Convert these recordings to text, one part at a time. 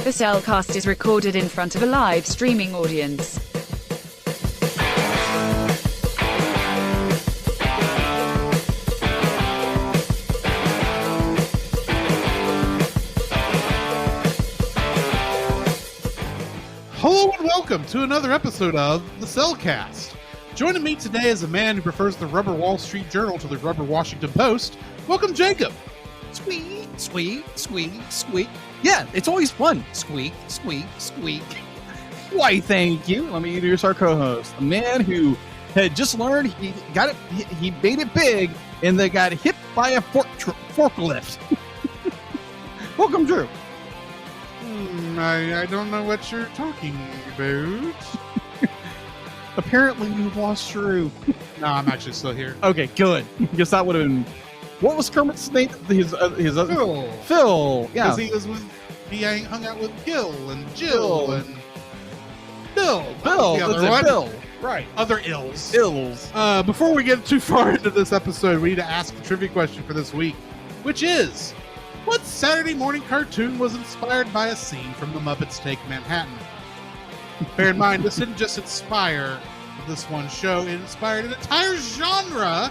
The Cellcast is recorded in front of a live streaming audience. Hello and welcome to another episode of The Cellcast. Joining me today is a man who prefers the Rubber Wall Street Journal to the Rubber Washington Post. Welcome, Jacob. Squeak, squeak, squeak, squeak. Yeah, it's always fun. Squeak, squeak, squeak. Why, thank you. Let me introduce our co-host, a man who had just learned he got it. He made it big, and they got hit by a forklift. Welcome, Drew. I don't know what you're talking about. Apparently, you've lost Drew. No, I'm actually still here. Okay, good. Guess that would have been. What was Kermit's name? His Phil. Phil. Yeah. Because he hung out with Gil and Jill and Bill. Bill. The other That's it, one. Bill. Right. Other ills. Before we get too far into this episode, we need to ask the trivia question for this week, which is, what Saturday morning cartoon was inspired by a scene from the Muppets Take Manhattan? Bear in mind, this didn't just inspire this one show, it inspired an entire genre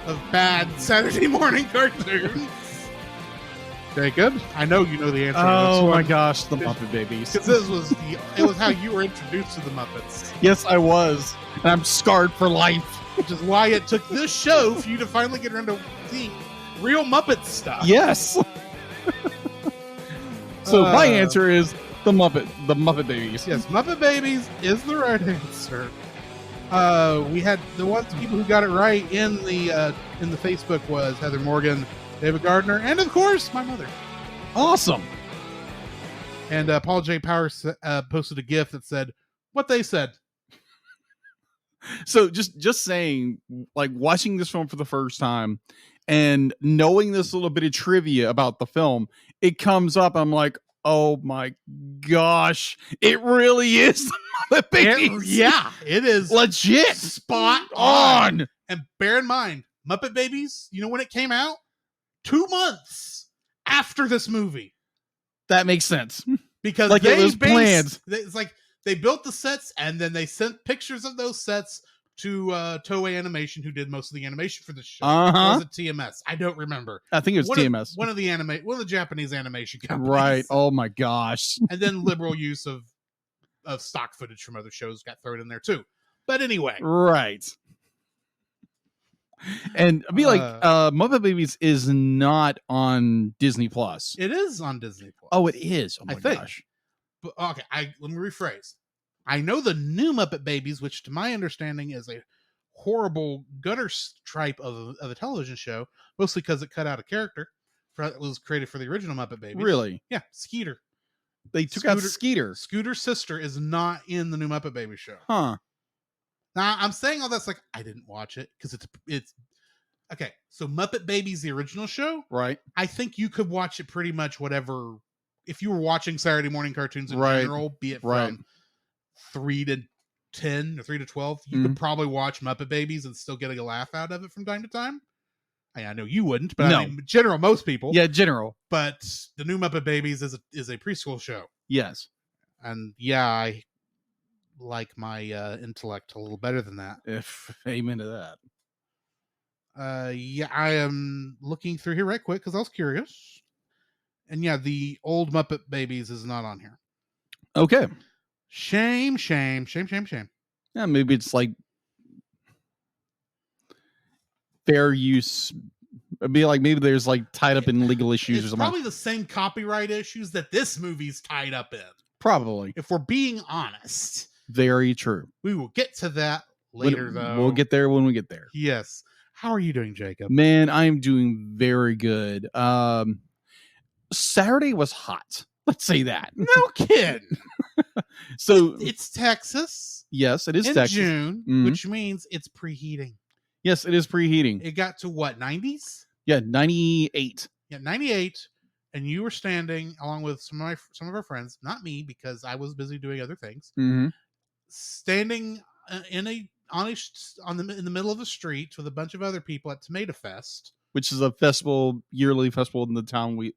of bad Saturday morning cartoons. Jacob, I know you know the answer to this one. Oh my gosh, the Muppet Babies. Because it was how you were introduced to the Muppets. Yes, I was. And I'm scarred for life. Which is why it took this show for you to finally get around to seeing real Muppet stuff. Yes. So my answer is the Muppet Babies. Yes, Muppet Babies is the right answer. We had the people who got it right in the Facebook was Heather Morgan, David Gardner, and of course my mother. Awesome. And Paul J. Powers posted a GIF that said what they said. So just saying, like watching this film for the first time and knowing this little bit of trivia about the film, it comes up. I'm like, oh my gosh, it really is the Muppet Babies. It is legit, spot on. And bear in mind, Muppet Babies, you know when it came out? 2 months after this movie. That makes sense. Because like it was planned. It's like they built the sets and then they sent pictures of those sets to Toei Animation, who did most of the animation for this show. Or was it TMS? I don't remember. I think it was TMS. One of the Japanese animation companies. Right. Oh my gosh. And then liberal use of stock footage from other shows got thrown in there too. But anyway. Right. And I'd be like, Muppet Babies is not on Disney Plus. It is on Disney Plus. Oh, it is. Oh my gosh. But, okay, let me rephrase. I know the new Muppet Babies, which to my understanding is a horrible gutter stripe of a television show, mostly because it cut out a character that was created for the original Muppet Babies. Really? Yeah, Skeeter. They took out Skeeter. Scooter's sister is not in the new Muppet Babies show. Huh. Now, I'm saying all that's like, I didn't watch it because it's okay. So Muppet Babies, the original show, right? I think you could watch it pretty much whatever. If you were watching Saturday morning cartoons in general, be it from 3 to 10 or 3 to 12, you could probably watch Muppet Babies and still get a laugh out of it from time to time. I know you wouldn't, but no. I mean, general, most people. Yeah, general. But the new Muppet Babies is a preschool show. Yes. And yeah, I like my intellect a little better than that. Amen to that. Yeah, I am looking through here right quick because I was curious. And yeah, the old Muppet Babies is not on here. Okay. Shame. Yeah, maybe it's like fair use. It'd be like maybe there's like tied up in legal issues or something. Probably the same copyright issues that this movie's tied up in. Probably. If we're being honest. Very true. We will get to that later, though. We'll get there when we get there. Yes. How are you doing, Jacob? Man, I'm doing very good. Saturday was hot. Let's say that. No kidding. So it's Texas. Yes, it is in Texas. June, which means it's preheating. Yes, it is preheating. It got to what, 90s? Yeah, 98. Yeah, 98. And you were standing along with some of our friends, not me because I was busy doing other things. Mm-hmm. Standing in the middle of the street with a bunch of other people at Tomato Fest, which is a yearly festival in the town we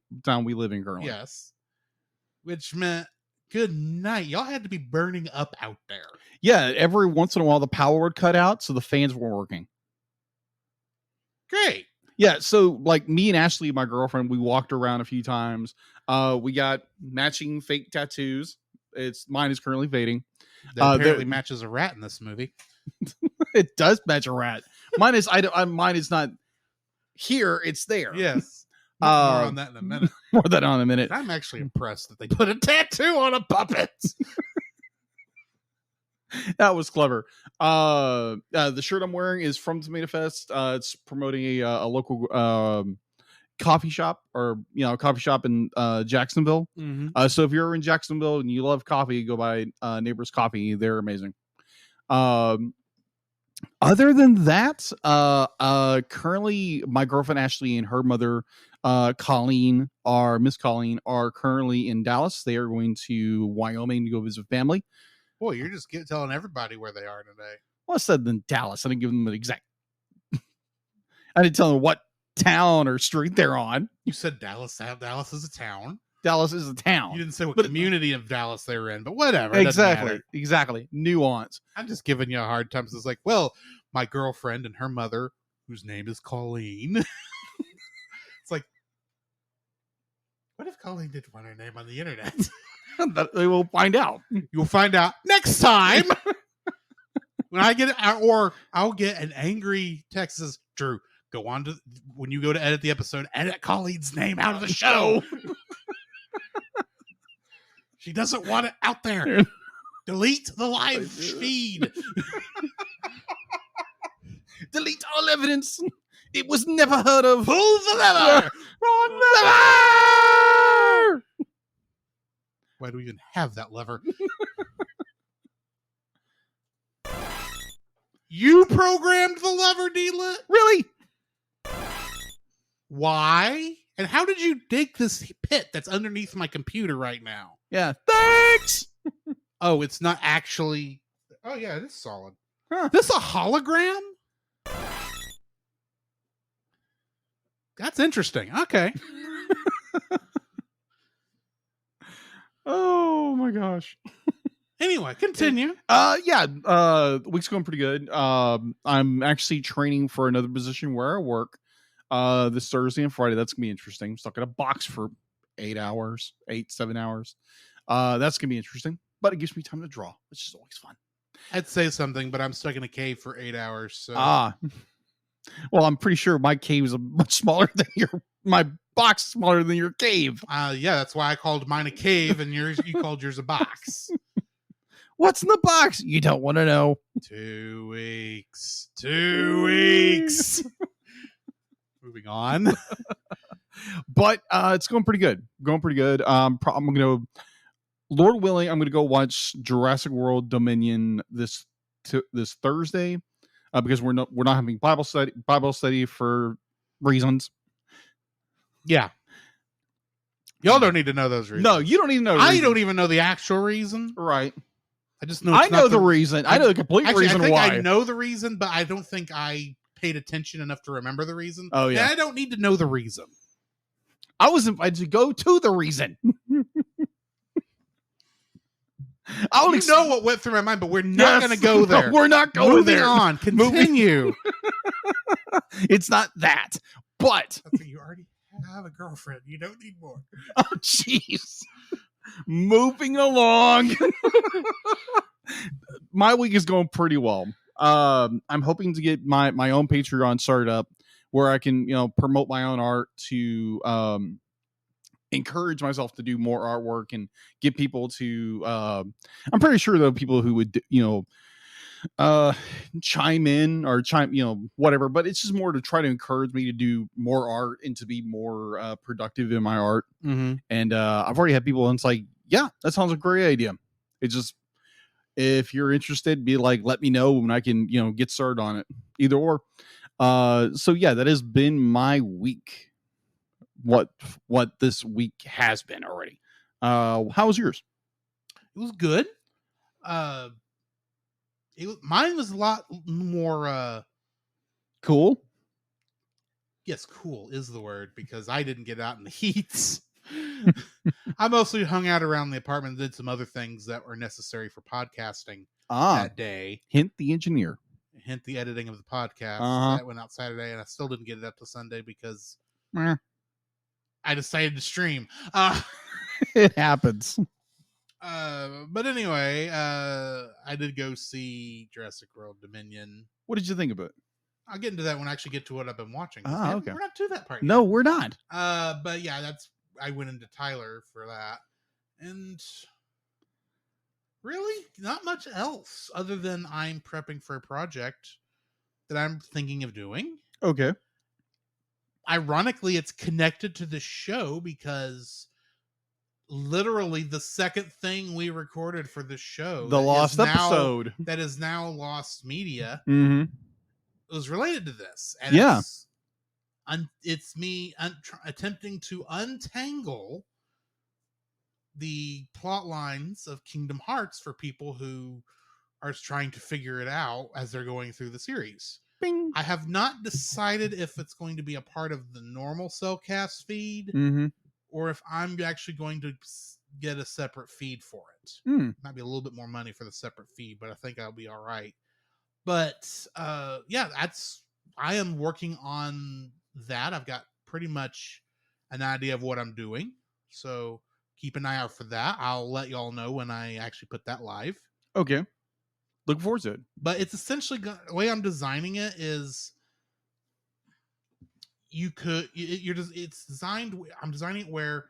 live in currently. Yes, which meant Good night. Y'all had to be burning up out there. Yeah, every once in a while the power would cut out, so the fans weren't working. Great. Yeah, so like me and Ashley, my girlfriend, we walked around a few times. We got matching fake tattoos. Mine is currently fading. That apparently matches a rat in this movie. It does match a rat. Mine is mine is not here, it's there. Yes. More on that in a minute. More than on a minute. I'm actually impressed that they put a tattoo on a puppet. That was clever. The shirt I'm wearing is from Tomato Fest. It's promoting a local coffee shop, or coffee shop in Jacksonville. Mm-hmm. So if you're in Jacksonville and you love coffee, go buy Neighbors Coffee. They're amazing. Other than that, currently my girlfriend Ashley and her mother Miss Colleen are currently in Dallas. They are going to Wyoming to go visit family. Boy, you're just telling everybody where they are today. Well, I said in Dallas. I didn't give them an exact. I didn't tell them what town or street they're on. You said Dallas. Dallas is a town. Dallas is a town. You didn't say what community of Dallas they were in, but whatever. Exactly. Nuance. I'm just giving you a hard time. It's like, well, my girlfriend and her mother, whose name is Colleen. It's like, what if Colleen did find her name on the internet? They will find out. You'll find out next time. When I get it, or I'll get an angry text that says, Drew, go on to, when you go to edit the episode, edit Colleen's name out of the show. She doesn't want it out there. Delete the live feed. Delete all evidence. It was never heard of. Pull the lever. Run the lever. Why do we even have that lever? You programmed the lever, D-Lit? Really? Why? And how did you dig this pit that's underneath my computer right now? Yeah. Thanks. Oh, it's not actually. Oh, yeah, it is solid. Huh. This a hologram? That's interesting. Okay. Oh my gosh. Anyway, continue. The week's going pretty good. I'm actually training for another position where I work this Thursday and Friday. That's gonna be interesting. I'm stuck in a box for 7 hours. That's gonna be interesting, but it gives me time to draw, which is always fun. I'd say something, but I'm stuck in a cave for 8 hours. So. Well, I'm pretty sure my cave is much smaller than my box is smaller than your cave. Yeah, that's why I called mine a cave and you called yours a box. What's in the box? You don't want to know. 2 weeks. 2 weeks. Moving on. But it's going pretty good. I'm going to, Lord willing, I'm going to go watch Jurassic World Dominion this Thursday because we're not having Bible study for reasons. Yeah. Y'all don't need to know those reasons. No, you don't need to know. I don't even know the actual reason. Right. I just know. I know the reason. I know the complete reason I think why. I know the reason, but I don't think I paid attention enough to remember the reason. Oh yeah. And I don't need to know the reason. I was invited to go to the reason. I don't know what went through my mind, but we're not going to go there. No, we're not going there. Moving on. Continue. It's not that, but you already have a girlfriend. You don't need more. Oh, jeez. Moving along. My week is going pretty well. I'm hoping to get my own Patreon started up where I can, promote my own art to encourage myself to do more artwork and get people to I'm pretty sure there are people who would chime in or whatever, but it's just more to try to encourage me to do more art and to be more productive in my art. Mm-hmm. And I've already had people and it's like, yeah, that sounds a great idea. It's just, if you're interested, be like, let me know when I can get started on it, either or. So yeah, that has been my week. What this week has been already. How was yours? It was good. Mine was a lot more cool. Yes, cool is the word, because I didn't get out in the heats. I mostly hung out around the apartment and did some other things that were necessary for podcasting that day. Hint the engineer. Hint the editing of the podcast. Uh-huh. That went out Saturday, and I still didn't get it up to Sunday because Meh. I decided to stream. It happens. But anyway, I did go see Jurassic World Dominion. What did you think of it? I'll get into that when I actually get to what I've been watching. Okay. We're not to that part No, yet. we're not. But yeah, I went into Tyler for that. And really, not much else other than I'm prepping for a project that I'm thinking of doing. Okay. Ironically, it's connected to the show because literally the second thing we recorded for the show, The lost episode that is now lost media, mm-hmm. was related to this. And yeah. it's me attempting to untangle the plot lines of Kingdom Hearts for people who are trying to figure it out as they're going through the series. Bing. I have not decided if it's going to be a part of the normal Cellcast feed mm-hmm. or if I'm actually going to get a separate feed for it. Might be a little bit more money for the separate feed, but I think I'll be all right. But yeah, I am working on that. I've got pretty much an idea of what I'm doing. So keep an eye out for that. I'll let y'all know when I actually put that live. Okay. Look forward to it. But it's essentially the way I'm designing it is it's designed. I'm designing it where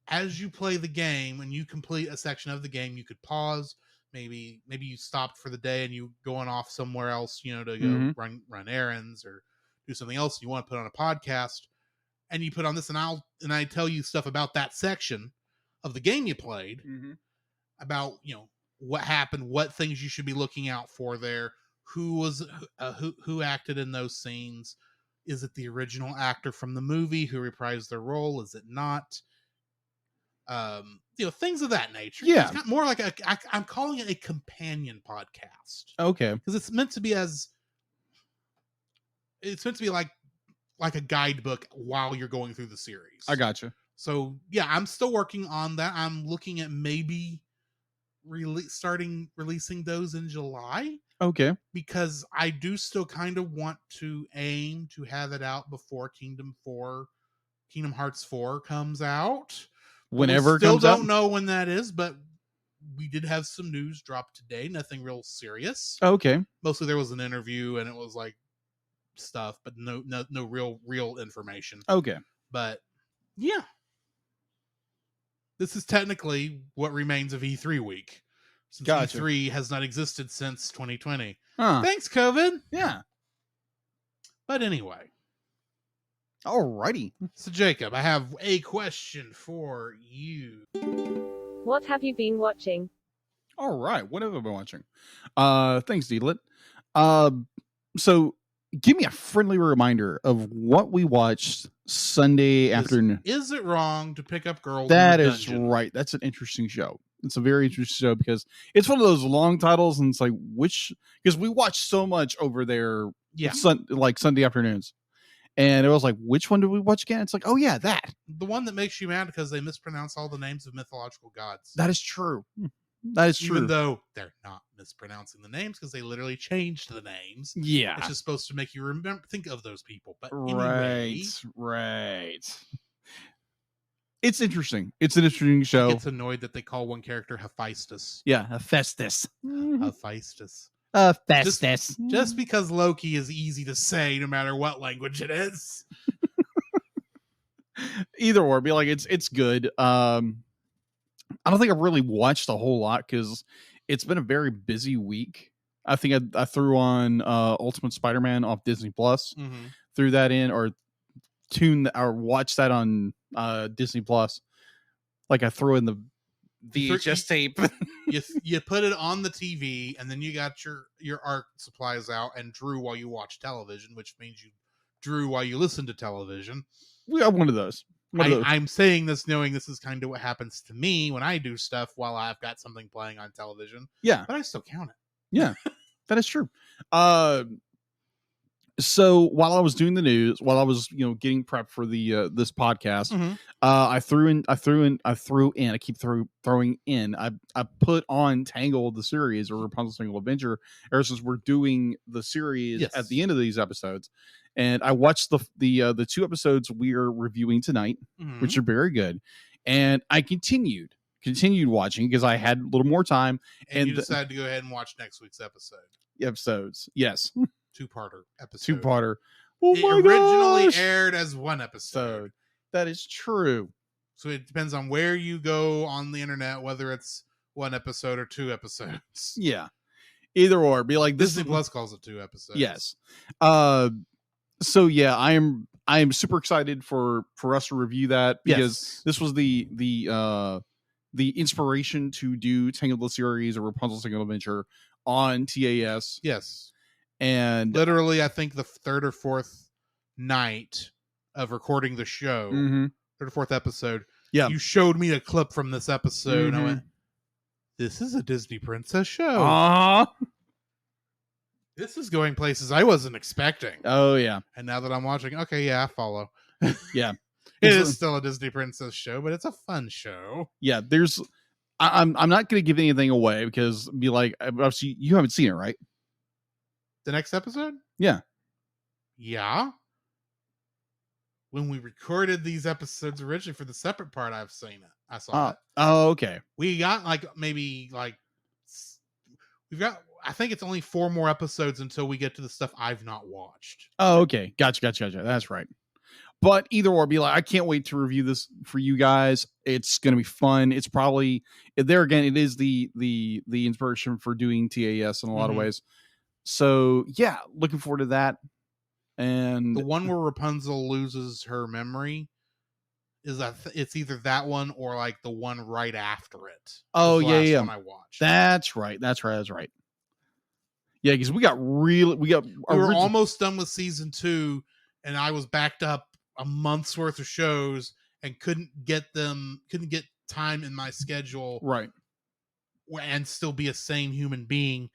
as you play the game and you complete a section of the game, you could pause. Maybe you stopped for the day and you going off somewhere else, to go run errands or do something else. You want to put on a podcast and you put on this and I tell you stuff about that section of the game you played about, what happened, what things you should be looking out for there, who acted in those scenes. Is it the original actor from the movie who reprised their role? Is it not? Things of that nature. Yeah. It's more like I'm calling it a companion podcast. Okay. Because it's meant to be like a guidebook while you're going through the series. I gotcha. So yeah, I'm still working on that. I'm looking at maybe releasing those in July. Okay. Because I do still kind of want to aim to have it out before Kingdom Hearts 4 comes out. Whenever it comes out. Still don't out? know when that is, but we did have some news drop today. Nothing real serious. Okay. Mostly there was an interview and it was like stuff, but no real information. Okay. But yeah. This is technically what remains of E3 week. Since gotcha. E3 has not existed since 2020. Huh. Thanks, COVID. Yeah. But anyway. Alrighty. So, Jacob, I have a question for you. What have you been watching? All right. What have I been watching? Thanks, Deedlit. So give me a friendly reminder of what we watched Sunday afternoon. Is it wrong to pick up girls? That is right. That's an interesting show. It's a very interesting show because it's one of those long titles, and it's like because we watched so much over there, like Sunday afternoons, and it was like, which one did we watch again? It's like, oh yeah, that the one that makes you mad because they mispronounce all the names of mythological gods. That is true. That is true. Even though they're not mispronouncing the names because they literally changed the names. Yeah, it's just supposed to make you think of those people. But anyway, right. It's interesting. It's an interesting show. It's annoyed that they call one character Hephaestus. Yeah, Hephaestus. Hephaestus. Hephaestus. Just because Loki is easy to say, no matter what language it is. Either or, be like it's good. I don't think I've really watched a whole lot because it's been a very busy week. I think I threw on Ultimate Spider-Man off Disney Plus. Threw that in or watched that on Disney Plus. Like I threw in the VHS tape. you put it on the TV and then you got your art supplies out and drew while you watch television, which means you drew while you listen to television. We got one of those. I'm saying this knowing this is kind of what happens to me when I do stuff while I've got something playing on television. Yeah. But I still count it. Yeah, that is true. So while I was doing the news, while I was getting prepped for the this podcast, Mm-hmm. I keep throwing in. I put on Tangled the series or Rapunzel's Tangled Adventure ever since we're doing the series Yes. at the end of these episodes, and I watched the 2 episodes we are reviewing tonight, Mm-hmm. which are very good, and I continued watching because I had a little more time. And you decided to go ahead and watch next week's episodes, yes, two-parter episode. two-parter. Oh it my originally gosh. aired as one episode. So that is true. So it depends on where you go on the internet, whether it's one episode or 2 episodes. Yeah, either or. Be like Disney Plus calls it 2 episodes. Yes. So yeah, I am super excited for us to review that because this was the inspiration to do Tangled the series or Rapunzel's Tangled Adventure on TAS. Yes. And literally, I think the 3rd or 4th night of recording the show, 3rd or 4th episode, you showed me a clip from this episode, and I went, "This is a Disney princess show. This is going places I wasn't expecting." Oh yeah. And now that I'm watching, okay, yeah, I follow. Yeah. It is still a Disney princess show, but it's a fun show. Yeah, I'm not going to give anything away because be like, obviously you haven't seen it, right? The next episode? Yeah. Yeah. When we recorded these episodes originally for the separate part, I've seen it. I saw it. Oh, okay. We got we've got, I think it's only 4 more episodes until we get to the stuff I've not watched. Oh, okay. Gotcha. That's right. But either or, be like, I can't wait to review this for you guys. It's going to be fun. It's probably there again. It is the inspiration for doing TAS in a lot of ways. So yeah, looking forward to that. And the one where Rapunzel loses her memory is it's either that one or like the one right after it. Oh yeah, yeah. One I watched. That's right. Yeah, because we were almost done with season 2, and I was backed up a month's worth of shows and couldn't get time in my schedule, right, and still be a sane human being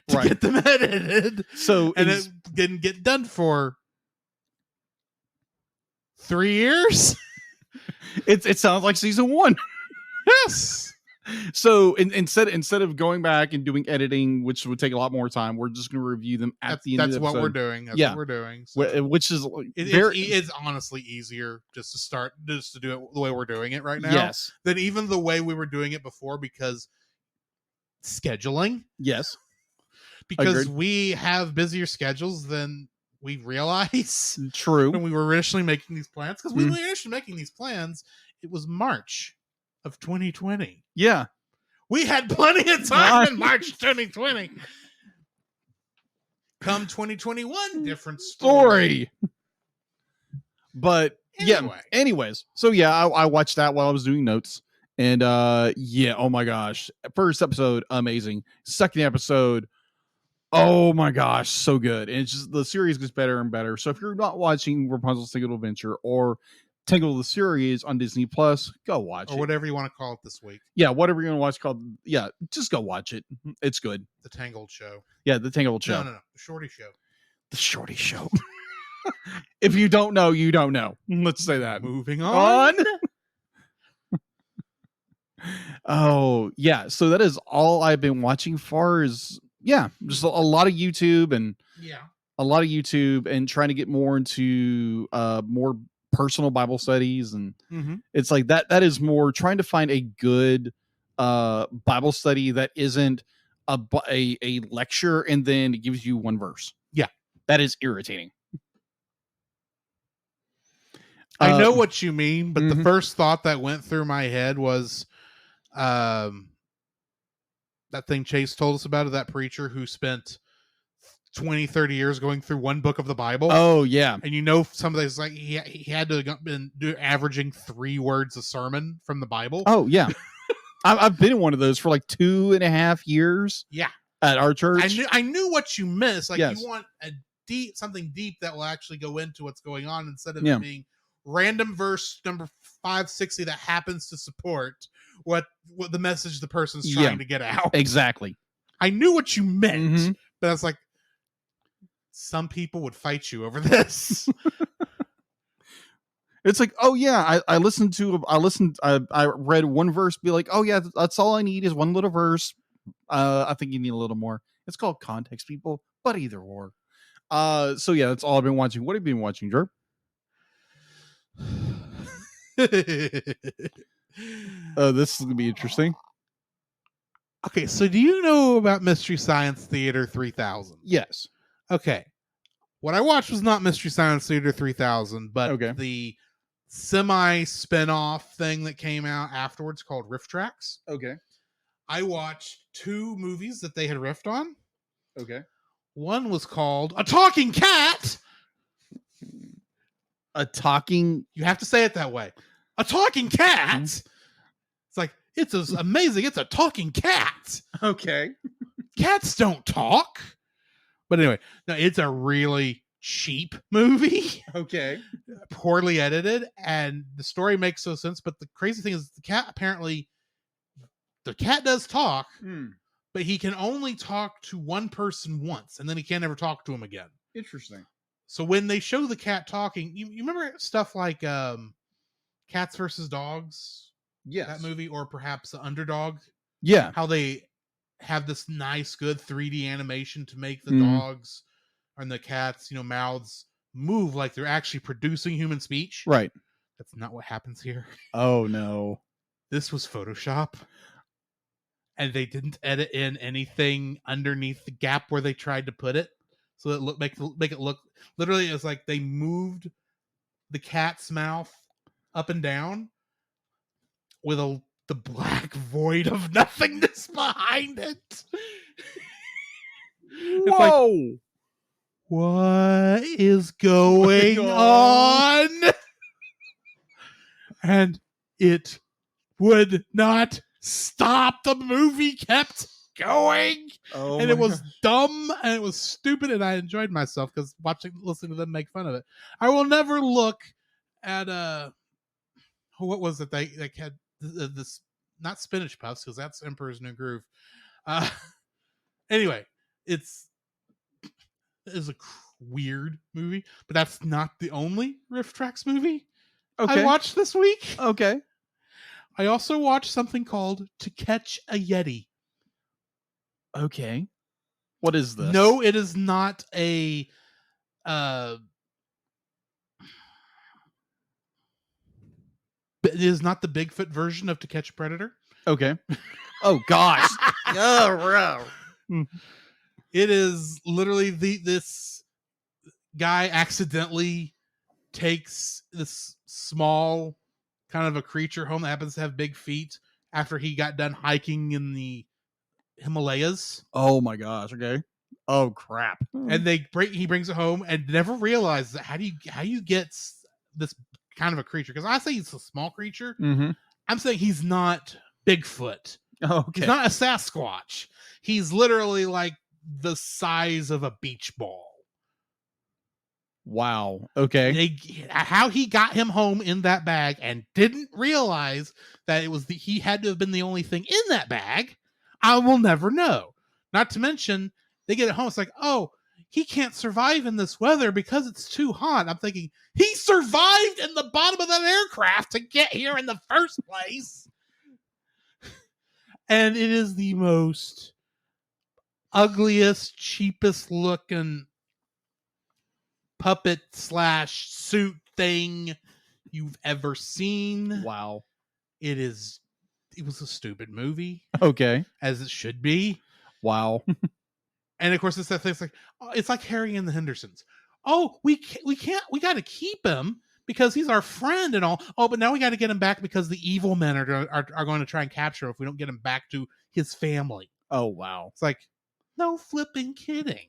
to get them edited. So it didn't get done for 3 years. It sounds like season 1. Yes. So instead of going back and doing editing, which would take a lot more time, we're just going to review them at the end of the episode. That's what we're doing. That's what we're doing. So which is it's honestly easier just to do it the way we're doing it right now. Yes. Than even the way we were doing it before, because scheduling. Yes. Because we have busier schedules than we realize. True. When we were initially making these plans. Because we were initially making these plans, it was March of 2020. Yeah. We had plenty of time in March 2020. Come 2021, different story. But anyways. So yeah, I watched that while I was doing notes. And oh my gosh. First episode, amazing. Second episode, oh my gosh, so good. And it's just the series gets better and better. So if you're not watching Rapunzel's Tangled Adventure or Tangled the series on Disney Plus, go watch it. Or whatever you want to call it this week. Yeah, whatever you're going to watch just go watch it. It's good. The Tangled Show. Yeah, the Tangled Show. No. The Shorty Show. The Shorty Show. If you don't know, you don't know. Let's say that. Moving on. Oh, yeah. So that is all I've been watching far as, just a lot of YouTube and trying to get more into more personal Bible studies. And it's like that is more trying to find a good Bible study that isn't a lecture and then it gives you one verse. Yeah. That is irritating. I know what you mean, but the first thought that went through my head was that thing Chase told us about, of that preacher who spent 20-30 years going through one book of the Bible. Oh yeah. And some of those, like he had to been averaging 3 words a sermon from the Bible. Oh yeah. I've been in one of those for like 2.5 years. Yeah. At our church. I knew what you missed. Like you want something deep that will actually go into what's going on instead of it being random verse number 560 that happens to support what the message the person's trying to get out. Exactly. I knew what you meant, but I was like, some people would fight you over this. It's like, oh yeah, I read one verse, be like, oh yeah, that's all I need is one little verse. I think you need a little more. It's called context, people, but either or. So yeah, that's all I've been watching. What have you been watching, Drew? This is gonna be interesting. Okay, so do you know about Mystery Science Theater 3000? Yes. Okay. What I watched was not Mystery Science Theater 3000, but Okay. the semi spin-off thing that came out afterwards called Riff Tracks. Okay. I watched 2 movies that they had riffed on. Okay. One was called A Talking Cat. A talking. You have to say it that way. A talking cat. It's like, it's as amazing. It's a talking cat. Okay. Cats don't talk. But anyway, no, it's a really cheap movie. Okay. Poorly edited, and the story makes no sense. But the crazy thing is, the cat does talk, but he can only talk to one person once, and then he can't ever talk to him again. Interesting. So when they show the cat talking, you remember stuff like Cats versus Dogs? Yes. That movie, or perhaps The Underdog? Yeah. How they have this nice, good 3D animation to make the dogs and the cats, mouths move like they're actually producing human speech. Right. That's not what happens here. Oh no. This was Photoshop. And they didn't edit in anything underneath the gap where they tried to put it. So that make it look literally, it's like they moved the cat's mouth up and down with the black void of nothingness behind it. Whoa! Like, what is going on? And it would not stop. The movie kept going. Oh, and it was dumb and it was stupid, and I enjoyed myself because listening to them make fun of it. I will never look at what was it they had this, not Spinach Puffs, because that's Emperor's New Groove. Anyway, it is a weird movie, but that's not the only Riff Tracks movie I watched this week. Okay. I also watched something called To Catch a Yeti. Okay. What is this? No, it is not a it is not the Bigfoot version of To Catch a Predator. Okay. Oh gosh. Oh, it is literally this guy accidentally takes this small kind of a creature home that happens to have big feet after he got done hiking in the Himalayas. Oh my gosh. Okay. Oh crap. And he brings it home and never realizes that how you get this kind of a creature, because I say he's a small creature. I'm saying he's not Bigfoot. Okay. He's not a Sasquatch. He's literally like the size of a beach ball. Wow. Okay. How he got him home in that bag and didn't realize that he had to have been the only thing in that bag, I will never know. Not to mention, they get it home. It's like, oh, he can't survive in this weather because it's too hot. I'm thinking, he survived in the bottom of that aircraft to get here in the first place. And it is the most ugliest, cheapest looking puppet / suit thing you've ever seen. Wow. It was a stupid movie. Okay. As it should be. Wow. And of course, it's that thing. It's like Harry and the Hendersons. Oh, we got to keep him because he's our friend and all. Oh, but now we got to get him back because the evil men are going to try and capture him if we don't get him back to his family. Oh, wow. It's like, no flipping kidding.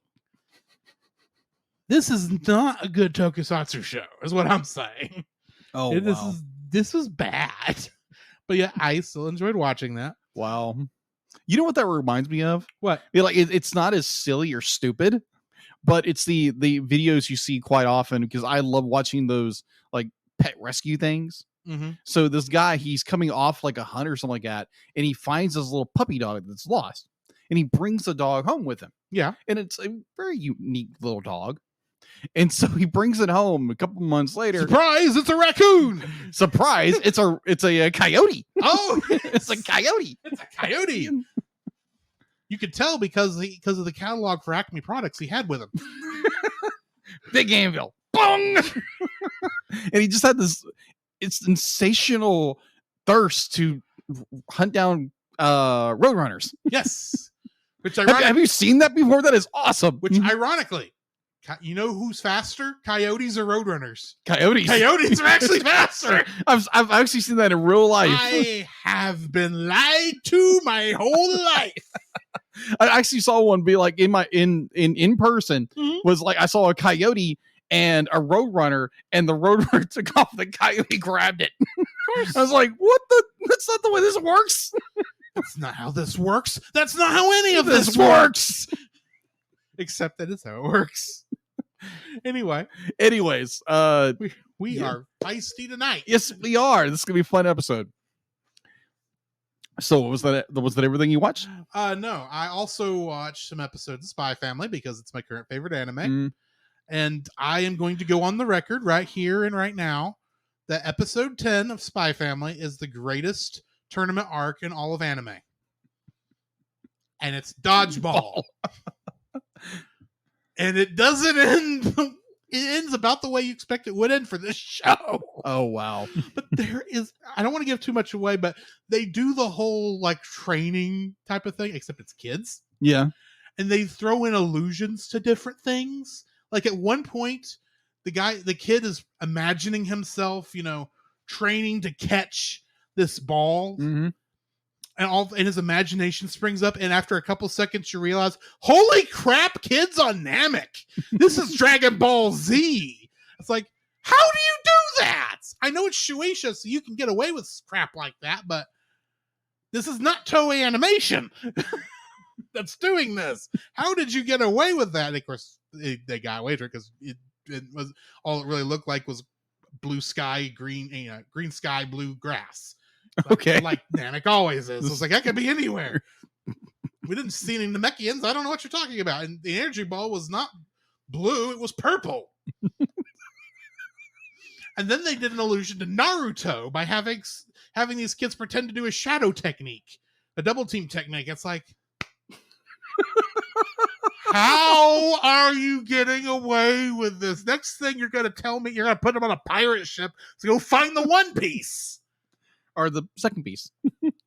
This is not a good tokusatsu show, is what I'm saying. Oh, wow. This is bad. But yeah, I still enjoyed watching that. Wow. You know what that reminds me of? What? It's not as silly or stupid, but it's the videos you see quite often, because I love watching those like pet rescue things. Mm-hmm. So this guy, he's coming off like a hunt or something like that, and he finds this little puppy dog that's lost, and he brings the dog home with him. Yeah. And it's a very unique little dog. And so he brings it home a couple months later. Surprise! It's a raccoon. Surprise! It's a coyote. Oh, It's a coyote. it's a coyote. You could tell because of the catalog for Acme products he had with him. Big anvil. Bong! And he just had this sensational thirst to hunt down roadrunners. Yes. Which Have you seen that before? That is awesome. Which ironically, you know who's faster? Coyotes or roadrunners? Coyotes. Coyotes are actually faster. I've actually seen that in real life. I have been lied to my whole life. I actually saw one be like in person. Mhm. Was like I saw a coyote and a roadrunner, and the roadrunner took off. The coyote grabbed it. I was like, "What the? That's not the way this works. That's not how this works. That's not how any of This this works." Except that is how it works. Anyway, Anyways, we Yeah. are feisty tonight. yes, we are. This is gonna be a fun episode. So, was that everything you watched? No, I also watched some episodes of Spy Family because it's my current favorite anime. Mm. And I am going to go on the record right here and right now that episode 10 of Spy Family is the greatest tournament arc in all of anime. And it's dodgeball. And it doesn't end. It ends about the way you expect it would end for this show. Oh wow! But there is, I don't want to give too much away, but they do the whole like training type of thing, except it's kids. Yeah. And they throw in allusions to different things. Like at one point, the kid is imagining himself, training to catch this ball. Mm-hmm. And his imagination springs up, and after a couple seconds you realize, holy crap, kids on Namek, this is Dragon Ball Z. It's like, how do you do that? I know it's Shueisha, so you can get away with crap like that, but this is not Toei Animation that's doing this. How did you get away with that? And of course they got away with it because it was all it really looked like was blue sky, green sky, blue grass. Okay. Like Namek always is. It's like, that could be anywhere. We didn't see any Namekians. I don't know what you're talking about. And the energy ball was not blue, it was purple. And then they did an allusion to Naruto by having these kids pretend to do a shadow technique, a double team technique. It's like, how are you getting away with this? Next thing you're going to tell me, you're going to put them on a pirate ship to go find the One Piece. Or the second piece.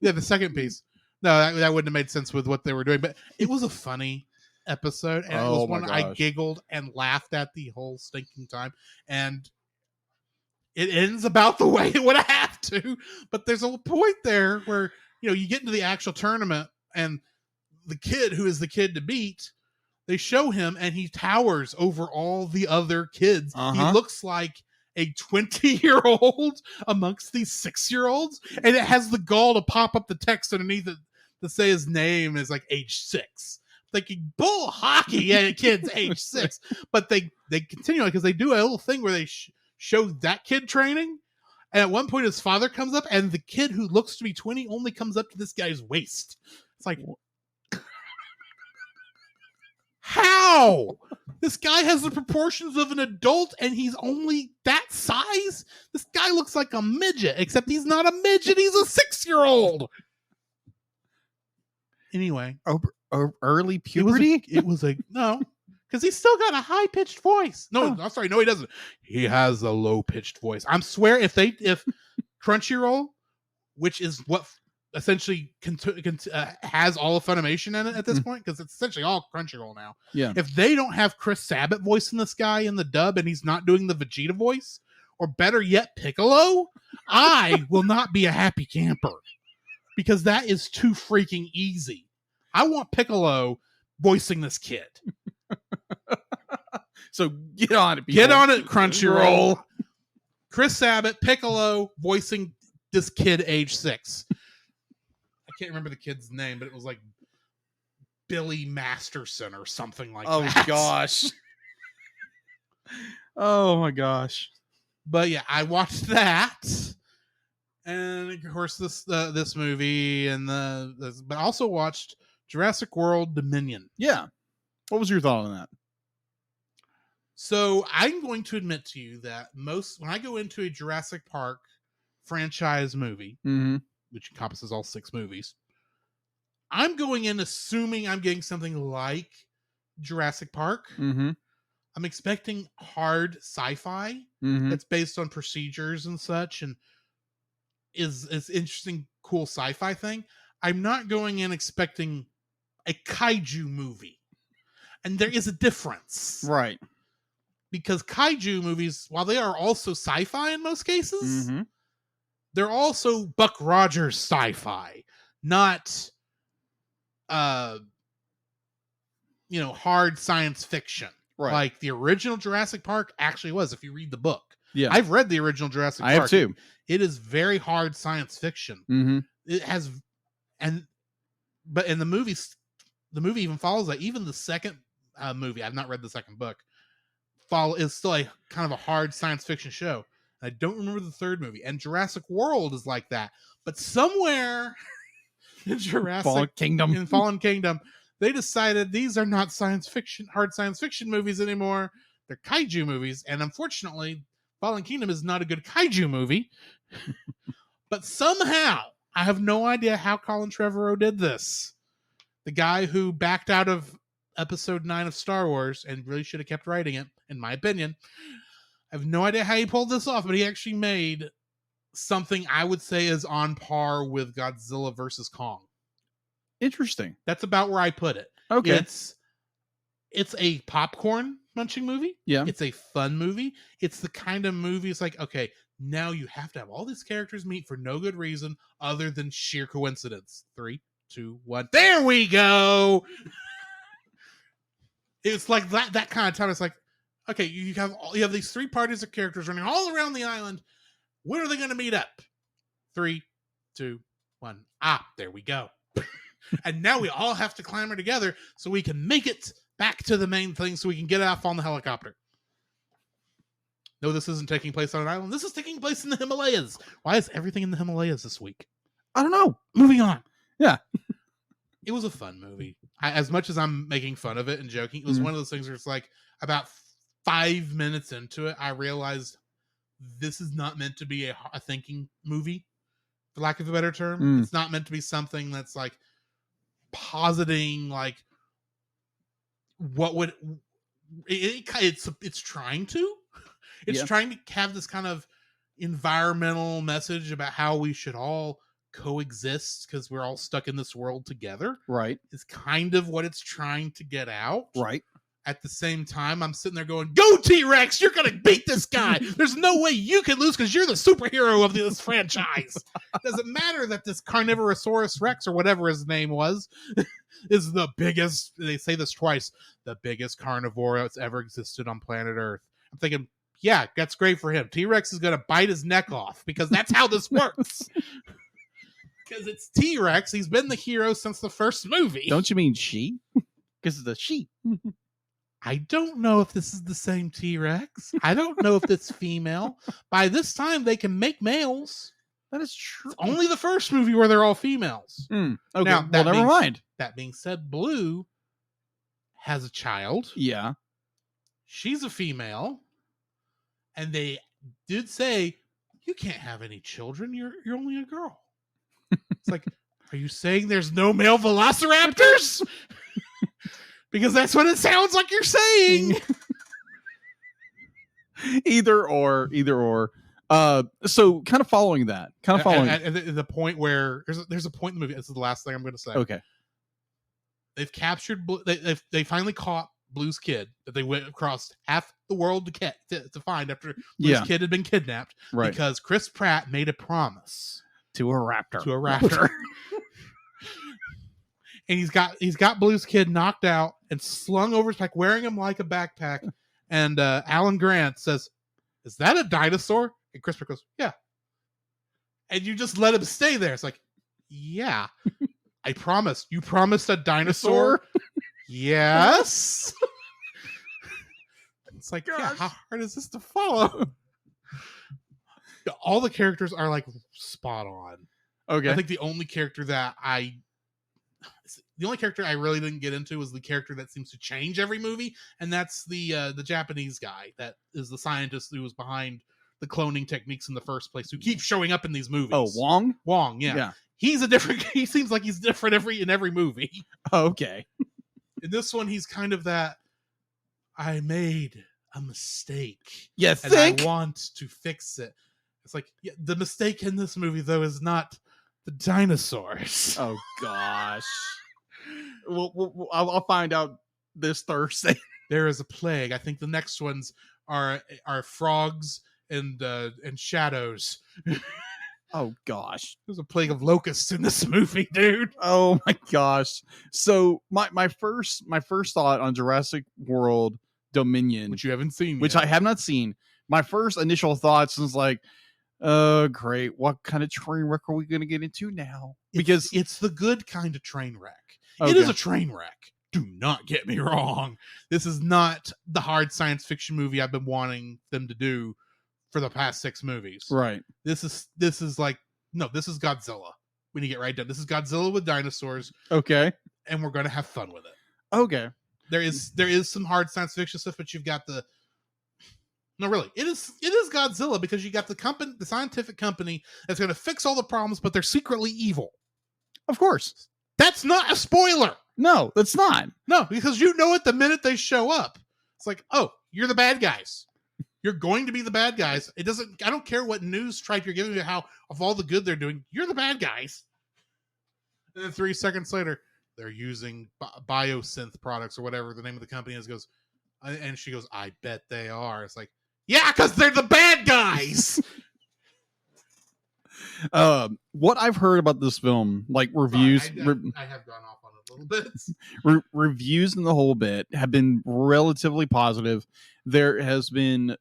Yeah, the second piece. No, that wouldn't have made sense with what they were doing. But it was a funny episode, and it was one I giggled and laughed at the whole stinking time. And it ends about the way it would have to. But there's a point there where you get into the actual tournament, and the kid who is the kid to beat, they show him, and he towers over all the other kids. He looks like a 20-year-old amongst these 6-year-olds, and it has the gall to pop up the text underneath it to say his name is like age 6. Thinking bull hockey at kids age 6, but they continue because they do a little thing where they show that kid training, and at one point his father comes up, and the kid who looks to be 20 only comes up to this guy's waist. It's like, how? This guy has the proportions of an adult, and he's only that size? This guy looks like a midget, except he's not a midget. He's a 6-year-old. Anyway. Early puberty? It was no, because he's still got a high-pitched voice. No, I'm sorry. No, he doesn't. He has a low-pitched voice. I swear, if Crunchyroll, which is what essentially has all of Funimation in it at this point, because it's essentially all Crunchyroll now. Yeah. If they don't have Chris Sabat voicing this guy in the dub, and he's not doing the Vegeta voice, or better yet, Piccolo, I will not be a happy camper, because that is too freaking easy. I want Piccolo voicing this kid. So get on it, people. Get on it, Crunchyroll. Chris Sabat, Piccolo voicing this kid age 6. I can't remember the kid's name, but it was like Billy Masterson or something like that. Oh gosh. Oh my gosh. But yeah, I watched that, and of course this movie, and but I also watched Jurassic World Dominion. Yeah. What was your thought on that? So I'm going to admit to you that when I go into a Jurassic Park franchise movie, which encompasses all 6 movies, I'm going in assuming I'm getting something like Jurassic Park. I'm expecting hard sci-fi that's based on procedures and such, and is interesting, cool sci-fi thing. I'm not going in expecting a kaiju movie, and there is a difference, right? Because kaiju movies, while they are also sci-fi in most cases, they're also Buck Rogers sci-fi, not hard science fiction. Right. Like the original Jurassic Park actually was, if you read the book. Yeah. I've read the original Jurassic Park. I have too. It is very hard science fiction. It has, but in the movie even follows that. Even the second movie, I've not read the second book, is still a kind of a hard science fiction show. I don't remember the third movie. And Jurassic World is like that. But somewhere in Jurassic Fallen Kingdom, they decided these are not hard science fiction movies anymore. They're kaiju movies. And unfortunately, Fallen Kingdom is not a good kaiju movie. But somehow, I have no idea how Colin Trevorrow did this. The guy who backed out of episode 9 of Star Wars and really should have kept writing it, in my opinion. I have no idea how he pulled this off, but he actually made something I would say is on par with Godzilla versus Kong. Interesting. That's about where I put it. Okay. It's a popcorn munching movie. Yeah. It's a fun movie. It's the kind of movie, it's like, okay, now you have to have all these characters meet for no good reason other than sheer coincidence. 3, 2, 1. There we go. It's like that kind of time. It's like, okay, you have these 3 parties of characters running all around the island. When are they going to meet up? 3, 2, 1. There we go. And now we all have to clamor together so we can make it back to the main thing so we can get off on the helicopter. No, this isn't taking place on an island. This is taking place in the Himalayas. Why is everything in the Himalayas this week? I don't know. Moving on. Yeah. It was a fun movie. As much as I'm making fun of it and joking, it was one of those things where it's like about 5 minutes into it, I realized this is not meant to be a thinking movie, for lack of a better term. It's not meant to be something that's like positing like what would it's trying to. It's trying to have this kind of environmental message about how we should all coexist because we're all stuck in this world together. Right. Is kind of what it's trying to get out. Right. At the same time, I'm sitting there going, go T-Rex, you're going to beat this guy. There's no way you can lose because you're the superhero of this franchise. Doesn't matter that this Carnivorosaurus Rex or whatever his name was is the biggest, they say this twice, the biggest carnivore that's ever existed on planet Earth. I'm thinking, yeah, that's great for him. T-Rex is going to bite his neck off because that's how this works. Because it's T-Rex. He's been the hero since the first movie. Don't you mean she? Because it's a she. I don't know if this is the same T-Rex. I don't know if it's female. By this time, they can make males. That is true. It's only the first movie where they're all females. Okay, now, well, never mind. That being said, Blue has a child. Yeah. She's a female. And they did say, you can't have any children. You're only a girl. It's like, are you saying there's no male velociraptors? Because that's what it sounds like you're saying. Either or. So kind of following that. At the point where there's a point in the movie. This is the last thing I'm going to say. Okay. They've captured. They finally caught Blue's kid that they went across half the world to find after Blue's kid had been kidnapped. Right. Because Chris Pratt made a promise to a raptor. And he's got Blue's kid knocked out and slung over his back, wearing him like a backpack. And Alan Grant says, "Is that a dinosaur?" And Chris Pratt goes, "Yeah." And you just let him stay there. It's like, yeah, I promised. You promised a dinosaur? Yes. It's like, yeah, how hard is this to follow? All the characters are like spot on. Okay. I think the only character that the only character I really didn't get into was the character that seems to change every movie, and that's the Japanese guy that is the scientist who was behind the cloning techniques in the first place, who keeps showing up in these movies. Oh, Wong? Wong, yeah. He's a different. He seems like he's different in every movie. Oh, okay. In this one, he's kind of that. I made a mistake. Yes, and I want to fix it. It's like, yeah, the mistake in this movie though is not the dinosaurs. Oh gosh. I'll find out this Thursday. There is a plague. I think the next ones are frogs and shadows. Oh gosh. There's a plague of locusts in this movie, dude. Oh my gosh. So my first thought on Jurassic World Dominion, which you haven't seen, which yet. I have not seen. My first initial thoughts was like, oh great, what kind of train wreck are we going to get into now? Because it's the good kind of train wreck. Okay. It is a train wreck. Do not get me wrong. This is not the hard science fiction movie I've been wanting them to do for the past 6 movies. Right. This is like, no, this is Godzilla. When you get right down, this is Godzilla with dinosaurs. Okay. And we're going to have fun with it. Okay. There is some hard science fiction stuff, but you've got no, really, it is Godzilla, because you got the scientific company that's going to fix all the problems, but they're secretly evil. Of course. That's not a spoiler. No, that's not. No, because you know it the minute they show up. It's like, oh, you're the bad guys. You're going to be the bad guys. I don't care what news tripe you're giving me how of all the good they're doing. You're the bad guys. And then 3 seconds later, they're using biosynth products or whatever the name of the company is. And she goes, I bet they are. It's like, yeah, because they're the bad guys. What I've heard about this film, like reviews, I have gone off on it a little bit. Reviews in the whole bit have been relatively positive. There has been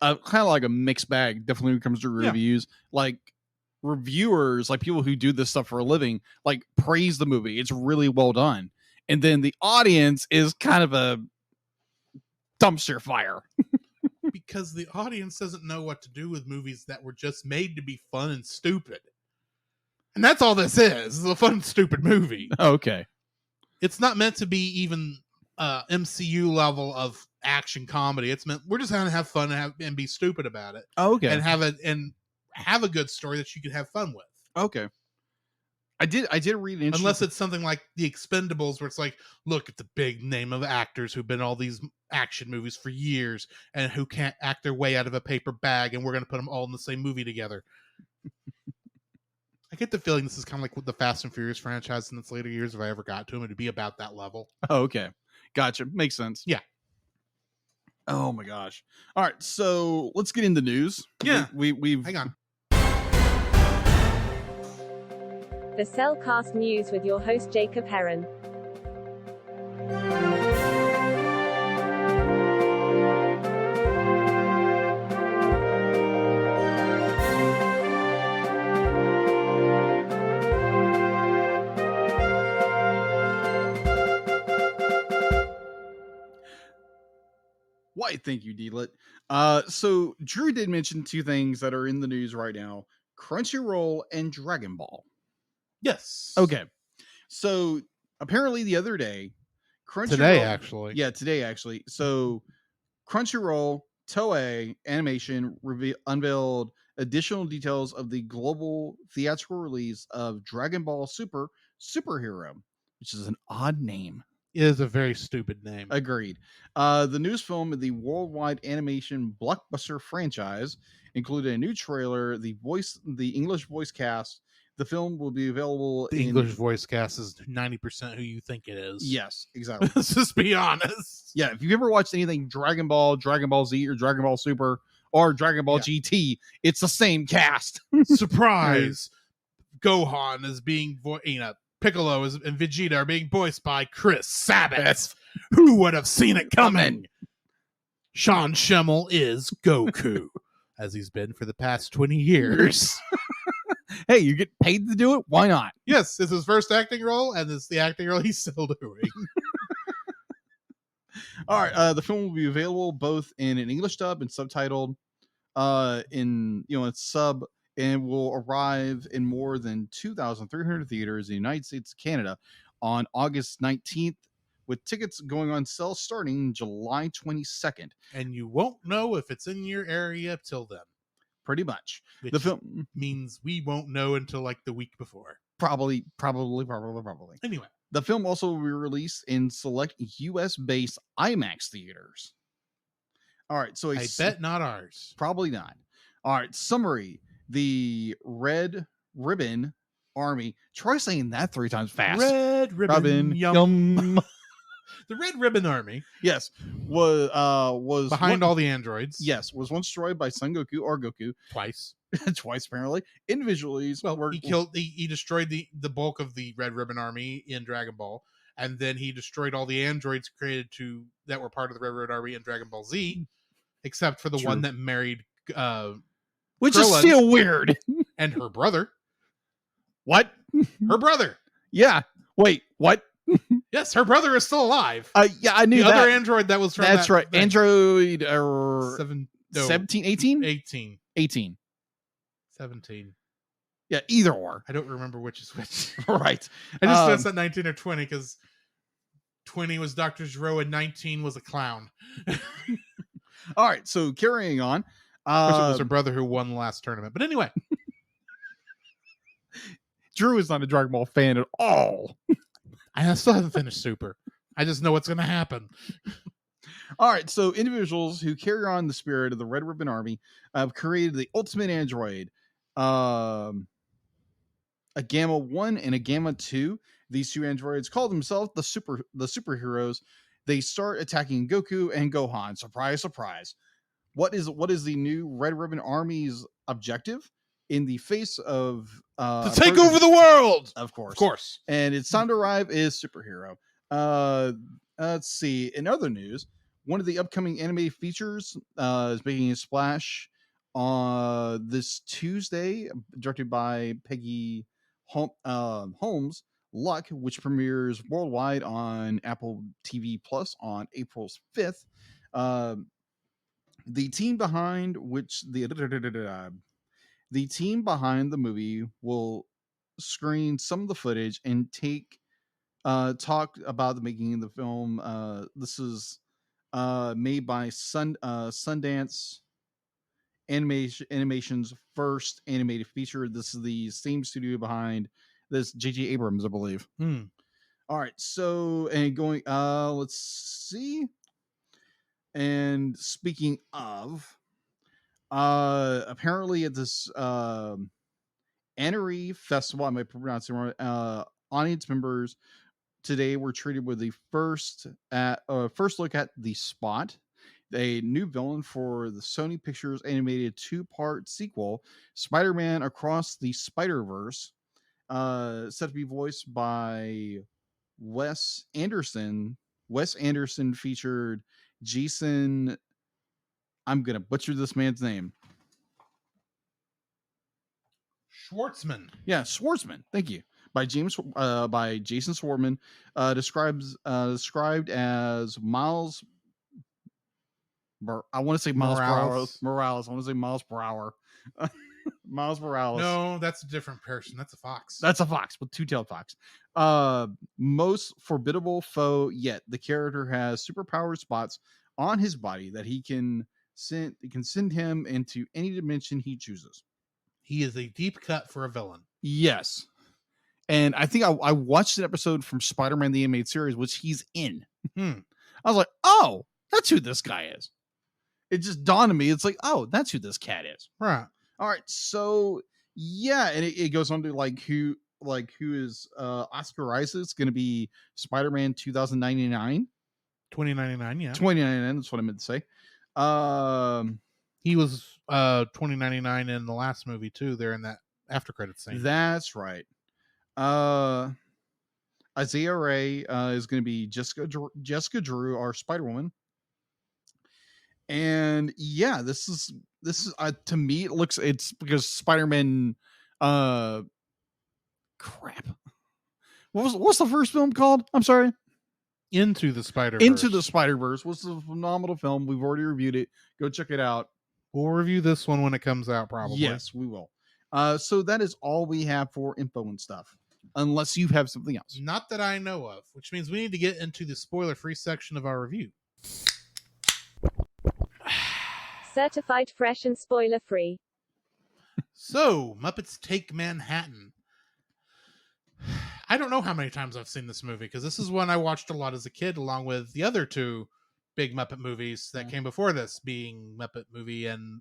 kind of like a mixed bag, definitely when it comes to reviews. Like reviewers, like people who do this stuff for a living, like praise the movie. It's really well done. And then the audience is kind of a dumpster fire. Because the audience doesn't know what to do with movies that were just made to be fun and stupid. And that's all this is. This is a fun, stupid movie. Okay. It's not meant to be even MCU level of action comedy. It's meant we're just going to have fun and be stupid about it. Okay. And have a good story that you can have fun with. Okay. I did read an unless it's something like The Expendables, where it's like, look at the big name of actors who've been in all these action movies for years and who can't act their way out of a paper bag, and we're going to put them all in the same movie together. I get the feeling this is kind of like with the Fast and Furious franchise in its later years, if I ever got to them, it'd be about that level. Oh, okay. Gotcha. Makes sense. Yeah. Oh my gosh. All right, so let's get into news. Yeah. We've hang on. The Cellcast News with your host Jacob Heron. Why, thank you, D-Lit. So Drew did mention 2 things that are in the news right now: Crunchyroll and Dragon Ball. Yes. Okay. So apparently the other day, Today actually. So Crunchyroll, Toei Animation unveiled additional details of the global theatrical release of Dragon Ball Superhero, which is an odd name. It is a very stupid name. Agreed. The newest film of the worldwide animation blockbuster franchise included a new trailer, the English voice cast. The film will be available. The English voice cast is 90% who you think it is. Yes, exactly. Let's just be honest. Yeah, if you've ever watched anything Dragon Ball, Dragon Ball Z, or Dragon Ball Super, or Dragon Ball GT, it's the same cast. Surprise! Gohan is being Piccolo and Vegeta are being voiced by Chris Sabat. Who would have seen it coming? Sean Schemmel is Goku, as he's been for the past 20 years. Hey, you get paid to do it? Why not? Yes, it's his first acting role, and it's the acting role he's still doing. All right, the film will be available both in an English dub and subtitled in its sub, and will arrive in more than 2,300 theaters in the United States and Canada on August 19th, with tickets going on sale starting July 22nd. And you won't know if it's in your area till then. Pretty much. Which The film means we won't know until like the week before. probably. Anyway. The film also will be released in select US-based IMAX theaters. All right, so I bet not ours. Probably not. All right, summary. The Red Ribbon Army. Try saying that 3 times fast. Red Ribbon, yum. The Red Ribbon Army. Yes. Was behind all the androids. Yes, was once destroyed by Son Goku or Goku. Twice. Twice, apparently. Individuals. Well, he destroyed the bulk of the Red Ribbon Army in Dragon Ball, and then he destroyed all the androids created that were part of the Red Ribbon Army in Dragon Ball Z, except for the one that married which Krillin is still weird. and her brother. What? Her brother. Yeah. Wait, what? Yes, her brother is still alive. Yeah, I knew the that. other android that was from That's right. thing. Android 17, 18? 18. 18. 17. Yeah, either or. I don't remember which is which. Right. I just guessed at 19 or 20 because 20 was Dr. Gero and 19 was a clown. All right, so carrying on. Which it was her brother who won the last tournament. But anyway. Drew is not a Dragon Ball fan at all. I still haven't finished Super. I just know what's going to happen. All right, so individuals who carry on the spirit of the Red Ribbon Army have created the ultimate android, a Gamma 1 and a Gamma 2. These 2 androids call themselves the superheroes. They start attacking Goku and Gohan. Surprise, surprise. What is the new Red Ribbon Army's objective? In the face of to take over the world, of course, and its time to arrive is superhero. Let's see. In other news, one of the upcoming anime features is making a splash on this Tuesday, directed by Peggy Holmes. Luck, which premieres worldwide on Apple TV Plus on April 5th. The team behind the movie will screen some of the footage and talk about the making of the film. This is made by Sundance Animation's first animated feature. This is the same studio behind this, J.J. Abrams, I believe. All right, so and going, let's see. And speaking of, apparently at this Annery Festival, I might pronounce it wrong, audience members today were treated with the first look at The Spot, a new villain for the Sony Pictures animated 2-part sequel, Spider-Man Across the Spider-Verse, set to be voiced by Wes Anderson. Wes Anderson featured Jason. I'm gonna butcher this man's name. Schwartzman. Yeah, Schwartzman. Thank you. By Jason Schwartzman, described as Miles. I want to say Miles Morales. I want to say Miles Brower. Miles Morales. No, that's a different person. That's a fox. That's a fox with 2-tailed fox. Most formidable foe yet. The character has superpowered spots on his body that he can send him into any dimension he chooses. He is a deep cut for a villain. Yes. And I think I watched an episode from Spider-Man the Animated Series, which he's in. I was like, oh, that's who this guy is. It just dawned on me. It's like, oh, that's who this cat is. Right. All right. So yeah, and it goes on to who is Oscar Isaac's going to be Spider-Man 2099. 2099, yeah. 2099, that's what I meant to say. He was 2099 in the last movie too. They're in that after credits scene. That's right. Isaiah Ray is going to be Jessica Drew, our Spider-Woman. And yeah, this is to me it's because Spider-Man crap. What's the first film called? I'm sorry. Into the Spider-Verse. Into the Spider-Verse was a phenomenal film. We've already reviewed it. Go check it out. We'll review this one when it comes out, probably. Yes, we will. So that is all we have for info and stuff. unless you have something else. Not that I know of, which means we need to get into the spoiler-free section of our review. Certified fresh and spoiler free. So, Muppets Take Manhattan. I don't know how many times I've seen this movie, because this is one I watched a lot as a kid, along with the other two big Muppet movies that came before this, being Muppet Movie and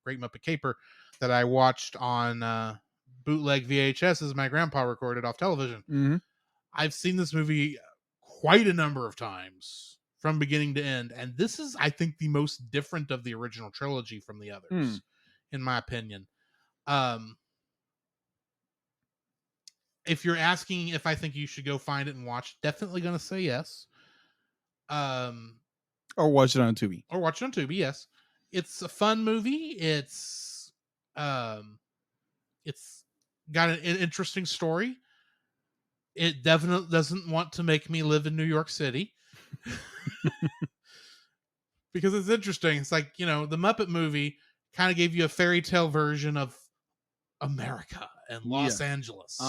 Great Muppet Caper, that I watched on bootleg VHS as my grandpa recorded off television. Mm-hmm. I've seen this movie quite a number of times from beginning to end, and this is, I think, the most different of the original trilogy from the others, in my opinion. If you're asking if I think you should go find it and watch, definitely going to say yes. Or watch it on Tubi. Or watch it on Tubi, yes. It's a fun movie. It's got an interesting story. It definitely doesn't want to make me live in New York City. Because it's interesting. It's like, the Muppet movie kind of gave you a fairy tale version of America and Los Angeles.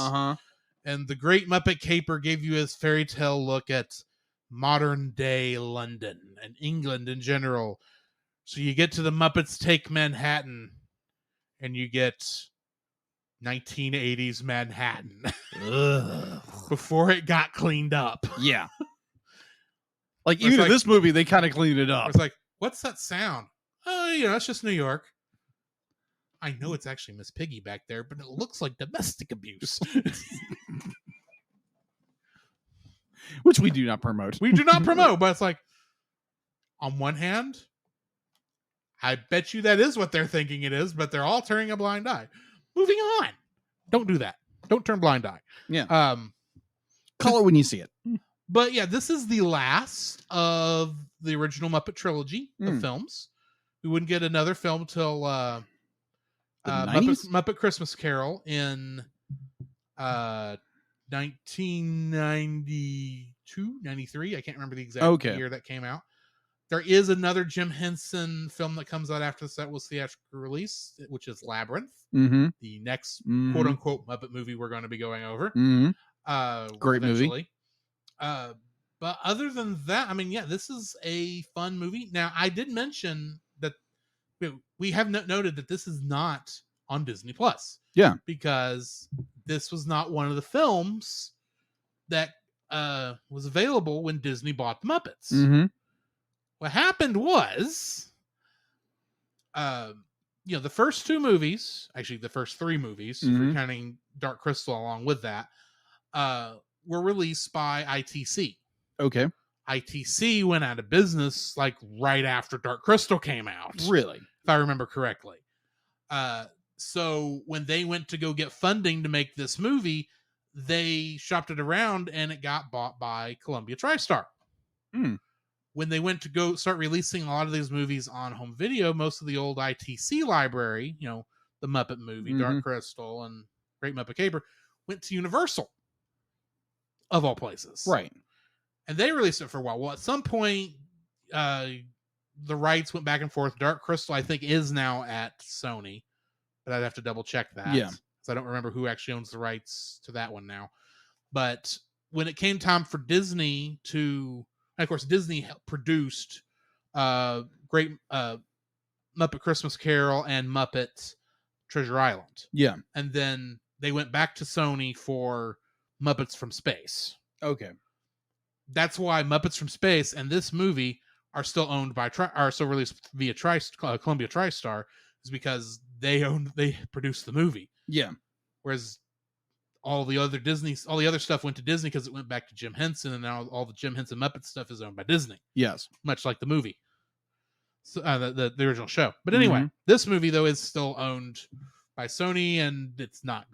And the Great Muppet Caper gave you his fairy tale look at modern day London and England in general. So you get to the Muppets Take Manhattan and you get 1980s Manhattan before it got cleaned up. Yeah. Like, even in this movie, they kind of cleaned it up. It's like, what's that sound? Oh, it's just New York. I know it's actually Miss Piggy back there, but it looks like domestic abuse. Which we do not promote. We do not promote, but it's like, on one hand, I bet you that is what they're thinking it is, but they're all turning a blind eye. Moving on. Don't do that. Don't turn blind eye. Yeah. Call it when you see it. But yeah, this is the last of the original Muppet trilogy of films. We wouldn't get another film till Muppet Christmas Carol in 1992, 93. I can't remember the exact year that came out. There is another Jim Henson film that comes out after this that was theatrical release, which is Labyrinth, the next quote-unquote Muppet movie we're going to be going over. Great eventually. movie. But other than that, I mean, yeah, this is a fun movie. Now, I did mention that we have noted that this is not on Disney Plus. Yeah. Because this was not one of the films that was available when Disney bought the Muppets. What happened was, the first two movies, actually the first three movies, if you're counting Dark Crystal along with that, were released by ITC. Okay. ITC went out of business like right after Dark Crystal came out. Really? If I remember correctly. So when they went to go get funding to make this movie, they shopped it around and it got bought by Columbia TriStar. When they went to go start releasing a lot of these movies on home video, most of the old ITC library, the Muppet movie, Dark Crystal, and Great Muppet Caper, went to Universal, of all places. Right. And they released it for a while. Well, at some point, the rights went back and forth. Dark Crystal, I think, is now at Sony, but I'd have to double check that. Yeah. Because I don't remember who actually owns the rights to that one now. But when it came time for Disney to... And of course, Disney produced Great Muppet Christmas Carol and Muppet Treasure Island. Yeah. And then they went back to Sony for Muppets from Space. Okay. That's why Muppets from Space and this movie are still owned by are still released via Columbia TriStar, is because they produced the movie. Yeah. Whereas all the other stuff went to Disney because it went back to Jim Henson, and now all the Jim Henson Muppet stuff is owned by Disney. Yes. Much like the movie. So, the original show. But anyway, this movie though is still owned by Sony, and it's not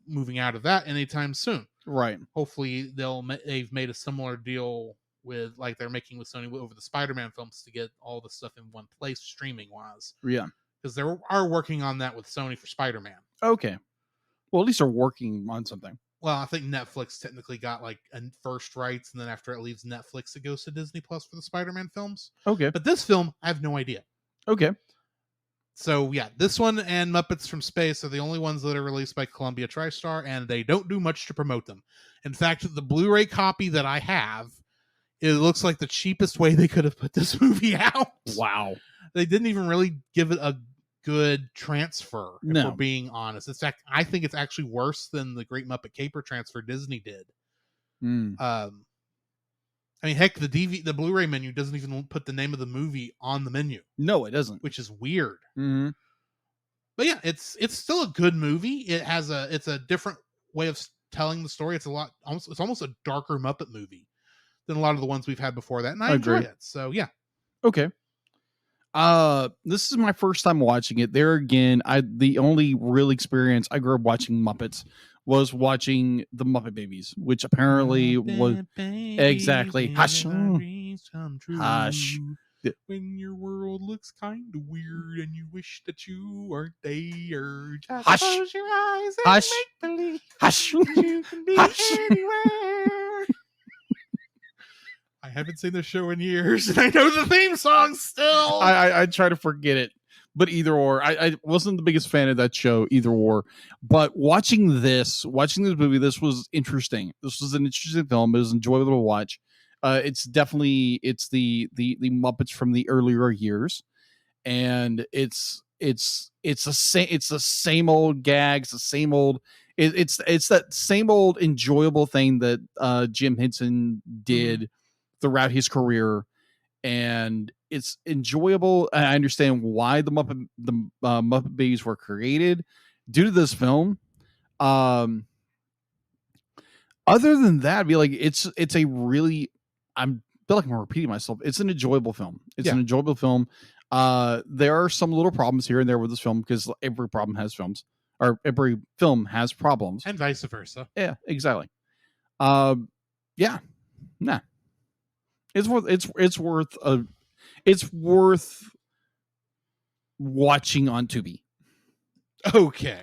moving out of that anytime soon. Right. Hopefully they've made a similar deal with like they're making with Sony over the Spider-Man films to get all the stuff in one place streaming wise. Yeah. Because they are working on that with Sony for Spider-Man. Okay. Well, at least they're working on something. Well, I think Netflix technically got like a first rights, and then after it leaves Netflix, it goes to Disney Plus for the Spider-Man films. Okay. But this film, I have no idea. Okay. So yeah, this one and Muppets from Space are the only ones that are released by Columbia TriStar, and they don't do much to promote them. In fact, the Blu-ray copy that I have, it looks like the cheapest way they could have put this movie out. Wow. They didn't even really give it a good transfer, if No. we're being honest. In fact, I think it's actually worse than the Great Muppet Caper transfer Disney did. I mean, heck, the Blu-ray menu doesn't even put the name of the movie on the menu. No, it doesn't. Which is weird. Mm-hmm. But yeah, it's still a good movie. It's a different way of telling the story. It's almost a darker Muppet movie than a lot of the ones we've had before that, and I enjoy it. So yeah. Okay. This is my first time watching it. There again, the only real experience I grew up watching Muppets was watching the Muppet Babies, which apparently was exactly hush. Hush. When your world looks kind of weird and you wish that you weren't there, just hush. Close your eyes and Hush. make believe Hush. you can be Hush. anywhere. I haven't seen the show in years, and I know the theme song still. I try to forget it, but either or. I wasn't the biggest fan of that show, either or. But watching this movie, this was interesting. This was an interesting film. It was enjoyable to watch. It's definitely the Muppets from the earlier years, and it's the same old gags, the same old. It's that same old enjoyable thing that Jim Henson did throughout his career, and it's enjoyable. I understand why the Muppet Babies were created due to this film. Other than that, I'd be like, it's a really, I feel like I'm repeating myself. It's an enjoyable film. It's an enjoyable film. There are some little problems here and there with this film because every problem has films, or every film has problems, and vice versa. Yeah, exactly. Yeah, nah. It's worth watching on Tubi. Okay.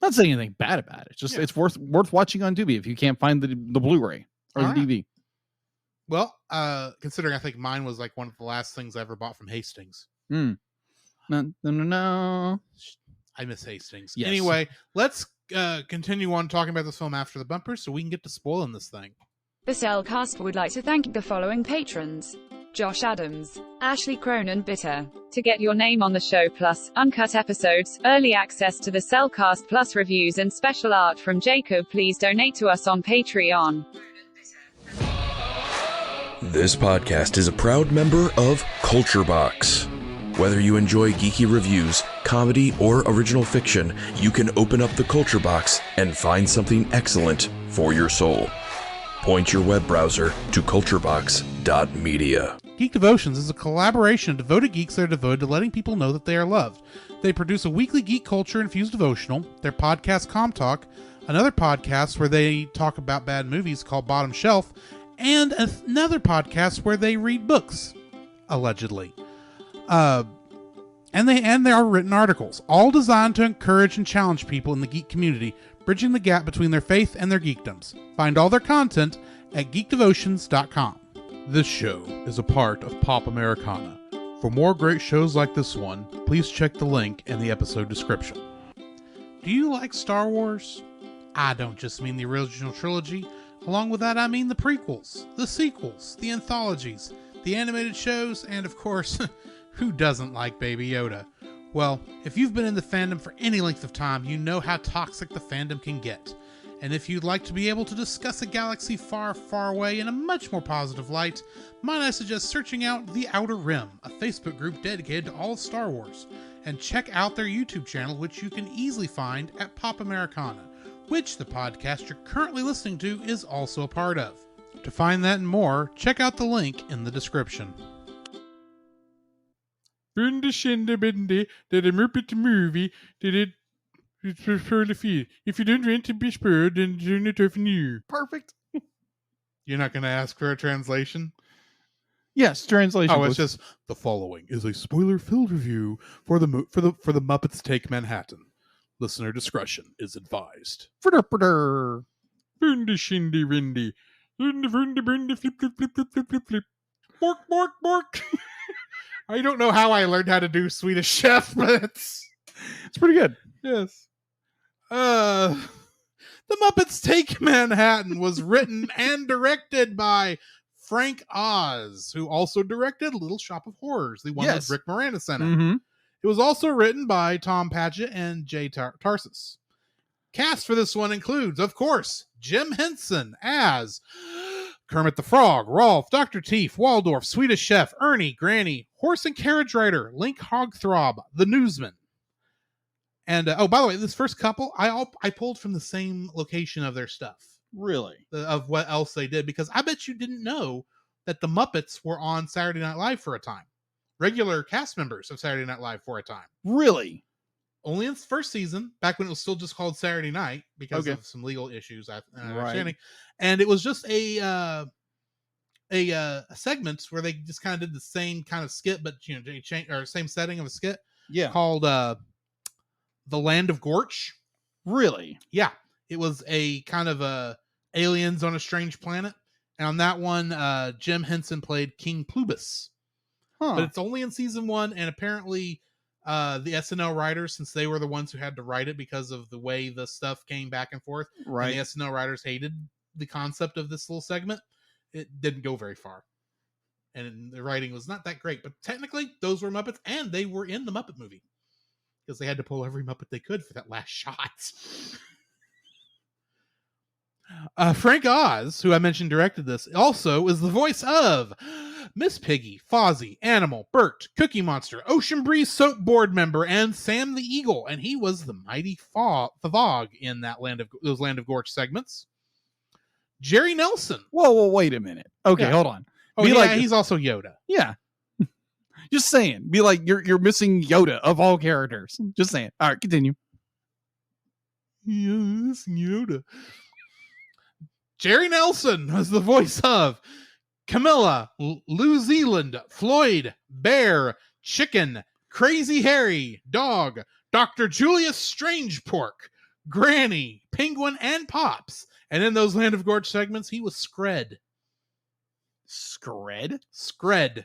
Not saying anything bad about it. Just it's worth watching on Tubi if you can't find the Blu-ray or the DVD. Well, considering I think mine was like one of the last things I ever bought from Hastings. No. I miss Hastings. Yes. Anyway, let's continue on talking about this film after the bumper so we can get to spoiling this thing. The Cellcast would like to thank the following patrons: Josh Adams, Ashley Cronin Bitter. To get your name on the show, plus uncut episodes, early access to the Cellcast Plus reviews and special art from Jacob, please donate to us on Patreon. This podcast is a proud member of Culture Box. Whether you enjoy geeky reviews, comedy, or original fiction, you can open up the Culture Box and find something excellent for your soul. Point your web browser to culturebox.media. Geek Devotions is a collaboration of devoted geeks that are devoted to letting people know that they are loved. They produce a weekly geek culture-infused devotional, their podcast Com Talk, another podcast where they talk about bad movies called Bottom Shelf, and another podcast where they read books, allegedly. And there are written articles, all designed to encourage and challenge people in the geek community, bridging the gap between their faith and their geekdoms. Find all their content at geekdevotions.com. This show is a part of Pop Americana. For more great shows like this one, please check the link in the episode description. Do you like Star Wars? I don't just mean the original trilogy. Along with that, I mean the prequels, the sequels, the anthologies, the animated shows, and of course, who doesn't like Baby Yoda? Well, if you've been in the fandom for any length of time, you know how toxic the fandom can get. And if you'd like to be able to discuss a galaxy far, far away in a much more positive light, might I suggest searching out The Outer Rim, a Facebook group dedicated to all of Star Wars, and check out their YouTube channel, which you can easily find at Pop Americana, which the podcast you're currently listening to is also a part of. To find that and more, check out the link in the description. Bundy Shinda Bindy did a Muppet movie did it for the feed. If you don't want to be spoiled, then turn it off new. Perfect. You're not going to ask for a translation? Yes, translation. Oh, it's just the following is a spoiler-filled review for the Muppets Take Manhattan. Listener discretion is advised. Bundy Shindy Windy. Bundy flip flip flip flip flip flip flip. Bork bork bork. I don't know how I learned how to do Swedish Chef, but it's pretty good. yes. The Muppets Take Manhattan was written and directed by Frank Oz, who also directed Little Shop of Horrors, the one with Rick Moranis in it. Mm-hmm. It was also written by Tom Patchett and Jay Tarsis. Cast for this one includes, of course, Jim Henson as Kermit the Frog, Rolf, Dr. Teef, Waldorf, Swedish Chef, Ernie, Granny, Horse and Carriage Rider, Link Hogthrob, The Newsman. And, by the way, this first couple, I pulled from the same location of their stuff. Really? Of what else they did, because I bet you didn't know that the Muppets were on Saturday Night Live for a time. Regular cast members of Saturday Night Live for a time. Really? Only in its first season, back when it was still just called Saturday Night because of some legal issues, understanding. And it was just a segment where they just kind of did the same kind of skit, but they changed, or same setting of a skit. Yeah. Called The Land of Gorch. Really? Yeah. It was a kind of aliens on a strange planet. And on that one, Jim Henson played King Plubus. Huh. But it's only in season 1, and apparently the SNL writers, since they were the ones who had to write it because of the way the stuff came back and forth, right? And the SNL writers hated the concept of this little segment. It didn't go very far, and the writing was not that great. But technically, those were Muppets, and they were in the Muppet movie because they had to pull every Muppet they could for that last shot. Frank Oz, who I mentioned directed this, also is the voice of Miss Piggy, Fozzie, Animal, Bert, Cookie Monster, Ocean Breeze Soap Board member, and Sam the Eagle, and he was the mighty Favog in that those Land of Gorge segments. Jerry Nelson. Whoa, wait a minute. Okay, hold on. Oh, yeah, he's also Yoda. Yeah. Just saying. Be like, you're missing Yoda of all characters. Just saying. All right, continue. Yeah, missing Yoda. Jerry Nelson was the voice of Camilla, New Zealand, Floyd, Bear, Chicken, Crazy Harry, Dog, Dr. Julius Strangepork, Granny, Penguin, and Pops. And in those Land of Gorge segments, he was Scred. Scred? Scred.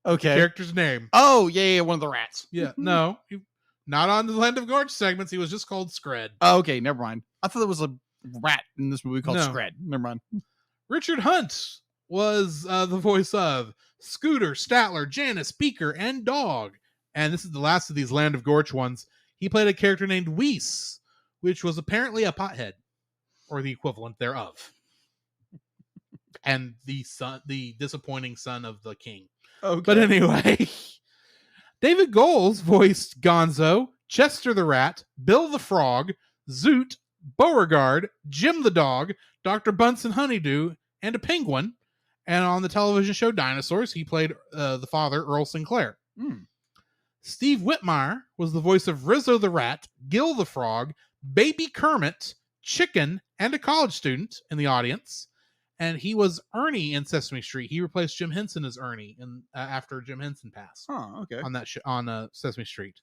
Okay. Character's name. Oh, yeah, one of the rats. Yeah, no. Not on the Land of Gorge segments. He was just called Scred. Oh, okay, never mind. I thought there was a rat in this movie called No. Scred. Never mind. Richard Hunt was the voice of Scooter, Statler, Janice, Beaker, and Dog. And this is the last of these Land of Gorge ones. He played a character named Weiss, which was apparently a pothead, or the equivalent thereof. And the disappointing son of the king. Okay. But anyway, David Goles voiced Gonzo, Chester the Rat, Bill the Frog, Zoot, Beauregard, Jim the Dog, Dr. Bunsen Honeydew, and a penguin. And on the television show Dinosaurs, he played the father, Earl Sinclair. Steve Whitmire was the voice of Rizzo the Rat, Gil the Frog, Baby Kermit, Chicken, and a college student in the audience. And he was Ernie in Sesame Street. He replaced Jim Henson as Ernie after Jim Henson passed. Oh, okay. On that on Sesame Street.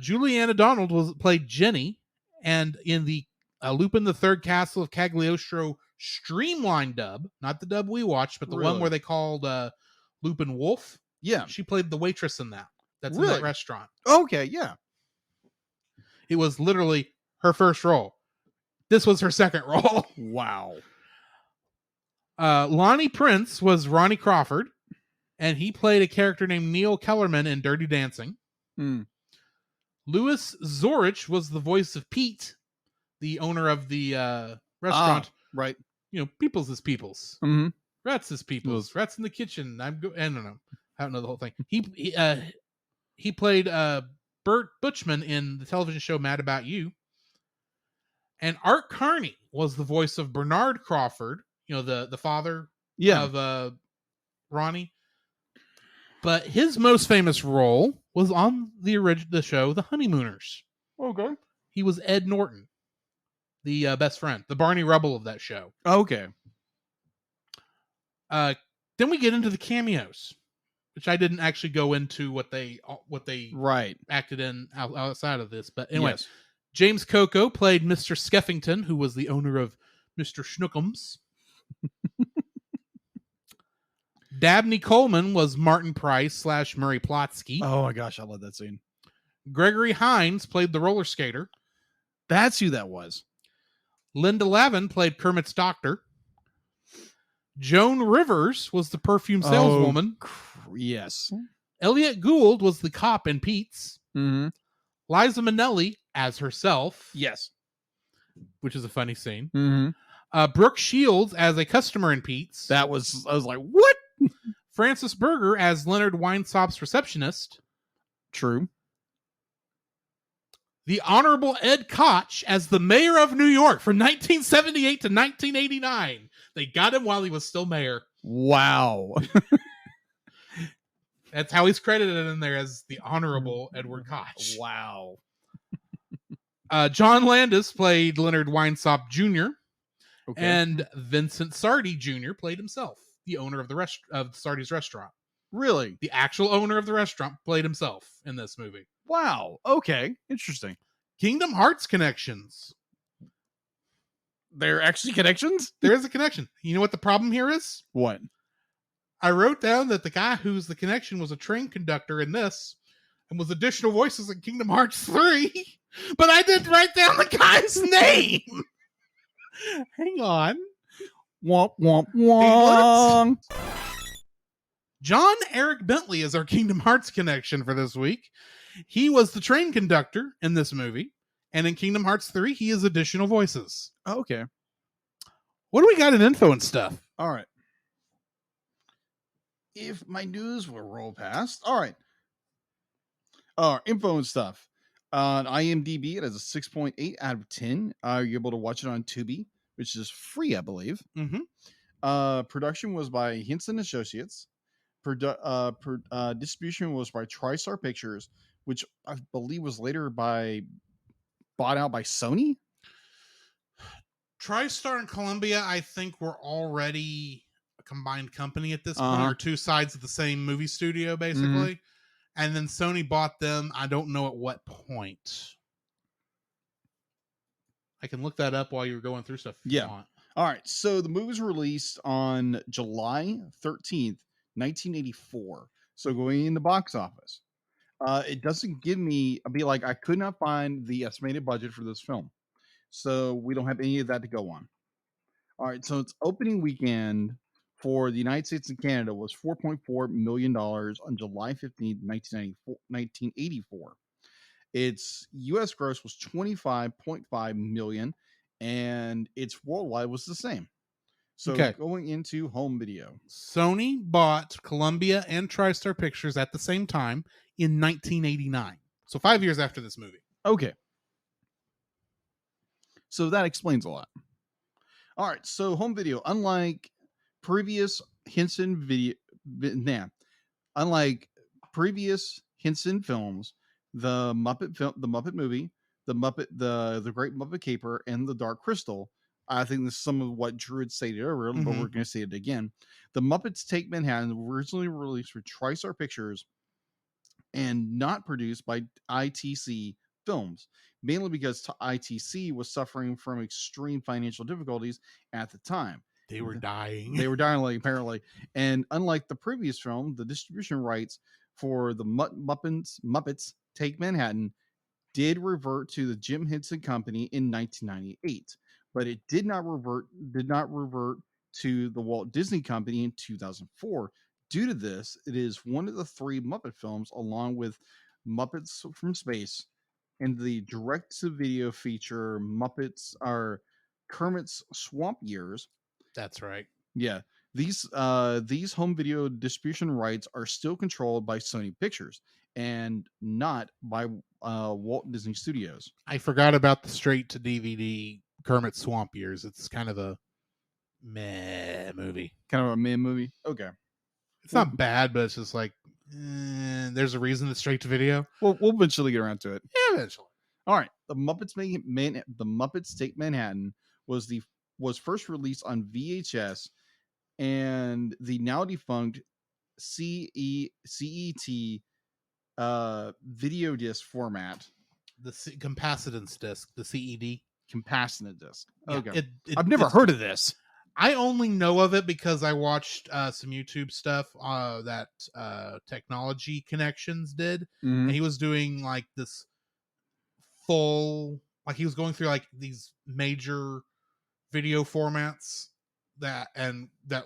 Juliana Donald played Jenny, and in the Lupin the Third Castle of Cagliostro streamlined dub, not the dub we watched, but the one where they called Lupin Wolf. Yeah, she played the waitress in that. That's in that restaurant. Okay, yeah. It was literally her first role. This was her second role. Wow. Lonnie Prince was Ronnie Crawford, and he played a character named Neil Kellerman in Dirty Dancing. Louis Zorich was the voice of Pete, the owner of the restaurant. Right. You know, People's is People's. Mm-hmm. Rats is People's. Rats in the kitchen. I don't know. I don't know the whole thing. He played Bert Butchman in the television show Mad About You. And Art Carney was the voice of Bernard Crawford, you know, the father of Ronnie. But his most famous role was on the show The Honeymooners. Okay. He was Ed Norton, the best friend, the Barney Rubble of that show. Okay. Then we get into the cameos, which I didn't actually go into what they acted in outside of this. But anyway, James Coco played Mr. Skeffington, who was the owner of Mr. Schnookums. Dabney Coleman was Martin Price / Murray Plotsky. Oh my gosh, I love that scene. Gregory Hines played the roller skater. That's who that was. Linda Lavin played Kermit's doctor. Joan Rivers was the perfume saleswoman. Yes. Elliot Gould was the cop in Pete's. Mm-hmm. Liza Minnelli as herself. Yes. Which is a funny scene. Mm-hmm. Brooke Shields as a customer in Pete's. I was like, what? Francis Berger as Leonard Weinsop's receptionist. True. The Honorable Ed Koch as the mayor of New York from 1978 to 1989. They got him while he was still mayor. Wow. That's how he's credited in there, as the Honorable Edward Koch. Wow. John Landis played Leonard Weinsop Jr. Okay. And Vincent Sardi Jr. played himself, the owner of of Sardi's restaurant. Really? The actual owner of the restaurant played himself in this movie. Wow. Okay. Interesting. Kingdom Hearts connections. They're actually connections? There is a connection. You know what the problem here is? What? I wrote down that the guy who's the connection was a train conductor in this and was additional voices in Kingdom Hearts 3, but I didn't write down the guy's name. Hang on. Womp, womp, womp. John Eric Bentley is our Kingdom Hearts connection for this week. He was the train conductor in this movie, and in Kingdom Hearts 3, he is additional voices. Oh, okay. What do we got in info and stuff? All right. If my news will roll past. All right. Info and stuff. On IMDb, it has a 6.8 out of 10. You're able to watch it on Tubi, which is free, I believe. Mm-hmm. Production was by Henson Associates. Distribution was by TriStar Pictures, which I believe was later bought out by Sony. TriStar and Columbia, I think, were already a combined company at this point, or two sides of the same movie studio, basically. Mm-hmm. And then Sony bought them. I don't know at what point. I can look that up while you're going through stuff. If you want. All right. So the movie was released on July 13th, 1984. So going in the box office. It doesn't give me, I could not find the estimated budget for this film. So we don't have any of that to go on. All right. So its opening weekend for the United States and Canada was $4.4 million on July 15th, 1984. Its U.S. gross was $25.5 million, and its worldwide was the same. So going into home video. Sony bought Columbia and TriStar Pictures at the same time in 1989. So 5 years after this movie. Okay. So that explains a lot. All right. So home video, unlike previous Henson films, the Muppet movie, the Great Muppet Caper, and the Dark Crystal. I think this is some of what Drew had stated earlier, but we're going to say it again. The Muppets Take Manhattan originally released for TriStar Pictures and not produced by ITC Films, mainly because ITC was suffering from extreme financial difficulties at the time. They were dying. Apparently. And unlike the previous film, the distribution rights for the Muppets Take Manhattan did revert to the Jim Henson Company in 1998, but it did not revert to the Walt Disney Company in 2004. Due to this, it is one of the three Muppet films, along with Muppets from Space and the direct-to-video feature Muppets are Kermit's Swamp Years. That's right. Yeah. These home video distribution rights are still controlled by Sony Pictures and not by Walt Disney Studios. I forgot about the straight-to-DVD Kermit Swamp Years. It's kind of a meh movie. Okay. It's not bad, but it's just like, there's a reason it's straight-to-video. We'll eventually get around to it. Yeah, eventually. All right. The Muppets Take Manhattan was first released on VHS and the now defunct CET video disc format. The capacitance disc, the CED. Compassionate disc. Yeah, okay. I've never heard of this. I only know of it because I watched some YouTube stuff that Technology Connections did, and he was doing like this full, like he was going through like these major video formats that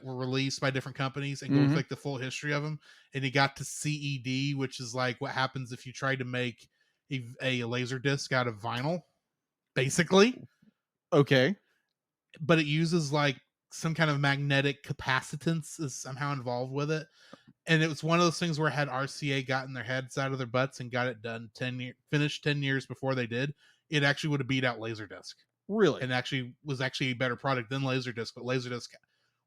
were released by different companies and going through like the full history of them. And he got to CED, which is like what happens if you try to make a laser disc out of vinyl, basically. Okay. But it uses like some kind of magnetic capacitance is somehow involved with it. And it was one of those things where had RCA gotten their heads out of their butts and got it done finished 10 years before they did, it actually would have beat out Laserdisc. Really? And actually was actually a better product than Laserdisc, but Laserdisc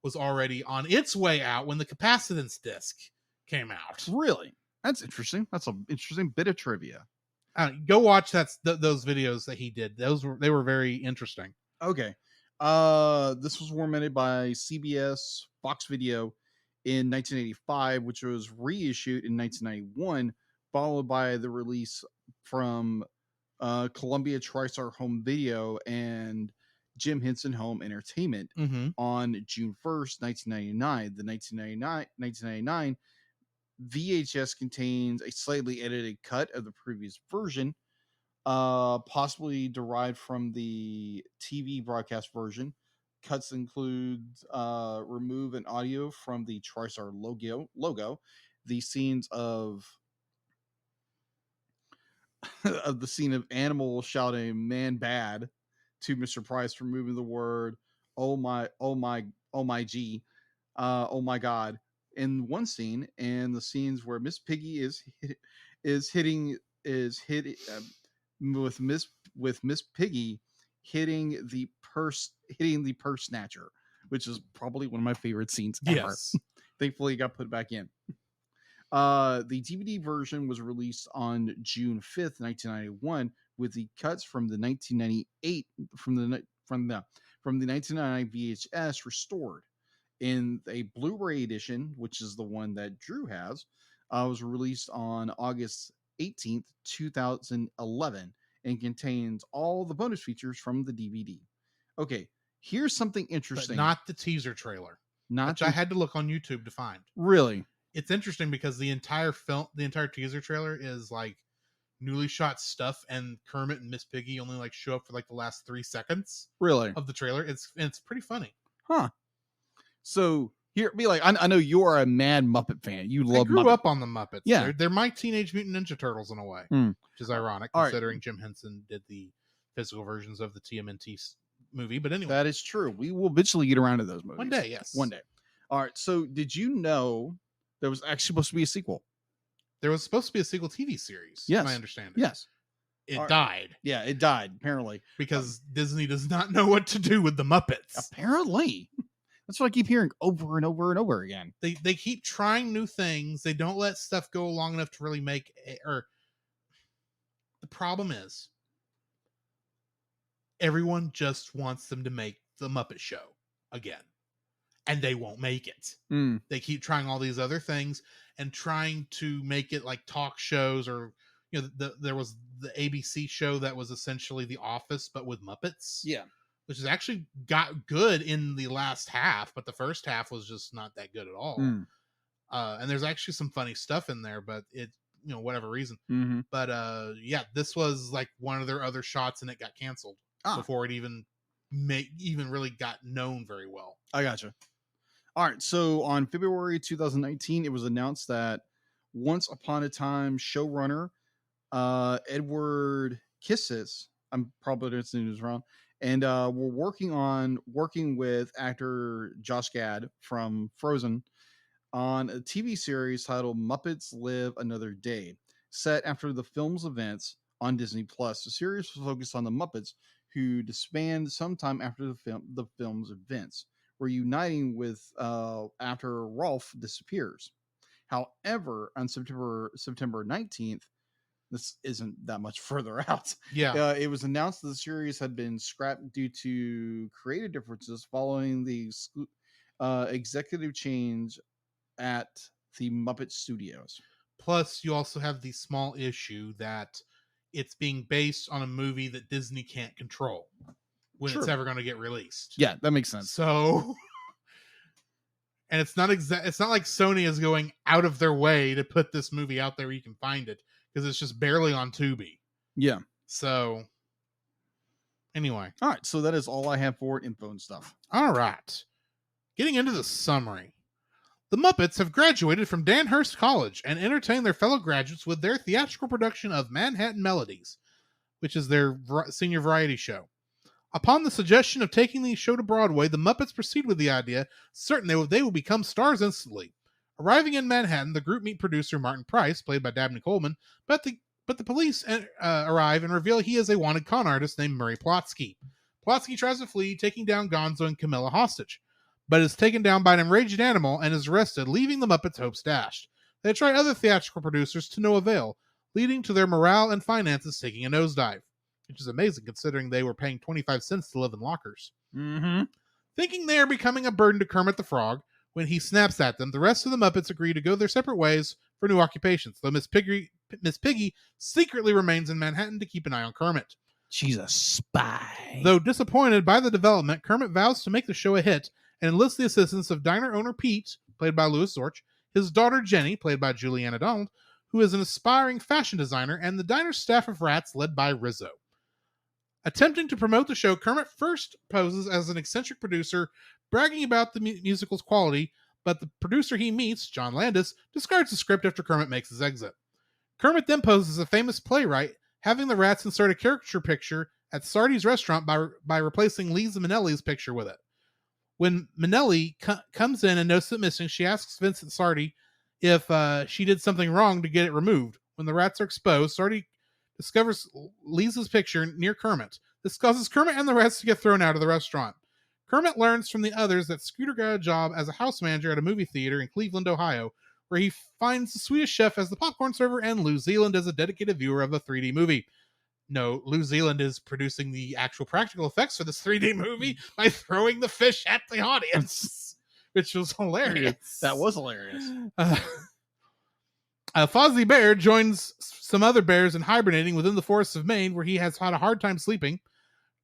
was already on its way out when the capacitance disc came out. Really? That's interesting. That's an interesting bit of trivia. Go watch those videos that he did. They were very interesting. Okay. This was formatted by CBS Fox Video in 1985, which was reissued in 1991, followed by the release from Columbia TriStar Home Video and Jim Henson Home Entertainment on June 1st, 1999. The 1999 VHS contains a slightly edited cut of the previous version, possibly derived from the TV broadcast version. Cuts include remove an audio from the TriStar logo, the scenes of of the scene of animal shouting "man bad" to Mr. Price, removing the word "oh my g," "oh my god" in one scene, and the scenes where Miss Piggy is hitting with Miss Piggy hitting the purse snatcher, which is probably one of my favorite scenes ever. Yes. Thankfully, it got put back in. The DVD version was released on June 5th, 1991, with the cuts from the 1998 from the 1999 VHS restored. In a Blu-ray edition, which is the one that Drew has, was released on August 18th, 2011, and contains all the bonus features from the DVD. Okay, here's something interesting. But not the teaser trailer, which I had to look on YouTube to find. Really? It's interesting because the entire teaser trailer is like newly shot stuff, and Kermit and Miss Piggy only like show up for like the last 3 seconds. Really? Of the trailer. It's pretty funny. Huh. So here, be like, I know you are a mad Muppet fan. You love. I grew up on the Muppets. Yeah, they're my Teenage Mutant Ninja Turtles in a way, which is ironic considering Jim Henson did the physical versions of the TMNT movie. But anyway, that is true. We will eventually get around to those movies one day. Yes, one day. All right. So, did you know there was actually supposed to be a sequel? There was supposed to be a sequel TV series. Yes, my understanding. Yes, it died. Yeah, it died apparently because Disney does not know what to do with the Muppets. Apparently. That's what I keep hearing over and over and over again. They keep trying new things. They don't let stuff go long enough to really make or the problem is everyone just wants them to make the Muppet Show again. And they won't make it. They keep trying all these other things and trying to make it like talk shows, or there was the ABC show that was essentially The Office but with Muppets. Yeah. Which has actually got good in the last half, but the first half was just not that good at all. And there's actually some funny stuff in there, but it, whatever reason. But yeah, this was like one of their other shots, and it got canceled before it even really got known very well. I gotcha. All right, so on February 2019, it was announced that Once Upon a Time showrunner Edward Kissis, I'm probably pronouncing this wrong, and we're working with actor Josh Gad from Frozen on a TV series titled Muppets Live Another Day, set after the film's events on Disney Plus. The series was focused on the Muppets, who disband sometime after the film's events, reuniting with after Rolf disappears. However, on September 19th. This isn't that much further out. Yeah. It was announced that the series had been scrapped due to creative differences following the executive change at the Muppet Studios. Plus, you also have the small issue that it's being based on a movie that Disney can't control when it's ever going to get released. Yeah, that makes sense. So And it's not like Sony is going out of their way to put this movie out there where you can find it, because it's just barely on Tubi. Yeah. So anyway. All right. So that is all I have for info and stuff. All right. Getting into the summary. The Muppets have graduated from Danhurst College and entertain their fellow graduates with their theatrical production of Manhattan Melodies, which is their senior variety show. Upon the suggestion of taking the show to Broadway, the Muppets proceed with the idea, certain they will become stars instantly. Arriving in Manhattan, the group meet producer Martin Price, played by Dabney Coleman, but the police arrive and reveal he is a wanted con artist named Murray Plotsky. Plotsky tries to flee, taking down Gonzo and Camilla hostage, but is taken down by an enraged animal and is arrested, leaving the Muppets' hopes dashed. They try other theatrical producers to no avail, leading to their morale and finances taking a nosedive, which is amazing considering they were paying 25 cents to live in lockers. Mm-hmm. Thinking they are becoming a burden to Kermit the Frog, when he snaps at them, the rest of the Muppets agree to go their separate ways for new occupations, though Miss Piggy secretly remains in Manhattan to keep an eye on Kermit. She's a spy. Though disappointed by the development, Kermit vows to make the show a hit and enlists the assistance of diner owner Pete, played by Louis Zorch, his daughter Jenny, played by Juliana Donald, who is an aspiring fashion designer, and the diner's staff of rats led by Rizzo. Attempting to promote the show, Kermit first poses as an eccentric producer, bragging about the musical's quality, but the producer he meets, John Landis, discards the script after Kermit makes his exit. Kermit then poses as a famous playwright, having the rats insert a caricature picture at Sardi's restaurant by replacing Lisa Minnelli's picture with it. When Minnelli comes in and notices it missing, she asks Vincent Sardi if she did something wrong to get it removed. When the rats are exposed, Sardi discovers Lisa's picture near Kermit. This causes Kermit and the rats to get thrown out of the restaurant. Kermit learns from the others that Scooter got a job as a house manager at a movie theater in Cleveland, Ohio, where he finds the Swedish chef as the popcorn server and Lou Zealand as a dedicated viewer of a 3D movie. No, Lou Zealand is producing the actual practical effects for this 3D movie by throwing the fish at the audience, which was hilarious. That was hilarious. Fozzie Bear joins some other bears in hibernating within the forests of Maine, where he has had a hard time sleeping.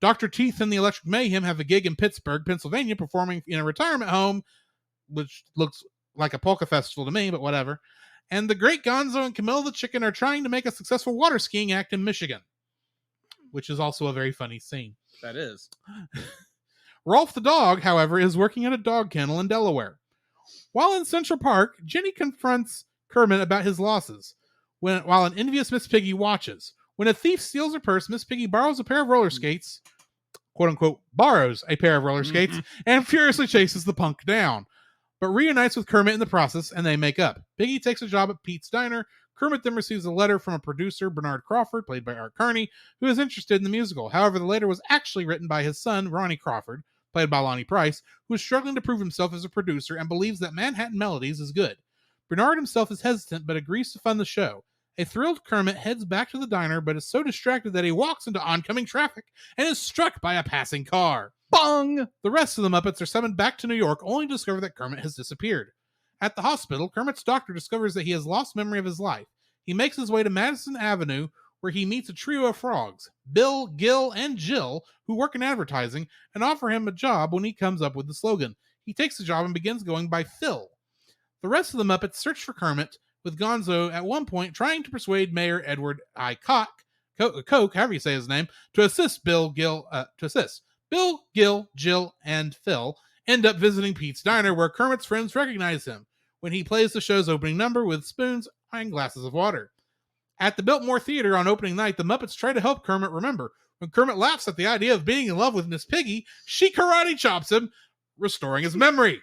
Dr. Teeth and the Electric Mayhem have a gig in Pittsburgh, Pennsylvania, performing in a retirement home, which looks like a polka festival to me, but whatever. And the Great Gonzo and Camilla the Chicken are trying to make a successful water skiing act in Michigan, which is also a very funny scene. That is. Rolf the dog, however, is working at a dog kennel in Delaware. While in Central Park, Jenny confronts Kermit about his losses, while an envious Miss Piggy watches. When a thief steals her purse, Miss Piggy borrows a pair of roller skates, quote-unquote, borrows a pair of roller skates, and furiously chases the punk down, but reunites with Kermit in the process, and they make up. Piggy takes a job at Pete's Diner. Kermit then receives a letter from a producer, Bernard Crawford, played by Art Carney, who is interested in the musical. However, the letter was actually written by his son, Ronnie Crawford, played by Lonnie Price, who is struggling to prove himself as a producer and believes that Manhattan Melodies is good. Bernard himself is hesitant, but agrees to fund the show. A thrilled Kermit heads back to the diner, but is so distracted that he walks into oncoming traffic and is struck by a passing car. Bong! The rest of the Muppets are summoned back to New York, only to discover that Kermit has disappeared. At the hospital, Kermit's doctor discovers that he has lost memory of his life. He makes his way to Madison Avenue, where he meets a trio of frogs, Bill, Gil, and Jill, who work in advertising, and offer him a job when he comes up with the slogan. He takes the job and begins going by Phil. The rest of the Muppets search for Kermit, with Gonzo at one point trying to persuade Mayor Edward I. Koch, however you say his name, to assist Bill, Gil, Jill, and Phil end up visiting Pete's Diner, where Kermit's friends recognize him when he plays the show's opening number with spoons and glasses of water. At the Biltmore Theater on opening night, the Muppets try to help Kermit remember. When Kermit laughs at the idea of being in love with Miss Piggy, she karate chops him, restoring his memory.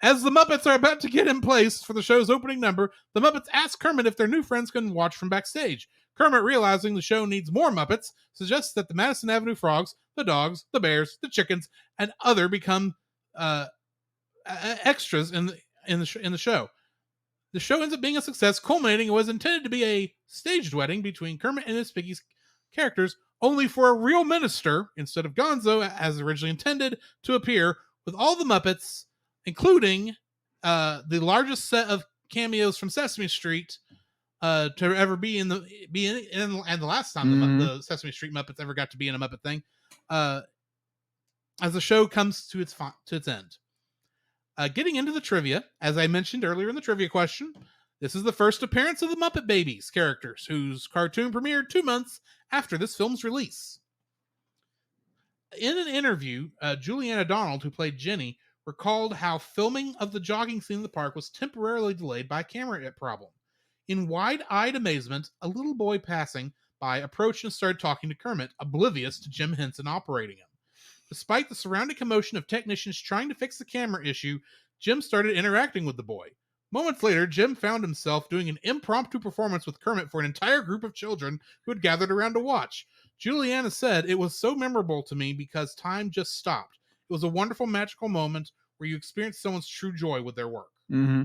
As the Muppets are about to get in place for the show's opening number, the Muppets ask Kermit if their new friends can watch from backstage. Kermit, realizing the show needs more Muppets, suggests that the Madison Avenue frogs, the dogs, the bears, the chickens, and other become extras in the show. The show ends up being a success, culminating in what was intended to be a staged wedding between Kermit and Miss Piggy's characters, only for a real minister, instead of Gonzo, as originally intended, to appear, with all the Muppets, including the largest set of cameos from Sesame Street to ever be in the last time the Sesame Street Muppets ever got to be in a Muppet thing, as the show comes to its end. Getting into the trivia, as I mentioned earlier in the trivia question, this is the first appearance of the Muppet Babies characters, whose cartoon premiered 2 months after this film's release. In an interview, Juliana Donald, who played Jenny, recalled how filming of the jogging scene in the park was temporarily delayed by a camera problem. In wide-eyed amazement, a little boy passing by approached and started talking to Kermit, oblivious to Jim Henson operating him. Despite the surrounding commotion of technicians trying to fix the camera issue, Jim started interacting with the boy. Moments later, Jim found himself doing an impromptu performance with Kermit for an entire group of children who had gathered around to watch. Juliana said, "It was so memorable to me because time just stopped. It was a wonderful, magical moment where you experience someone's true joy with their work." Mm-hmm.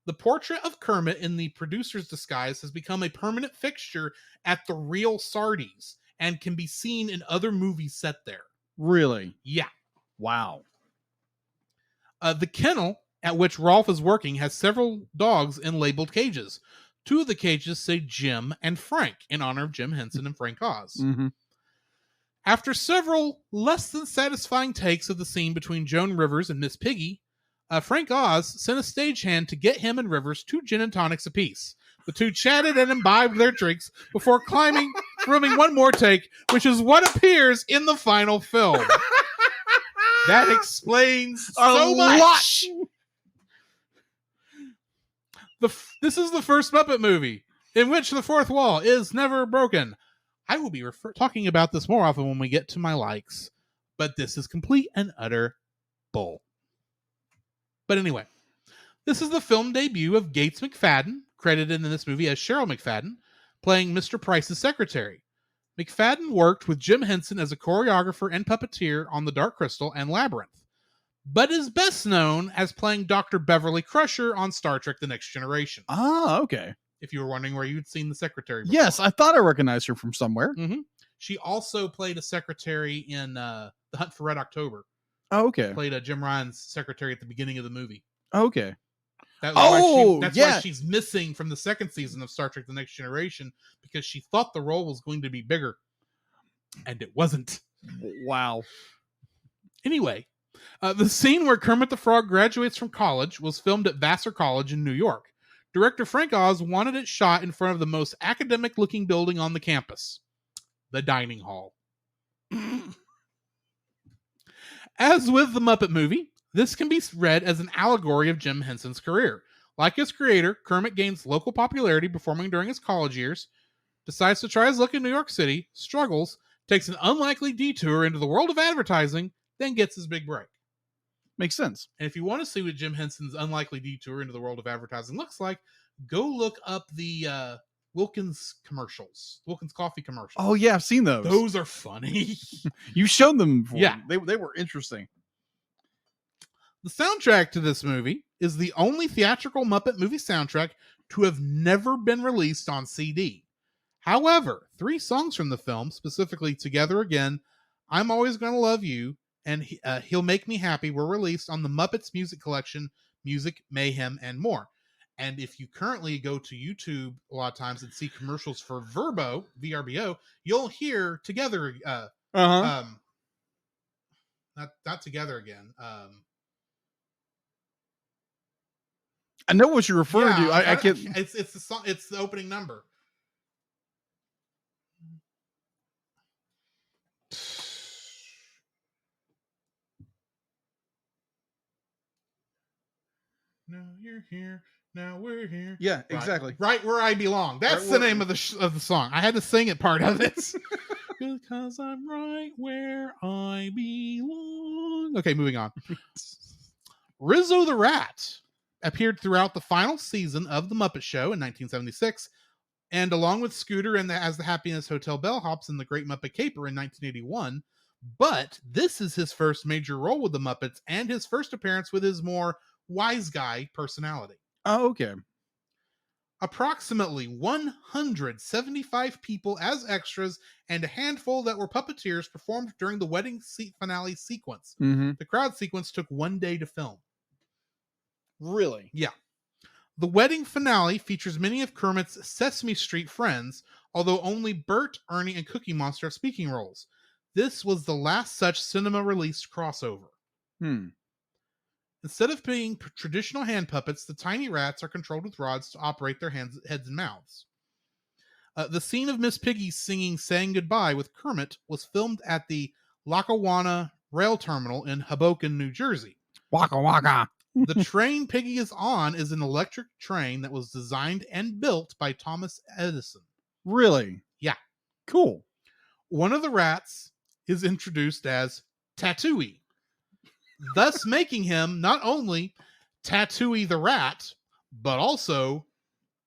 The portrait of Kermit in the producer's disguise has become a permanent fixture at the real Sardi's and can be seen in other movies set there. Really? Yeah. Wow. The kennel at which Rolf is working has several dogs in labeled cages. 2 of the cages say Jim and Frank in honor of Jim Henson and Frank Oz. Mm-hmm. After several less than satisfying takes of the scene between Joan Rivers and Miss Piggy, Frank Oz sent a stagehand to get him and Rivers 2 gin and tonics apiece. The 2 chatted and imbibed their drinks before filming one more take, which is what appears in the final film. That explains so much. This is the first Muppet movie in which the fourth wall is never broken. I will be talking about this more often when we get to my likes, but this is complete and utter bull. But anyway, this is the film debut of Gates McFadden, credited in this movie as Cheryl McFadden, playing Mr. Price's secretary. McFadden worked with Jim Henson as a choreographer and puppeteer on The Dark Crystal and Labyrinth, but is best known as playing Dr. Beverly Crusher on Star Trek The Next Generation. Ah, okay. If you were wondering where you'd seen the secretary before. Yes, I thought I recognized her from somewhere. Mm-hmm. She also played a secretary in The Hunt for Red October. Oh, okay. Played Jim Ryan's secretary at the beginning of the movie. Okay. That's why she's missing from the second season of Star Trek The Next Generation, because she thought the role was going to be bigger. And it wasn't. Wow. Anyway, the scene where Kermit the Frog graduates from college was filmed at Vassar College in New York. Director Frank Oz wanted it shot in front of the most academic-looking building on the campus, the dining hall. As with the Muppet movie, this can be read as an allegory of Jim Henson's career. Like his creator, Kermit gains local popularity performing during his college years, decides to try his luck in New York City, struggles, takes an unlikely detour into the world of advertising, then gets his big break. Makes sense. And if you want to see what Jim Henson's unlikely detour into the world of advertising looks like, go look up the Wilkins commercials, Wilkins coffee commercials. Oh, yeah, I've seen those. Those are funny. You've shown them before. Yeah. They were interesting. The soundtrack to this movie is the only theatrical Muppet movie soundtrack to have never been released on CD. However, 3 songs from the film, specifically Together Again, I'm Always Gonna Love You, and He'll Make Me Happy, were released on the Muppets Music Collection, Music, Mayhem, and more. And if you currently go to YouTube a lot of times and see commercials for Verbo, VRBO, you'll hear Together, not Together Again. I know what you're referring to. I can't. It's the song. It's the opening number. Now you're here. Now we're here. Yeah, exactly. Right where I belong. That's the name of the song. I had to sing it part of it. Because I'm right where I belong. Okay, moving on. Rizzo the Rat appeared throughout the final season of The Muppet Show in 1976, and along with Scooter and as the Happiness Hotel Bellhops in The Great Muppet Caper in 1981. But this is his first major role with the Muppets and his first appearance with his more wise guy personality. Oh, okay. Approximately 175 people as extras and a handful that were puppeteers performed during the wedding finale sequence. Mm-hmm. The crowd sequence took 1 day to film. Really? Yeah. The wedding finale features many of Kermit's Sesame Street friends, although only Bert, Ernie, and Cookie Monster have speaking roles. This was the last such cinema-released crossover. Instead of being traditional hand puppets, the tiny rats are controlled with rods to operate their heads and mouths. The scene of Miss Piggy singing Saying Goodbye with Kermit was filmed at the Lackawanna Rail Terminal in Hoboken, New Jersey. Waka waka. The train Piggy is on is an electric train that was designed and built by Thomas Edison. Really? Yeah. Cool. One of the rats is introduced as Tattooey, thus making him not only Tattooey the rat, but also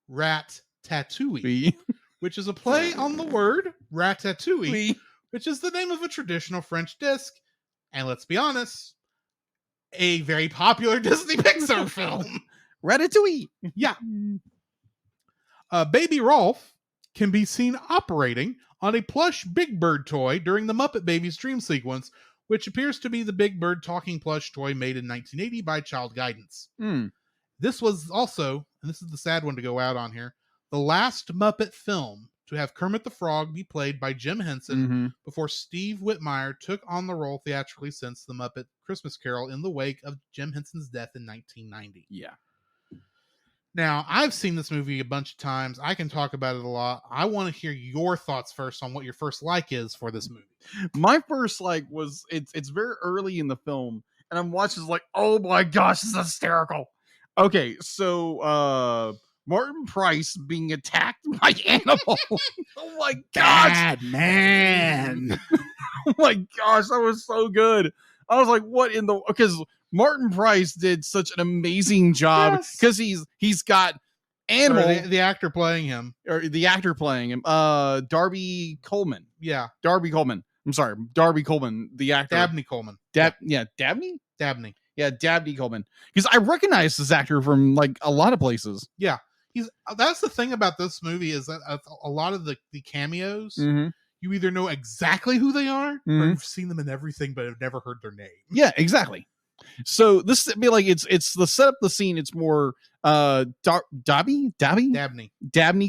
Rat Tattooey, which is a play on the word ratatouille, which is the name of a traditional French disc, and let's be honest, a very popular Disney Pixar film. Ratatouille. Yeah. Baby Rolf can be seen operating on a plush Big Bird toy during the Muppet Babies dream sequence, which appears to be the Big Bird talking plush toy made in 1980 by Child Guidance. This was also, and this is the sad one to go out on here, the last Muppet film to have Kermit the Frog be played by Jim Henson before Steve Whitmire took on the role theatrically since the Muppet Christmas Carol in the wake of Jim Henson's death in 1990. Yeah. Now, I've seen this movie a bunch of times. I can talk about it a lot. I want to hear your thoughts first on what your first like is for this movie. My first like was, it's very early in the film, and I'm watching like, oh my gosh, this is hysterical. Okay, so Martin Price being attacked by animals. Oh my gosh. Bad man. Oh my gosh, that was so good. I was like, what in the, because Martin Price did such an amazing job because he's got animal, the actor playing him, or the actor playing him, Darby Coleman. Yeah, Darby Coleman. I'm sorry, Darby Coleman, the actor. Dabney Coleman. Dabney? Dabney. Yeah, Dabney Coleman. Because I recognize this actor from like a lot of places. Yeah, that's the thing about this movie is that a lot of the cameos, you either know exactly who they are, or you've seen them in everything, but have never heard their name. Yeah, exactly. So this be like it's the setup, the scene. It's more Dabney Coleman.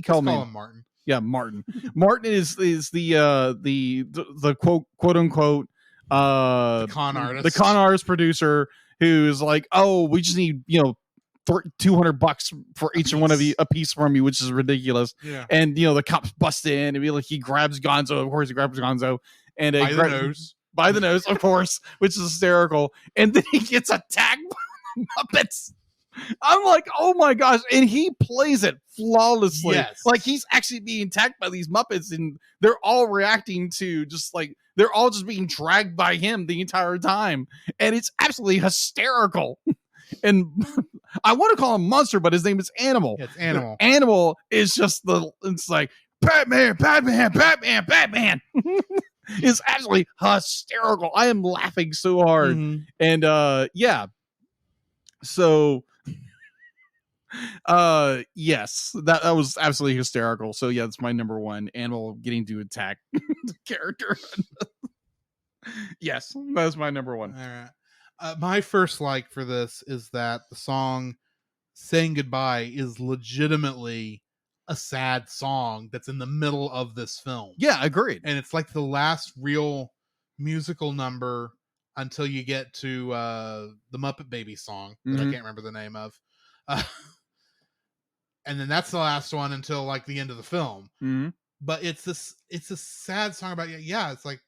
Call him Martin. Yeah, Martin. Martin is the quote unquote the con artist producer who's like, oh, we just need $200 for each one of you, a piece from you, which is ridiculous. Yeah. And the cops bust in and be like, he grabs Gonzo. Of course, he grabs Gonzo and by the nose, of course, which is hysterical. And then he gets attacked by the Muppets. I'm like, oh my gosh. And he plays it flawlessly. Yes. Like he's actually being attacked by these Muppets and they're all reacting to just like, they're all just being dragged by him the entire time. And it's absolutely hysterical. And I want to call him Monster, but his name is Animal. Yeah, it's Animal. Animal is just it's like, Batman. It's actually hysterical. I am laughing so hard. And yeah. So yes, that was absolutely hysterical. So yeah, that's my number one, Animal getting to attack the character. Yes, that's my number one. All right. My first like for this is that the song Saying Goodbye is legitimately a sad song that's in the middle of this film. Yeah, agreed. And it's like the last real musical number until you get to the Muppet Baby song that I can't remember the name of. And then that's the last one until like the end of the film. But it's a sad song about, it's like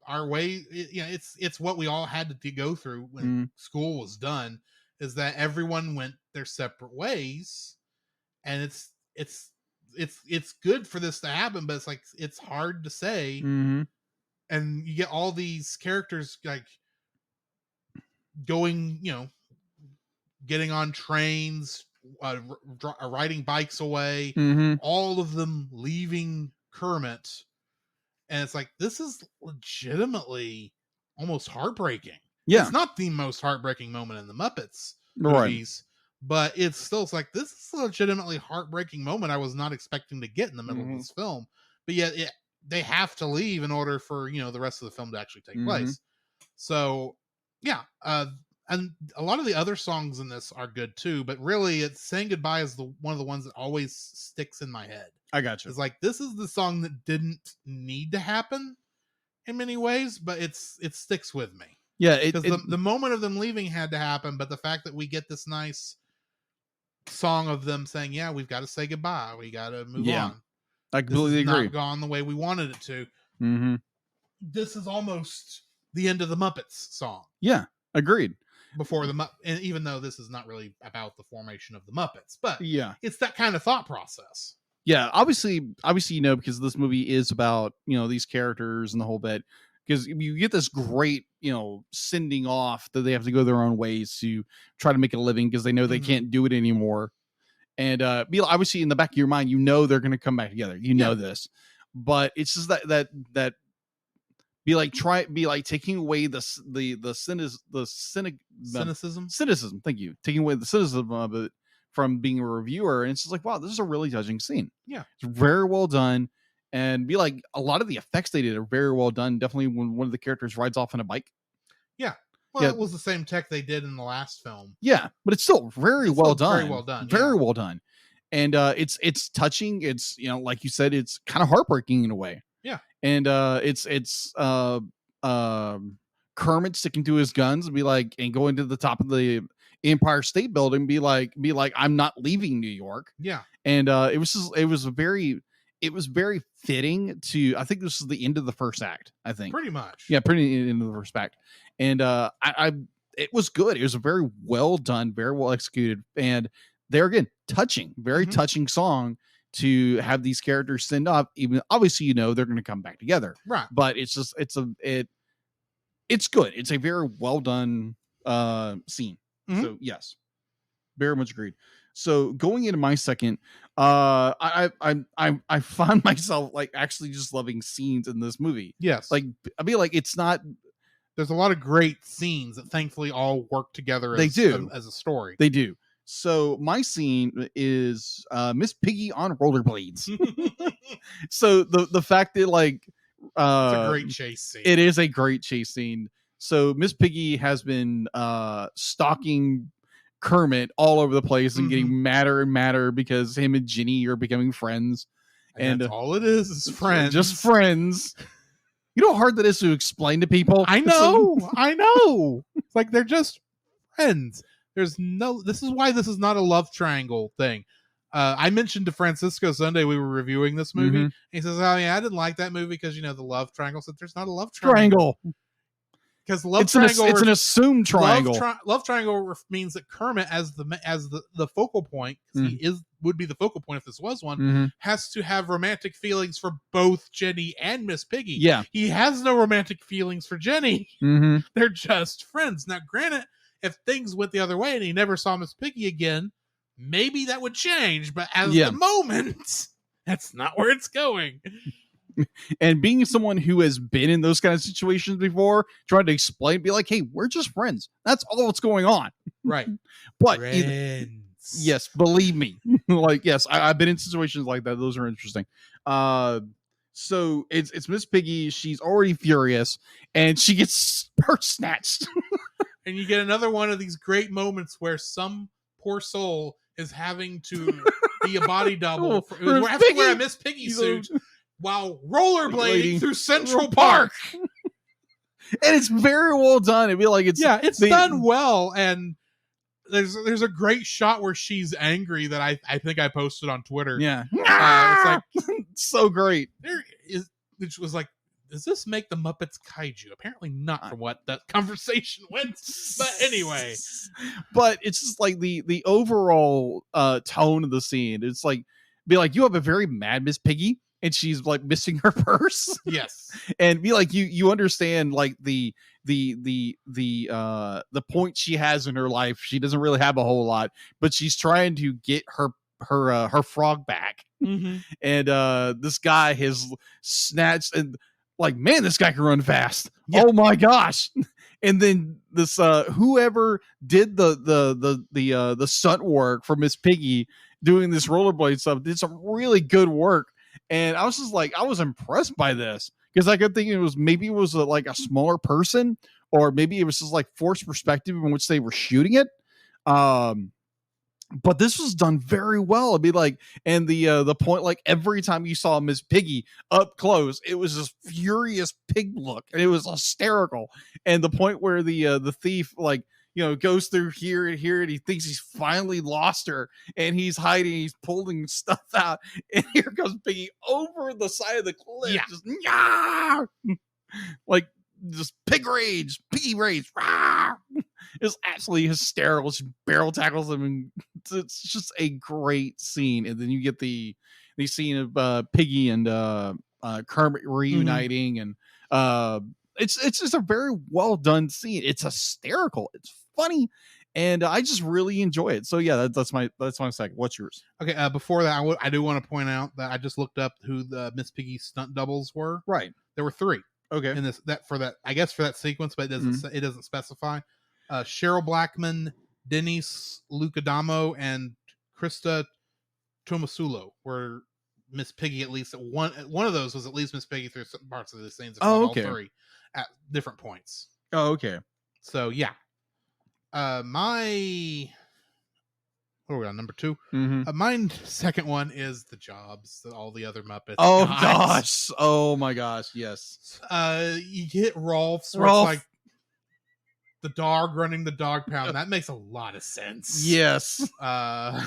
our way, it's what we all had to go through when school was done, is that everyone went their separate ways. And it's good for this to happen, but it's like, it's hard to say. And you get all these characters like going, getting on trains, riding bikes away, all of them leaving Kermit. And it's like, this is legitimately almost heartbreaking. Yeah. It's not the most heartbreaking moment in the Muppets movies, but it's like, this is a legitimately heartbreaking moment I was not expecting to get in the middle of this film. But yet they have to leave in order for, the rest of the film to actually take place. So, yeah. And a lot of the other songs in this are good too, but really it's Saying Goodbye is one of the ones that always sticks in my head. I got you. It's like, this is the song that didn't need to happen in many ways, but it sticks with me. Yeah, because the moment of them leaving had to happen, but the fact that we get this nice song of them saying, "Yeah, we've got to say goodbye. We got to move on. I completely agree. Not gone the way we wanted it to." Mm-hmm. This is almost the end of the Muppets song. Yeah, agreed. Before and even though this is not really about the formation of the Muppets, but yeah, it's that kind of thought process. Yeah, obviously, because this movie is about these characters and the whole bit. Because you get this great, sending off that they have to go their own ways to try to make a living because they know they can't do it anymore. And obviously, in the back of your mind, they're going to come back together. You know this, but it's just that be like taking away the cynicism. Thank you. Taking away the cynicism of it from being a reviewer, and it's just like, wow, this is a really touching scene. Yeah, it's very well done, and a lot of the effects they did are very well done. Definitely when one of the characters rides off on a bike. Yeah, well, it was the same tech they did in the last film. Yeah, but it's still very well done. Very well done. Very well done, and it's touching. It's like you said, it's kind of heartbreaking in a way. Yeah, and it's Kermit sticking to his guns and going to the top of the Empire State Building, be like, I'm not leaving New York. Yeah. And it was very fitting to, I think this is the end of the first act, I think. Pretty much. Yeah, pretty end of the first act. And it was good. It was a very well done, very well executed. And there again, touching, very touching song to have these characters send up, even obviously, they're going to come back together. Right. But it's good. It's a very well done scene. So yes, very much agreed. So going into my second, I find myself actually just loving scenes in this movie. Yes, it's not. There's a lot of great scenes that thankfully all work together. They do as a story. They do. So my scene is Miss Piggy on rollerblades. So the fact that it's a great chase scene. It is a great chase scene. So Miss Piggy has been stalking Kermit all over the place and getting madder and madder because him and Ginny are becoming friends. And that's all it is friends. Just friends. You know how hard that is to explain to people? I know. I know. It's like they're just friends. This is why this is not a love triangle thing. I mentioned to Francisco Sunday we were reviewing this movie. He says, "Oh yeah, I didn't like that movie because the love triangle." So there's not a love triangle. Because it's an assumed triangle. Love triangle means that Kermit, as the focal point, because he would be the focal point if this was one, has to have romantic feelings for both Jenny and Miss Piggy. Yeah, he has no romantic feelings for Jenny. They're just friends. Now, granted, if things went the other way and he never saw Miss Piggy again, maybe that would change. But at the moment, that's not where it's going. And being someone who has been in those kind of situations before, trying to explain, be like, hey, we're just friends. That's all that's going on. Right. But yes, believe me. Yes, I've been in situations like that. Those are interesting. So it's Miss Piggy. She's already furious and she gets purse snatched. And you get another one of these great moments where some poor soul is having to be a body double. Have to wear a Miss Piggy suit while rollerblading through Central Park. And it's very well done. It's done well. And there's a great shot where she's angry that I think I posted on Twitter. Yeah. It's like so great. Which was like, does this make the Muppets kaiju? Apparently not, from what that conversation went. But anyway. But it's just the overall tone of the scene. It's you have a very mad Miss Piggy and she's missing her purse. Yes. And you understand the point she has in her life. She doesn't really have a whole lot, but she's trying to get her frog back. And this guy has snatched and man, this guy can run fast. Yeah. Oh my gosh. And then this whoever did the stunt work for Miss Piggy doing this rollerblade stuff did some really good work. And I was just I was impressed by this because I could think it was a smaller person, or maybe it was just forced perspective in which they were shooting it. But this was done very well. It'd be like, and the point, like every time you saw Miss Piggy up close, it was this furious pig look, and it was hysterical. And the point where the thief, like, goes through here and here, and he thinks he's finally lost her, and he's hiding, he's pulling stuff out, and here comes Piggy over the side of the cliff, just like just piggy rage. It's absolutely hysterical. She barrel tackles him, and it's just a great scene. And then you get the scene of Piggy and Kermit reuniting, and it's just a very well done scene. It's hysterical. It's funny, and I just really enjoy it. So yeah, that's my second. What's yours? Okay, before that, I do want to point out that I just looked up who the Miss Piggy stunt doubles were. Right, there were 3. Okay, in for that sequence, but it doesn't specify. Cheryl Blackman, Denise Lucadamo, and Krista Tomasulo were Miss Piggy. At least one of those was at least Miss Piggy through some parts of the scenes. All 3 at different points. Oh, okay. So yeah, my what are we on, number 2? Mm-hmm. My second one is the jobs that all the other Muppets. Oh gosh! Oh my gosh! Yes. You get Rolf's. Where it's like the dog running the dog pound. That makes a lot of sense. Yes. And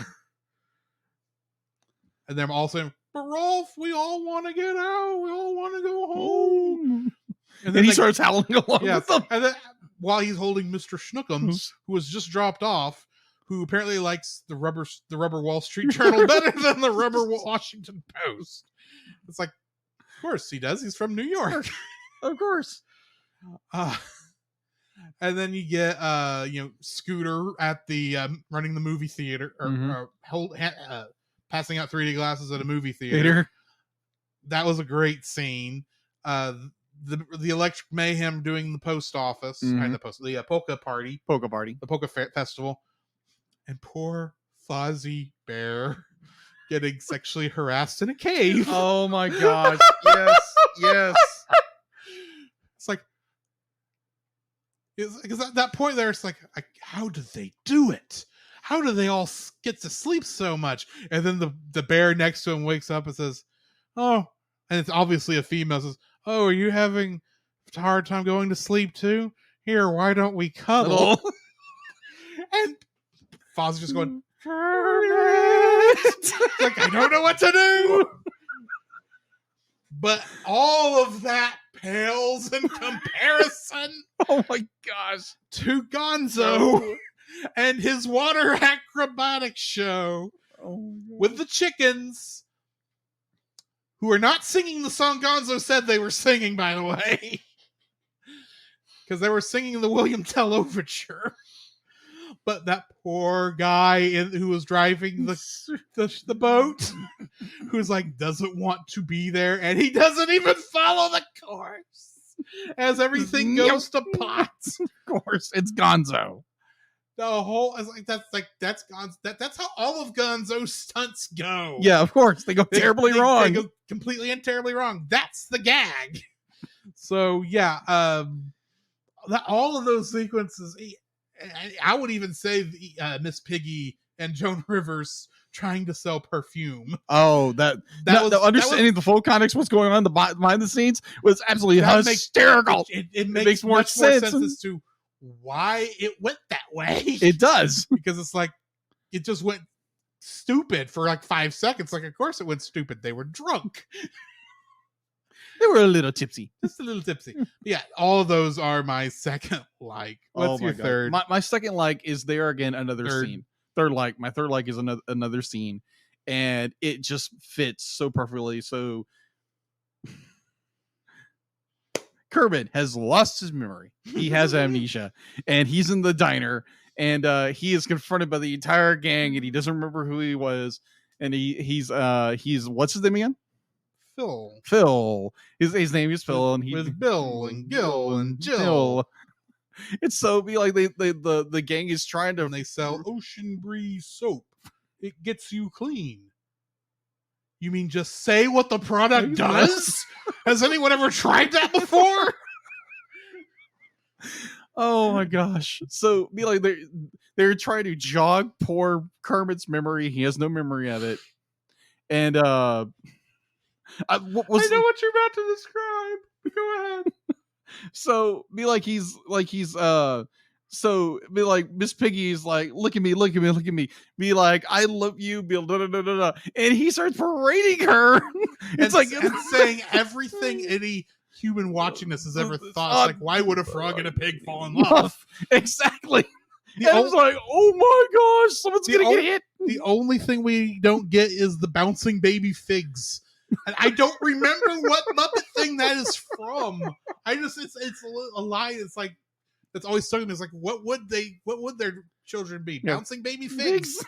then also, but Rolf, we all want to get out. We all want to go home. And then he starts howling along with them. And then while he's holding Mr. Schnookums, who was just dropped off, who apparently likes the rubber Wall Street Journal better than the rubber Washington Post. It's like, of course he does. He's from New York. Of course. And then you get Scooter at the running the movie theater, or passing out 3D glasses at a movie theater. That was a great scene. The Electric Mayhem doing the post office, the polka party, the polka festival, and poor Fozzie Bear getting sexually harassed in a cave. Oh my gosh! Yes. It's like, because at that point there, it's like, how do they do it? How do they all get to sleep so much? And then the bear next to him wakes up and says, "Oh," and it's obviously a female, says, "Oh, are you having a hard time going to sleep too? Here, why don't we cuddle?" And Foz just going, like, I don't know what to do. But all of that pales in comparison. Oh my gosh. To Gonzo and his water acrobatics show with the chickens, who are not singing the song Gonzo said they were singing, by the way, because they were singing the William Tell Overture. But that poor guy who was driving the boat, who's like, doesn't want to be there, and he doesn't even follow the course as everything goes to pot. Of course, it's Gonzo. The whole that's Gonzo. That's how all of Gonzo's stunts go. Yeah, of course, they go terribly wrong. They go completely and terribly wrong. That's the gag. So yeah, all of those sequences. I would even say Miss Piggy and Joan Rivers trying to sell perfume. Oh, that was understanding the full context, what's going on behind the scenes was absolutely hysterical. It makes much more sense as to why it went that way. It does. Because it's like, it just went stupid for like 5 seconds. Like, of course it went stupid. They were drunk. They were a little tipsy. Just a little tipsy. Yeah, all of those are my second like. What's your third? My second like is there again another scene. Third like. My third like is another scene. And it just fits so perfectly. So Kermit has lost his memory. He has amnesia. And he's in the diner. And he is confronted by the entire gang. And he doesn't remember who he was. And he's what's his name again? Phil. His name is Phil, and with Bill and Gil and Jill. It's so be like the gang is trying to. And they sell Ocean Breeze soap. It gets you clean. You mean just say what the product does? Has anyone ever tried that before? Oh my gosh. So be like they're trying to jog poor Kermit's memory. He has no memory of it. And what was I know what you're about to describe. Go ahead. so be like he's so be like Miss Piggy's like, look at me, look at me, look at me. Be like, I love you, be da, da, da, da, da. And he starts parading her. It's like and saying everything any human watching this has ever thought. It's like, why would a frog and a pig fall in love? Exactly. The And it's like, oh my gosh, someone's the gonna get hit. The only thing we don't get is the bouncing baby figs. And I don't remember what Muppet thing that is from. It's a lie. It's like that's always stuck in me. It's like, what would their children be? Yeah. Bouncing baby figs.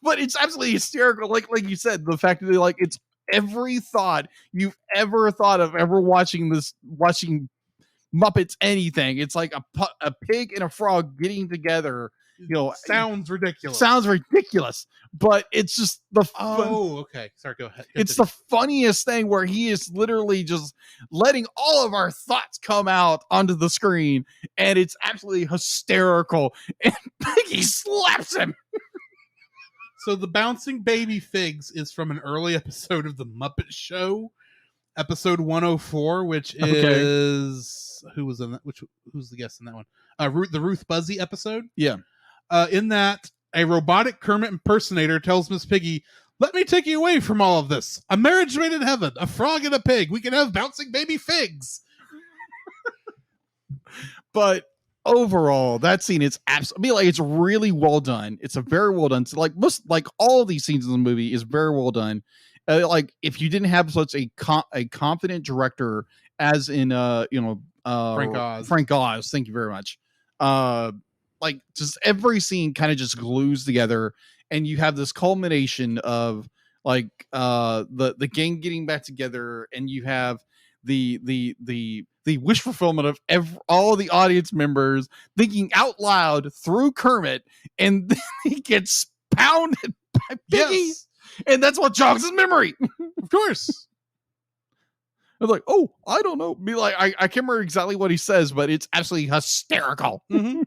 But it's absolutely hysterical. Like you said, the fact that they like it's every thought you've ever thought of ever watching Muppets anything. It's like a pig and a frog getting together. Sounds ridiculous. Sounds ridiculous, but it's just the okay. Sorry, go ahead. It's the funniest thing where he is literally just letting all of our thoughts come out onto the screen, and it's absolutely hysterical. And Piggy slaps him. So the bouncing baby figs is from an early episode of the Muppet Show, episode 104, which is who was in that? Who's the guest in that one? The Ruth Buzzy episode. Yeah. In that, a robotic Kermit impersonator tells Miss Piggy, "Let me take you away from all of this. A marriage made in heaven, a frog and a pig. We can have bouncing baby figs." But overall, that scene is absolutely like it's really well done. It's a very well done. So like all of these scenes in the movie is very well done. Like if you didn't have such a confident director as in Frank Oz. Thank you very much. Like just every scene kind of just glues together, and you have this culmination of like the gang getting back together, and you have the wish fulfillment of all the audience members thinking out loud through Kermit, and then he gets pounded by Piggy, Yes. and that's what jogs his memory. Of course. I was like, oh, I don't know. Be like, I can't remember exactly what he says, but it's absolutely hysterical. Mm-hmm.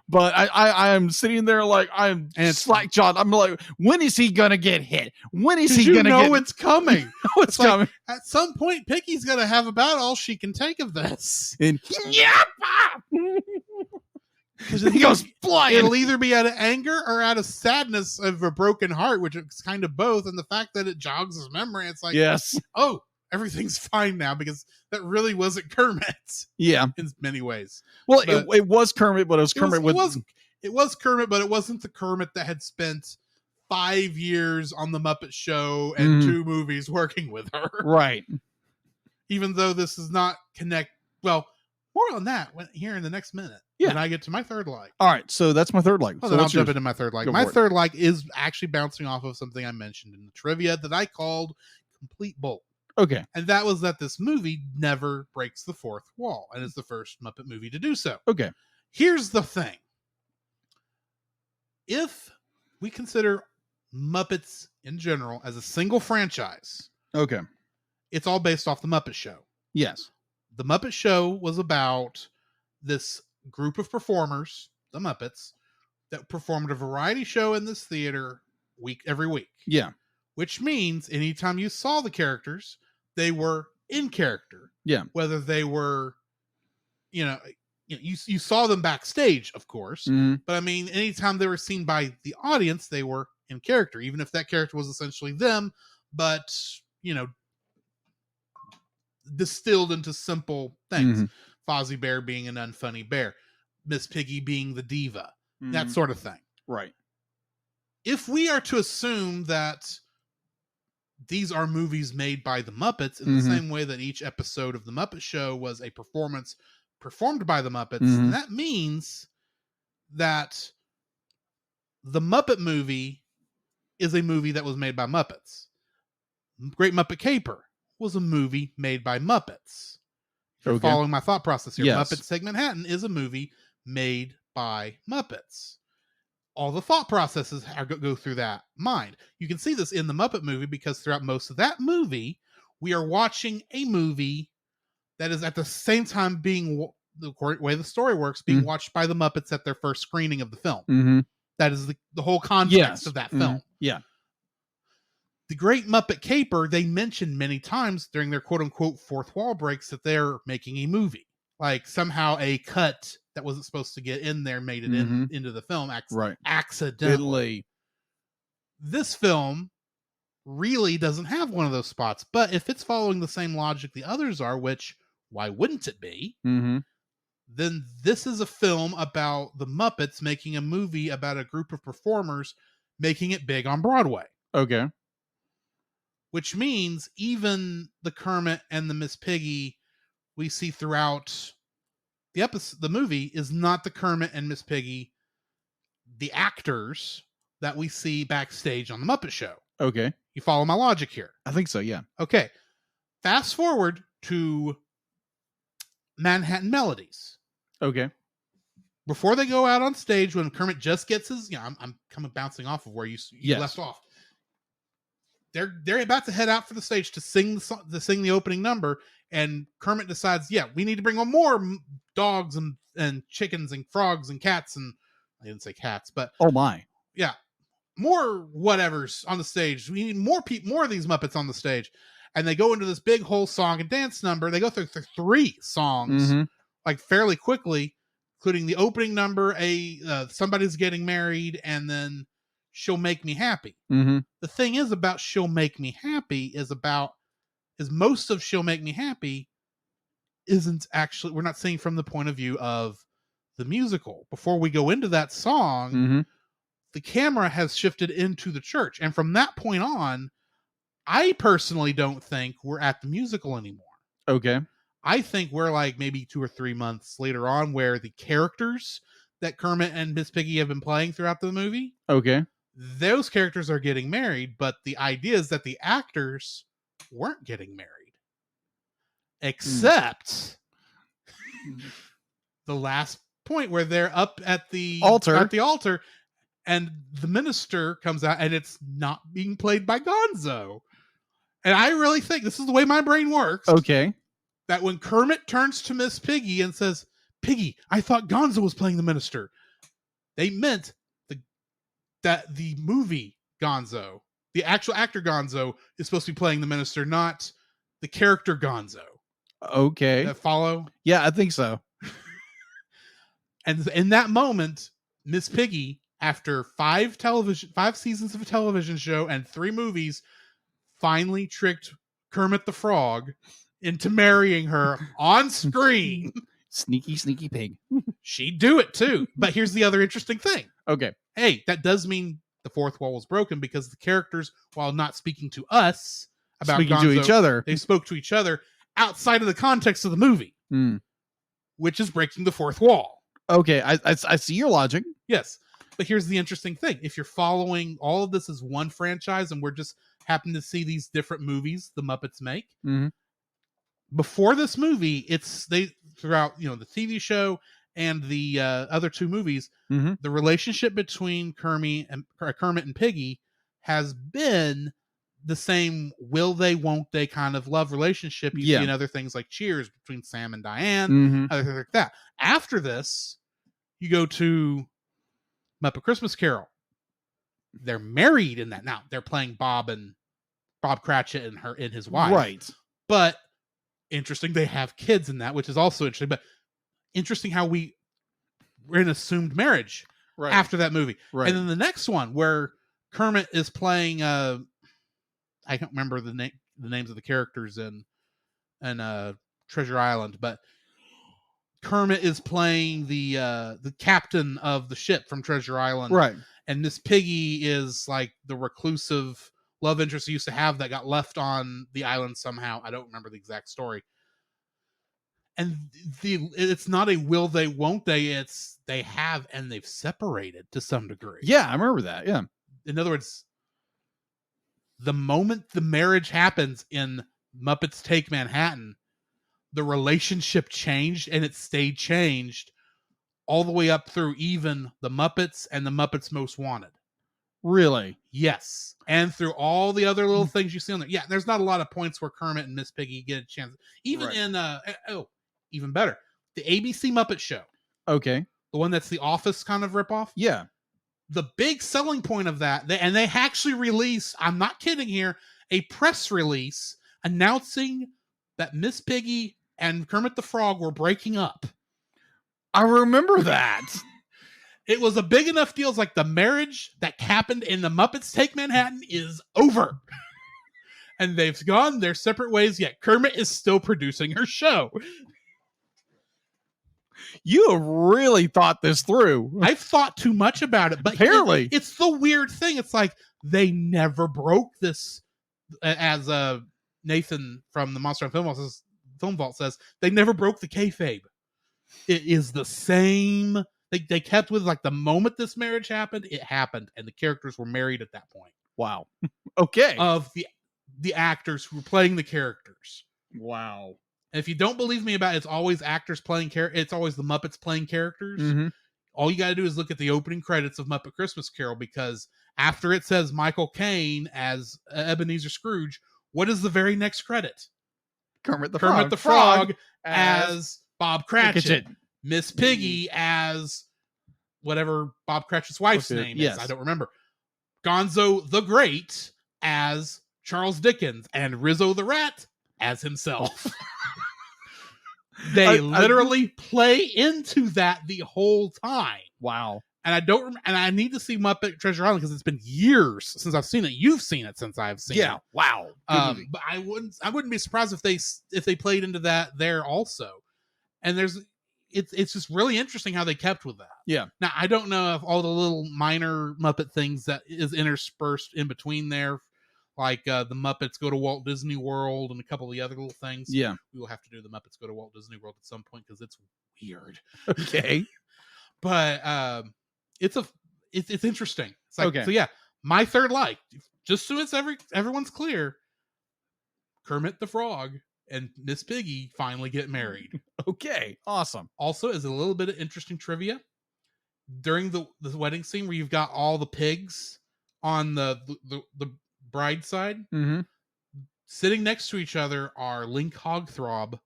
But I am sitting there like I'm slack jawed. I'm like, when is he gonna get hit? When is he gonna get? It's coming. It's coming. Like, at some point, Piggy's gonna have about all she can take of this. And he goes flying. It'll either be out of anger or out of sadness of a broken heart, which is kind of both. And the fact that it jogs his memory, it's like, yes, oh, everything's fine now because that really wasn't Kermit. Yeah, in many ways. Well, it was Kermit, but it was Kermit it was Kermit, but it wasn't the Kermit that had spent 5 years on the Muppet Show and 2 movies working with her. Right. Even though this is not well, more on that here in the next minute. Yeah. When I get to my third like. All right, so that's my third like. Oh, so then I'll jump into my third like. Go My for it. third like is actually bouncing off of something I mentioned in the trivia that I called complete bull. Okay. And that was that this movie never breaks the fourth wall and is the first Muppet movie to do so. Okay. Here's the thing. If we consider Muppets in general as a single franchise, okay, it's all based off the Muppet Show. Yes. The Muppet Show was about this group of performers, the Muppets, that performed a variety show in this theater every week. Yeah. Which means anytime you saw the characters, they were in character. Yeah. Whether they were, you saw them backstage, of course. Mm-hmm. But I mean, anytime they were seen by the audience, they were in character, even if that character was essentially them, but, distilled into simple things. Mm-hmm. Fozzie Bear being an unfunny bear, Miss Piggy being the diva, that sort of thing. Right. If we are to assume that these are movies made by the Muppets in the same way that each episode of the Muppet Show was a performance performed by the Muppets, that means that the Muppet movie is a movie that was made by Muppets. Great Muppet Caper was a movie made by Muppets. If you're following my thought process here. Yes. Muppets Take Manhattan is a movie made by Muppets. All the thought processes go through that mind. You can see this in the Muppet movie because throughout most of that movie, we are watching a movie that is at the same time being way the story works, being watched by the Muppets at their first screening of the film. That is the whole context of that film. Yeah. The Great Muppet Caper, they mentioned many times during their quote-unquote fourth wall breaks that they're making a movie. Like, somehow a cut that wasn't supposed to get in there made it into the film accidentally. This film really doesn't have one of those spots, but if it's following the same logic the others are, which, why wouldn't it be? Then this is a film about the Muppets making a movie about a group of performers making it big on Broadway. Okay. Which means even the Kermit and the Miss Piggy we see throughout the movie is not the Kermit and Miss Piggy, the actors that we see backstage on the Muppet Show. Okay. You follow my logic here? I think so, yeah. Okay. Fast forward to Manhattan Melodies. Okay. Before they go out on stage, when Kermit just gets his, I'm kind of bouncing off of where you left off. They're about to head out for the stage to sing the opening number, and Kermit decides, we need to bring on more dogs and chickens and frogs and cats, and I didn't say cats, but oh my, more whatever's on the stage. We need more of these Muppets on the stage, and they go into this big whole song and dance number. They go through 3 songs like fairly quickly, including the opening number, somebody's getting married, and then She'll Make Me Happy. The thing is about She'll Make Me Happy is most of She'll Make Me Happy isn't actually, we're not seeing from the point of view of the musical. Before we go into that song, the camera has shifted into the church. And from that point on, I personally don't think we're at the musical anymore. Okay. I think we're like maybe 2 or 3 months later on, where the characters that Kermit and Miss Piggy have been playing throughout the movie, those characters are getting married, but the idea is that the actors weren't getting married. Except the last point where they're up at the altar and the minister comes out and it's not being played by Gonzo. And I really think this is the way my brain works. Okay. That when Kermit turns to Miss Piggy and says, "Piggy, I thought Gonzo was playing the minister," they meant that the movie Gonzo, the actual actor Gonzo, is supposed to be playing the minister, not the character Gonzo. Okay. That follow? Yeah, I think so. And in that moment, Miss Piggy, after 5 seasons of a television show and 3 movies, finally tricked Kermit the Frog into marrying her on screen. Sneaky pig. She'd do it too. But here's the other interesting thing. Okay. Hey, that does mean the fourth wall was broken, because the characters, while not speaking to us about speaking Gonzo, to each other, they spoke to each other outside of the context of the movie, which is breaking the fourth wall. Okay, I see your logic. Yes. But here's the interesting thing. If you're following all of this as one franchise, and we're just happen to see these different movies the Muppets make, before this movie, throughout the TV show and the other 2 movies, the relationship between Kermit and Piggy has been the same will they, won't they kind of love relationship you see in other things like Cheers between Sam and Diane, other things like that. After this, you go to Muppet Christmas Carol. They're married in that. Now they're playing Bob Cratchit and his wife. Right. But interesting, they have kids in that, which is also interesting. But interesting how we're in assumed marriage after that movie. Right. And then the next one where Kermit is playing I don't remember the names of the characters in Treasure Island, but Kermit is playing the captain of the ship from Treasure Island. Right. And Miss Piggy is like the reclusive love interest he used to have that got left on the island somehow. I don't remember the exact story. And it's not a will they, won't they. It's they have, and they've separated to some degree. Yeah, I remember that. Yeah. In other words, the moment the marriage happens in Muppets Take Manhattan, the relationship changed, and it stayed changed all the way up through even the Muppets and the Muppets Most Wanted. Really? Yes. And through all the other little things you see on there. Yeah, there's not a lot of points where Kermit and Miss Piggy get a chance. Even in even better, the ABC Muppet Show, Okay. the one that's the Office kind of ripoff. Yeah. The big selling point of that, and they actually release, I'm not kidding here, a press release announcing that Miss Piggy and Kermit the Frog were breaking up. I remember that. It was a big enough deal. It's like the marriage that happened in the Muppets Take Manhattan is over. And they've gone their separate ways, yet Kermit is still producing her show. You have really thought this through. I've thought too much about it, but Apparently. it's the weird thing. It's like they never broke this, as Nathan from the Monster on Film Vault says, they never broke the kayfabe. It is the same. They kept with, like, the moment this marriage happened, it happened, and the characters were married at that point. Wow. Okay. Of the actors who were playing the characters. Wow. And if you don't believe me about it, it's always actors playing it's always the Muppets playing characters. Mm-hmm. All you got to do is look at the opening credits of Muppet Christmas Carol, because after it says Michael Caine as Ebenezer Scrooge, what is the very next credit? Kermit the Frog as Bob Cratchit. Cratchit. Miss Piggy as whatever Bob Cratchit's wife's name is. Yes. I don't remember. Gonzo the Great as Charles Dickens, and Rizzo the Rat as himself. They literally play into that the whole time. Wow. And I need to see Muppet Treasure Island because it's been years since I've seen it. You've seen it since I've seen it. Wow. But I wouldn't be surprised if they played into that there also. And it's just really interesting how they kept with that. Yeah. Now, I don't know if all the little minor Muppet things that is interspersed in between there, like the Muppets Go to Walt Disney World and a couple of the other little things. Yeah. We will have to do the Muppets Go to Walt Disney World at some point because it's weird. Okay. But it's interesting. It's like, okay. So yeah, my third like, just so it's everyone's clear, Kermit the Frog and Miss Piggy finally get married. Okay. Awesome. Also, as a little bit of interesting trivia, during the wedding scene where you've got all the pigs on the bride side, mm-hmm. sitting next to each other are Link Hogthrob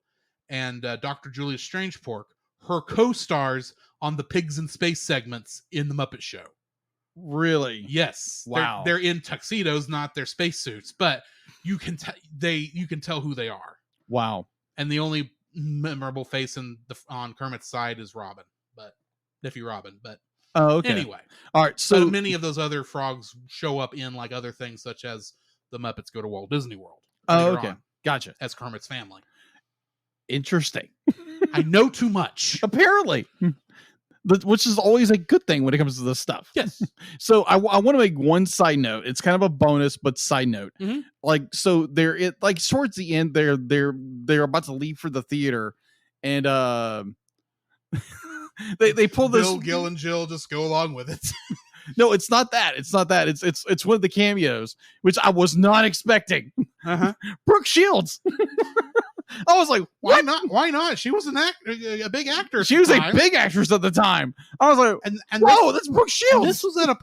and Dr. Julius Strangepork, her co-stars on the Pigs in Space segments in the Muppet Show. Really? Yes. Wow. They're in tuxedos, not their spacesuits, but you can tell who they are. Wow. And the only memorable face on Kermit's side is Robin, but Niffy Robin. But okay. Anyway, all right. So many of those other frogs show up in like other things, such as the Muppets Go to Walt Disney World. Okay, gotcha. As Kermit's family. Interesting. I know too much. Apparently, which is always a good thing when it comes to this stuff. Yes. So I want to make one side note. It's kind of a bonus, but side note. Mm-hmm. Like, so like towards the end, they're about to leave for the theater, and they pull this. Bill, Gil, and Jill just go along with it. No, it's not that. It's not that. It's one of the cameos, which I was not expecting. Uh-huh. Brooke Shields. I was like, what? Why not? She was a big actor. She was a big actress at the time. I was like, and whoa, that's Brooke Shields. This was at a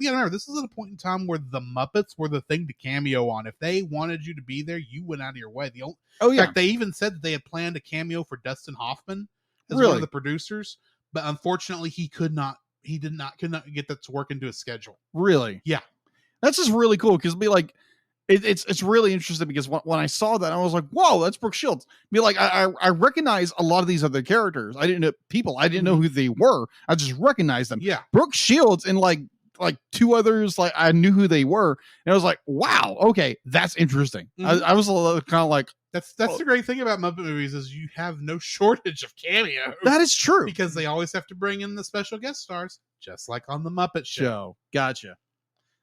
point in time where the Muppets were the thing to cameo on. If they wanted you to be there, you went out of your way. In fact, they even said that they had planned a cameo for Dustin Hoffman as one of the producers, but unfortunately, he could not get that to work into his schedule. Really? Yeah. That's just really cool because be like, it's really interesting because when I saw that, I was like, whoa, that's Brooke Shields. Be like, I recognize a lot of these other characters. I didn't know who they were. I just recognized them. Yeah. Brooke Shields and like two others, like I knew who they were. And I was like, wow, okay, that's interesting. Mm-hmm. I was a little kind of like, that's the great thing about Muppet movies is you have no shortage of cameos. That is true. Because they always have to bring in the special guest stars, just like on the Muppet Show. Gotcha.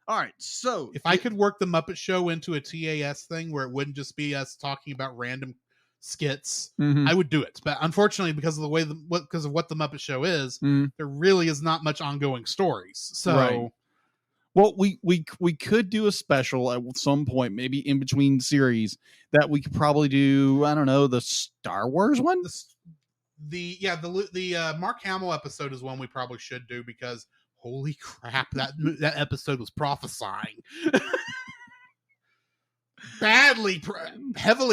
All right, so if I could work the Muppet Show into a TAS thing where it wouldn't just be us talking about random skits, I would do it. But unfortunately, because of what the Muppet Show is, there really is not much ongoing stories. So, right. Well, we could do a special at some point, maybe in between series, that we could probably do. I don't know, the Star Wars one. The Mark Hamill episode is one we probably should do because. Holy crap, that episode was prophesying. Heavily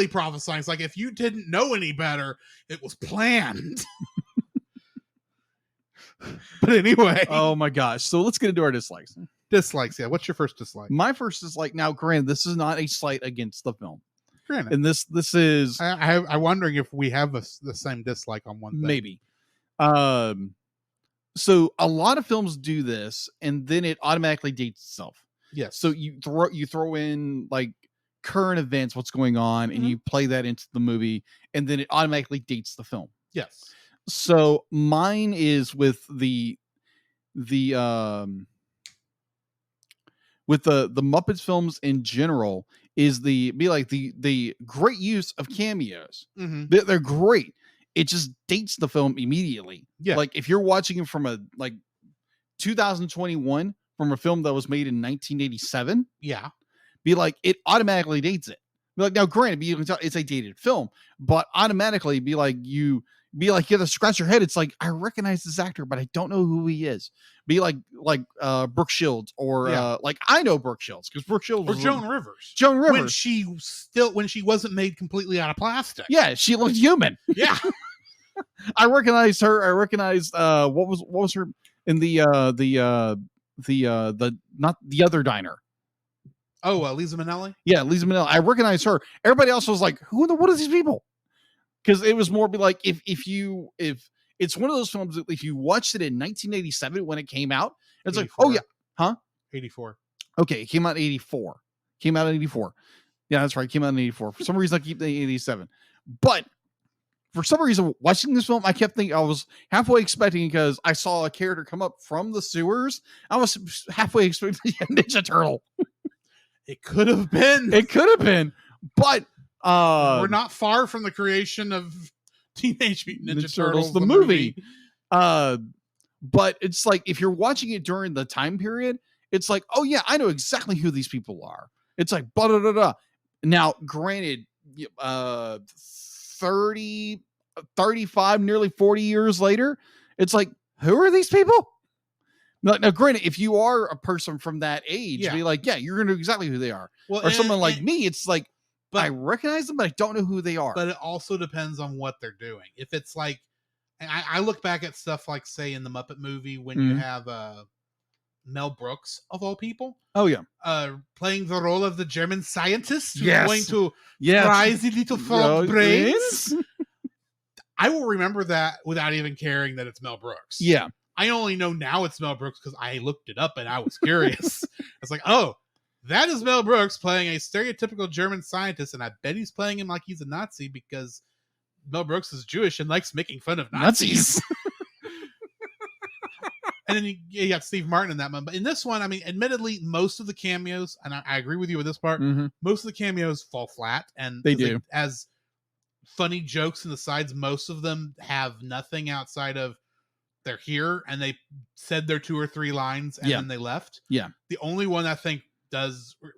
prophesying. It's like if you didn't know any better, it was planned. But anyway, Oh my gosh. So let's get into our dislikes. dislikes. Yeah, what's your first dislike? My first dislike. Now, granted, this is not a slight against the film, Granted, and this is I'm wondering if we have the same dislike on one thing. maybe. So a lot of films do this, and then it automatically dates itself. Yes. So you throw in like current events, what's going on, and you play that into the movie, and then it automatically dates the film. Yes. So mine is with the Muppets films in general is the great use of cameos. Mm-hmm. They're great. It just dates the film immediately. Yeah. Like if you're watching it from a 2021 from a film that was made in 1987, Yeah. be like, it automatically dates it. Be like, now granted, you can tell it's a dated film, but automatically you have to scratch your head. It's like, I recognize this actor, but I don't know who he is. Be like Brooke Shields or I know Brooke Shields because Brooke Shields Or Joan Rivers. Joan Rivers. When she wasn't made completely out of plastic. Yeah, she looked human. Yeah. I recognized her. I recognized what was her in the not the other diner. Oh, Lisa Minnelli? Yeah, Lisa Minnelli. I recognized her. Everybody else was like, what are these people? Because it was more be like if it's one of those films that if you watched it in 1987 when it came out, it's 84. like, oh yeah, huh? 84. Okay, it came out in 84. Yeah, that's right. It came out in 84. For some reason, I keep thinking 87. But for some reason, watching this film, I kept thinking I was halfway expecting because I saw a character come up from the sewers. I was halfway expecting a Ninja Turtle. It could have been. But we're not far from the creation of Teenage Mutant Ninja Turtles, the movie. But it's like if you're watching it during the time period, it's like, oh yeah, I know exactly who these people are. It's like, blah, blah, blah, blah. Now, granted, 30, 35, nearly 40 years later, it's like, who are these people? Now, granted, if you are a person from that age, be like, yeah, you're going to know exactly who they are. Well, or someone like me, it's like, I recognize them, but I don't know who they are. But it also depends on what they're doing. If it's like, I look back at stuff like, say, in the Muppet movie, when you have Mel Brooks, of all people. Oh, yeah. Playing the role of the German scientist who's Yes. going to fry the little frog brains. I will remember that without even caring that it's Mel Brooks. Yeah. I only know now it's Mel Brooks because I looked it up and I was curious. I was like, oh, that is Mel Brooks playing a stereotypical German scientist, and I bet he's playing him like he's a Nazi because Mel Brooks is Jewish and likes making fun of Nazis. And then you got Steve Martin in that one. But in this one, I mean, admittedly, most of the cameos, and I agree with you with this part, most of the cameos fall flat. And they do. As funny jokes in the sides, most of them have nothing outside of they're here and they said their 2 or 3 lines and then they left. Yeah. The only one I think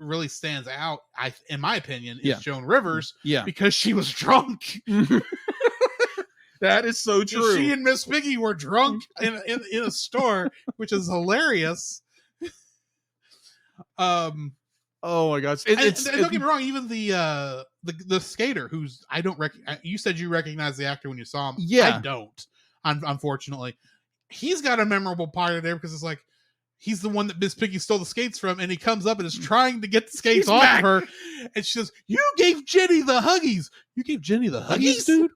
really stands out, in my opinion, is Joan Rivers. Yeah. Because she was drunk. That is so true. She and Miss Piggy were drunk in a store, which is hilarious. Oh my gosh! Don't get me wrong. Even the skater, who's you said you recognize the actor when you saw him. Yeah, I don't. Unfortunately, he's got a memorable part of there because it's like he's the one that Miss Piggy stole the skates from, and he comes up and is trying to get the skates off of her, and she says, "You gave Jenny the Huggies. You gave Jenny the Huggies, dude."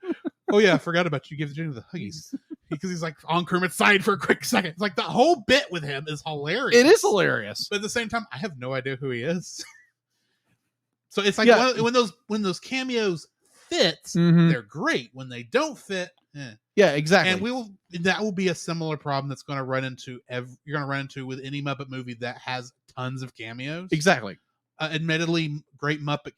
Oh yeah, I forgot about you. Give Jenny the Huggies because he's like on Kermit's side for a quick second. It's like the whole bit with him is hilarious. It is hilarious, but at the same time, I have no idea who he is. So it's like when those cameos fit, they're great. When they don't fit, yeah, exactly. And that will be a similar problem that's going to run into you're going to run into with any Muppet movie that has tons of cameos. Exactly. Admittedly, great Muppet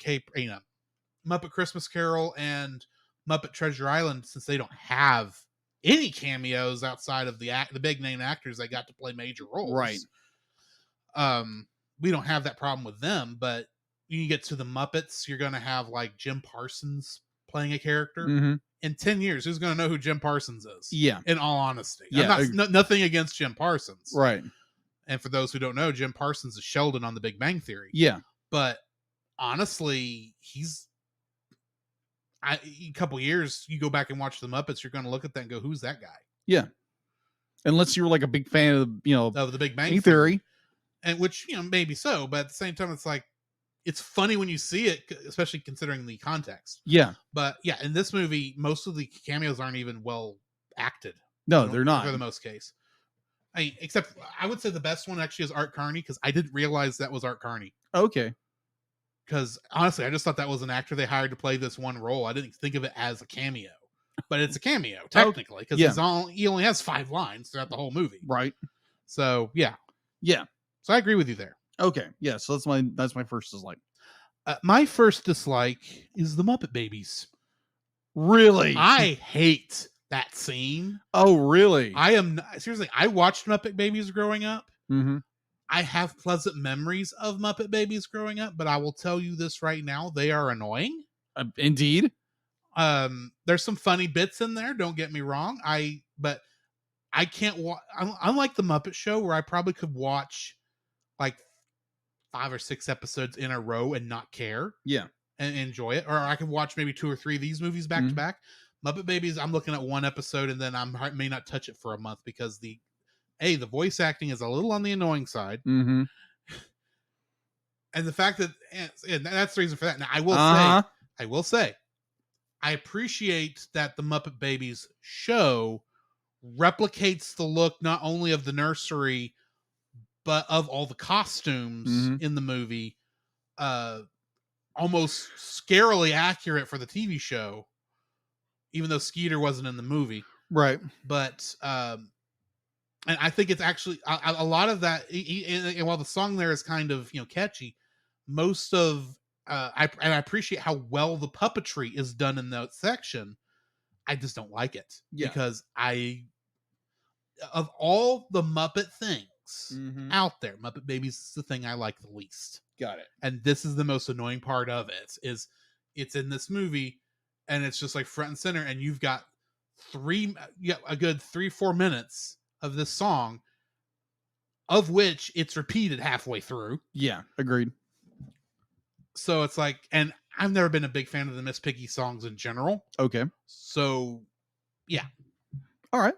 Christmas Carol and Muppet Treasure Island, since they don't have any cameos outside of the big name actors they got to play major roles. Right. We don't have that problem with them, but when you get to the Muppets, you're going to have like Jim Parsons playing a character. In 10 years, who's going to know who Jim Parsons is? Yeah. In all honesty. Yeah. Nothing against Jim Parsons. Right. And for those who don't know, Jim Parsons is Sheldon on The Big Bang Theory. Yeah. But honestly, a couple years, you go back and watch the Muppets, you're going to look at that and go, who's that guy? Yeah. Unless you were like a big fan of of the Big Bang Bang Theory. And which, maybe so, but at the same time, it's like, it's funny when you see it, especially considering the context. Yeah. But yeah, in this movie, most of the cameos aren't even well acted. No, they're not. For the most case. Except I would say the best one actually is Art Carney, because I didn't realize that was Art Carney. Okay. Because honestly, I just thought that was an actor they hired to play this one role. I didn't think of it as a cameo. But it's a cameo, technically, because he only has 5 lines throughout the whole movie. Right. So, yeah. Yeah. So I agree with you there. Okay. Yeah, so that's my first dislike. My first dislike is the Muppet Babies. Really? I hate that scene. Oh, really? Seriously, I watched Muppet Babies growing up. Mm-hmm. I have pleasant memories of Muppet Babies growing up, but I will tell you this right now, they are annoying. Indeed. There's some funny bits in there, don't get me wrong. But I can't watch. Unlike the Muppet Show, where I probably could watch like 5 or 6 episodes in a row and not care. Yeah. And enjoy it. Or I could watch maybe 2 or 3 of these movies back to back. Muppet Babies, I'm looking at 1 episode and then I may not touch it for a month because the voice acting is a little on the annoying side. Mm-hmm. And the fact that, and that's the reason for that. Now, I will say, I appreciate that the Muppet Babies show replicates the look not only of the nursery, but of all the costumes in the movie. Almost scarily accurate for the TV show, even though Skeeter wasn't in the movie. Right. But, and I think it's actually a lot of that. And while the song there is kind of, catchy, most of, I appreciate how well the puppetry is done in that section. I just don't like it because of all the Muppet things out there, Muppet Babies is the thing I like the least. Got it. And this is the most annoying part of it, is it's in this movie and it's just like front and center, and you've got a good 3-4 minutes of this song, of which it's repeated halfway through. Yeah, agreed. So it's like, and I've never been a big fan of the Miss Piggy songs in general. Okay. So, yeah. All right.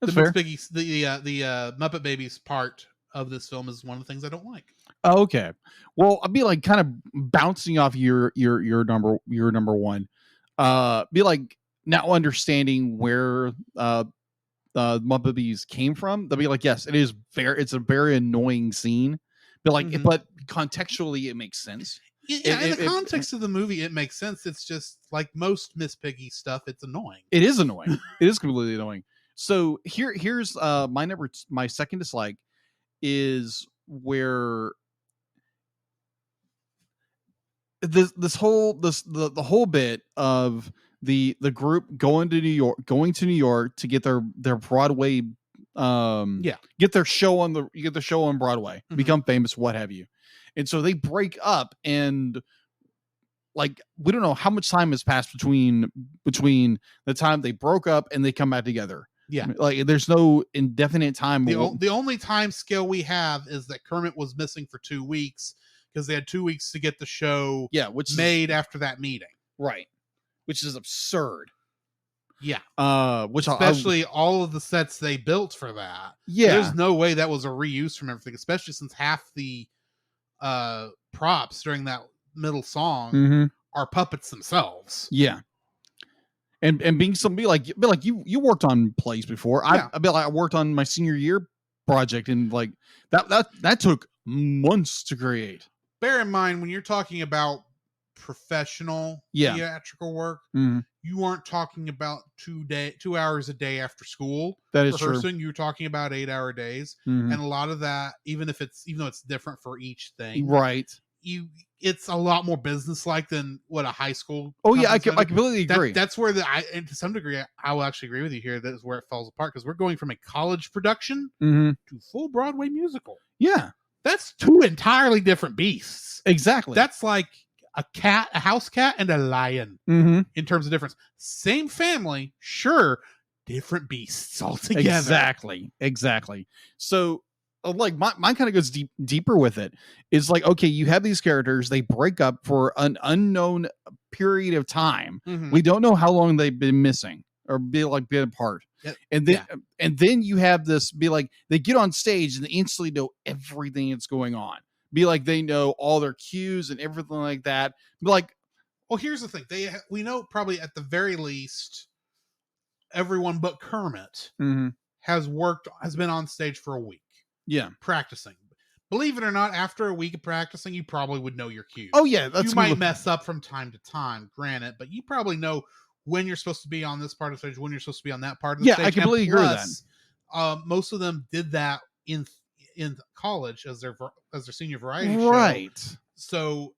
That's the fair. Miss Piggy, the Muppet Babies part of this film is one of the things I don't like. Okay. Well, I'll be like kind of bouncing off your number one. Be like now understanding where Muppet Babies came from. They'll be like, yes, it's a very annoying scene. But like, but contextually, it makes sense. Yeah, in the context of the movie, it makes sense. It's just like most Miss Piggy stuff, it's annoying. It is annoying. It is completely annoying. So here's my second dislike is where the whole bit of the group going to New York to get their Broadway get their show on Broadway, become famous, what have you. And so they break up, and like we don't know how much time has passed between the time they broke up and they come back together. Yeah, like there's no indefinite time. The only time scale we have is that Kermit was missing for 2 weeks because they had 2 weeks to get the show made after that meeting. Right. Which is absurd. Yeah. Which especially all of the sets they built for that. Yeah. There's no way that was a reuse from everything, especially since half the props during that middle song are puppets themselves. Yeah. And being somebody like you worked on plays before. Yeah. I worked on my senior year project, and like that took months to create. Bear in mind, when you're talking about professional theatrical work, you aren't talking about 2 hours a day after school. That is rehearsing. true. You're talking about 8-hour days, and a lot of that, even though it's different for each thing, right? It's a lot more business-like than what a high school. Oh yeah, I completely agree. That's where and to some degree, I will actually agree with you here. That is where it falls apart, because we're going from a college production to full Broadway musical. Yeah, that's 2 entirely different beasts. Exactly. That's like a house cat, and a lion in terms of difference. Same family, sure, different beasts altogether. Exactly. So like mine kind of goes deeper with it. It's like, okay, you have these characters, they break up for an unknown period of time. We don't know how long they've been missing. or be apart. Yep. And then you have this be like they get on stage and they instantly know everything that's going on. Be like they know all their cues and everything like that. Be like, well, here's the thing: we know probably at the very least everyone but Kermit has been on stage for a week. Yeah, practicing. Believe it or not, after a week of practicing, you probably would know your cues. Oh yeah, you might mess up from time to time, granted, but you probably know when you're supposed to be on this part of the stage, when you're supposed to be on that part of the stage. Yeah, I completely agree with that. Most of them did that in college as their senior variety show. Right. So,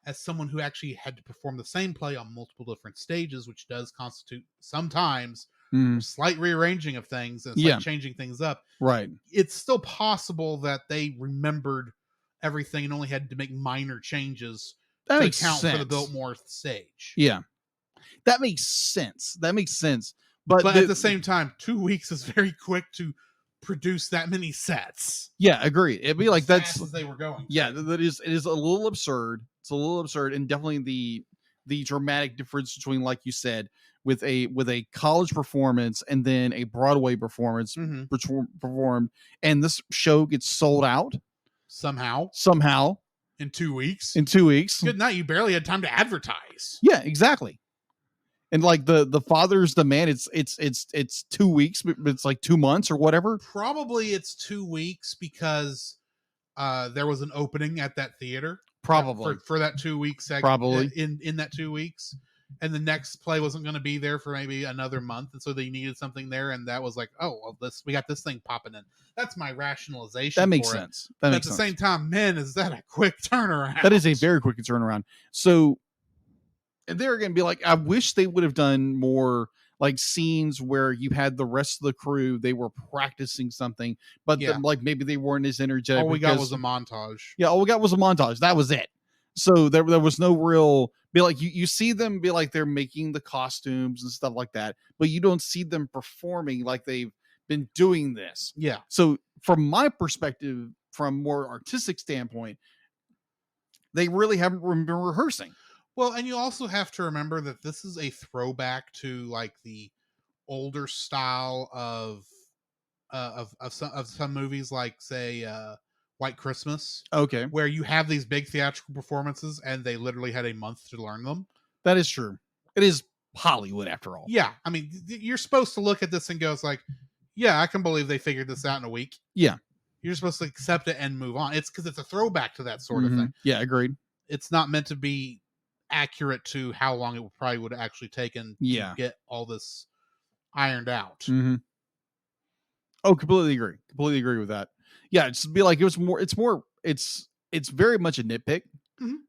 as someone who actually had to perform the same play on multiple different stages, which does constitute sometimes slight rearranging of things and changing things up. Right. It's still possible that they remembered everything and only had to make minor changes to account for the Biltmore stage. Yeah. That makes sense. But at the same time, 2 weeks is very quick to produce that many sets. Yeah, agreed. It'd be like that's as they were going. Yeah, it is a little absurd. It's a little absurd, and definitely the dramatic difference between, like you said, with a college performance and then a Broadway performance performed, and this show gets sold out somehow in 2 weeks. Good night. You barely had time to advertise. Yeah, exactly. And like the father's demand, it's 2 weeks, but it's like 2 months or whatever. Probably it's 2 weeks because there was an opening at that theater. Probably for that 2 weeks. Probably in that 2 weeks, and the next play wasn't going to be there for maybe another month, and so they needed something there, and that was like, oh well, we got this thing popping in. That's my rationalization. That makes sense. At the same time, man, is that a quick turnaround? That is a very quick turnaround. So, and they're going to be like, I wish they would have done more like scenes where you had the rest of the crew, they were practicing something, but like maybe they weren't as energetic. All we got was a montage. Yeah, all we got was a montage. That was it. So there was no real be like you see them be like they're making the costumes and stuff like that, but you don't see them performing like they've been doing this. Yeah. So from my perspective, from more artistic standpoint, they really haven't been rehearsing. Well, and you also have to remember that this is a throwback to like the older style of some movies, like say White Christmas. Okay. Where you have these big theatrical performances and they literally had a month to learn them. That is true. It is Hollywood after all. Yeah. I mean, you're supposed to look at this and go, it's like, yeah, I can believe they figured this out in a week. Yeah. You're supposed to accept it and move on. It's because it's a throwback to that sort of thing. Yeah, agreed. It's not meant to be accurate to how long it probably would have actually taken to get all this ironed out. Oh, completely agree with that. Yeah, it's be like it's very much a nitpick.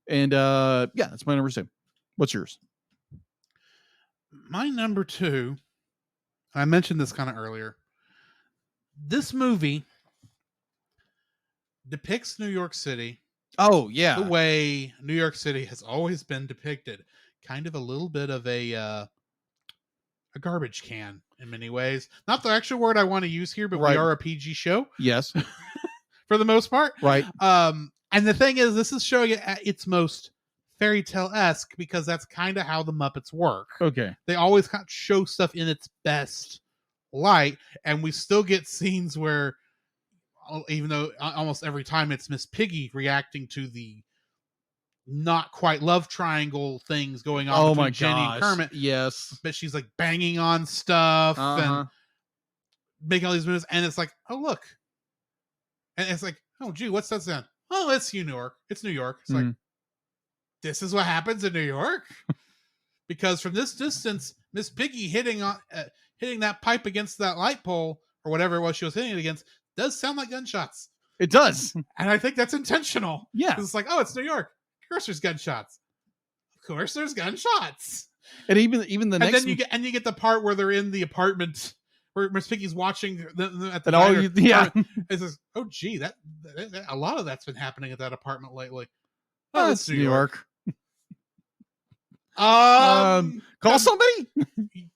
And yeah, that's my number 2. What's yours? My number 2, I mentioned this kind of earlier. This movie depicts New York City. Oh, yeah. The way New York City has always been depicted. Kind of a little bit of a garbage can in many ways. Not the actual word I want to use here, but we are a PG show. Yes. For the most part. Right. And the thing is, this is showing it at its most fairy tale-esque because that's kind of how the Muppets work. Okay. They always kind of show stuff in its best light, and we still get scenes where, even though almost every time it's Miss Piggy reacting to the not quite love triangle things going on between Jenny and Kermit. Yes. But she's like banging on stuff and making all these moves, and it's like, oh look. And it's like, oh gee, what's that sound? Oh, it's New York. It's New York. It's like, this is what happens in New York? Because from this distance, Miss Piggy hitting that pipe against that light pole or whatever it was she was hitting it against does sound like gunshots. It does. And I think that's intentional. Yeah. It's like, oh, it's New York. Of course there's gunshots. Of course there's gunshots. And even the next... Then you get the part where they're in the apartment where Miss Piggy's watching at the diner. Yeah. It says, oh, gee, that a lot of that's been happening at that apartment lately. Oh, it's New York. Call somebody.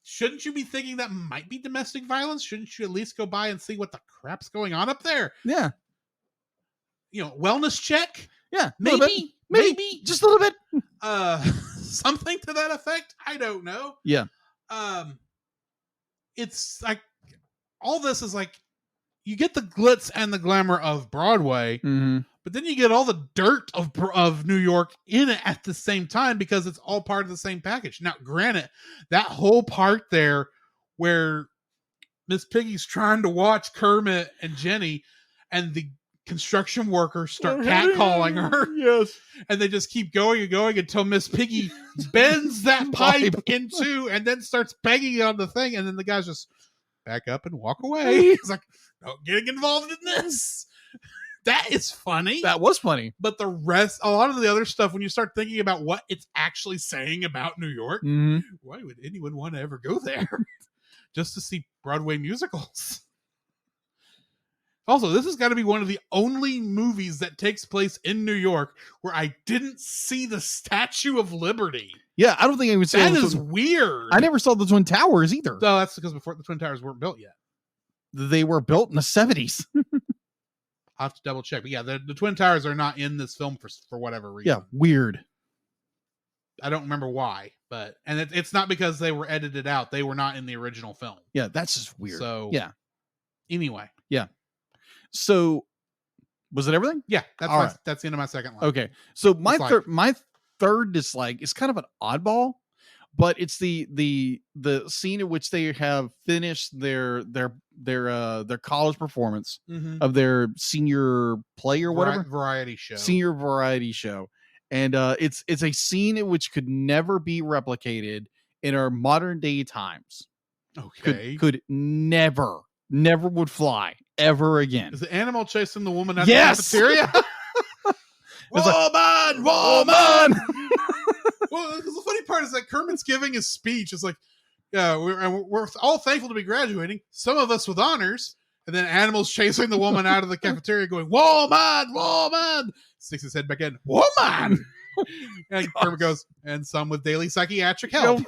Shouldn't you be thinking that might be domestic violence? Shouldn't you at least go by and see what the crap's going on up there? Yeah. Wellness check? Yeah. Maybe just a little bit. Something to that effect. I don't know. Yeah. it's like all this is like you get the glitz and the glamour of Broadway, but then you get all the dirt of New York in it at the same time because it's all part of the same package. Now, granted, that whole part there where Miss Piggy's trying to watch Kermit and Jenny, and the construction workers start catcalling her. Yes. And they just keep going and going until Miss Piggy bends that pipe in two and then starts banging it on the thing. And then the guys just back up and walk away. It's like, not getting involved in this. That is funny. That was funny. But the rest, a lot of the other stuff, when you start thinking about what it's actually saying about New York, why would anyone want to ever go there? Just to see Broadway musicals. Also, this has got to be one of the only movies that takes place in New York where I didn't see the Statue of Liberty. Yeah, I don't think I would say that is weird. I never saw the Twin Towers either. No, that's because before the Twin Towers weren't built yet. They were built in the 70s. I'll have to double check. But yeah, the Twin Towers are not in this film for whatever reason. Yeah, weird. I don't remember why, but it's not because they were edited out. They were not in the original film. Yeah, that's just weird. So yeah. Anyway. Yeah. So was it everything? Yeah, that's the end of my second line. Okay. So my third dislike is kind of an oddball, but it's the scene in which they have finished their college performance of their senior play or whatever variety show. Senior variety show. And it's a scene in which could never be replicated in our modern day times. Okay. Could never would fly ever again. Is the animal chasing the woman out yes! of the cafeteria? Woman! Well, the funny part is that Kermit's giving his speech. It's like, yeah, we're all thankful to be graduating. Some of us with honors. And then animals chasing the woman out of the cafeteria going, woman! Sticks his head back in, woman! And Kermit goes, and some with daily psychiatric help.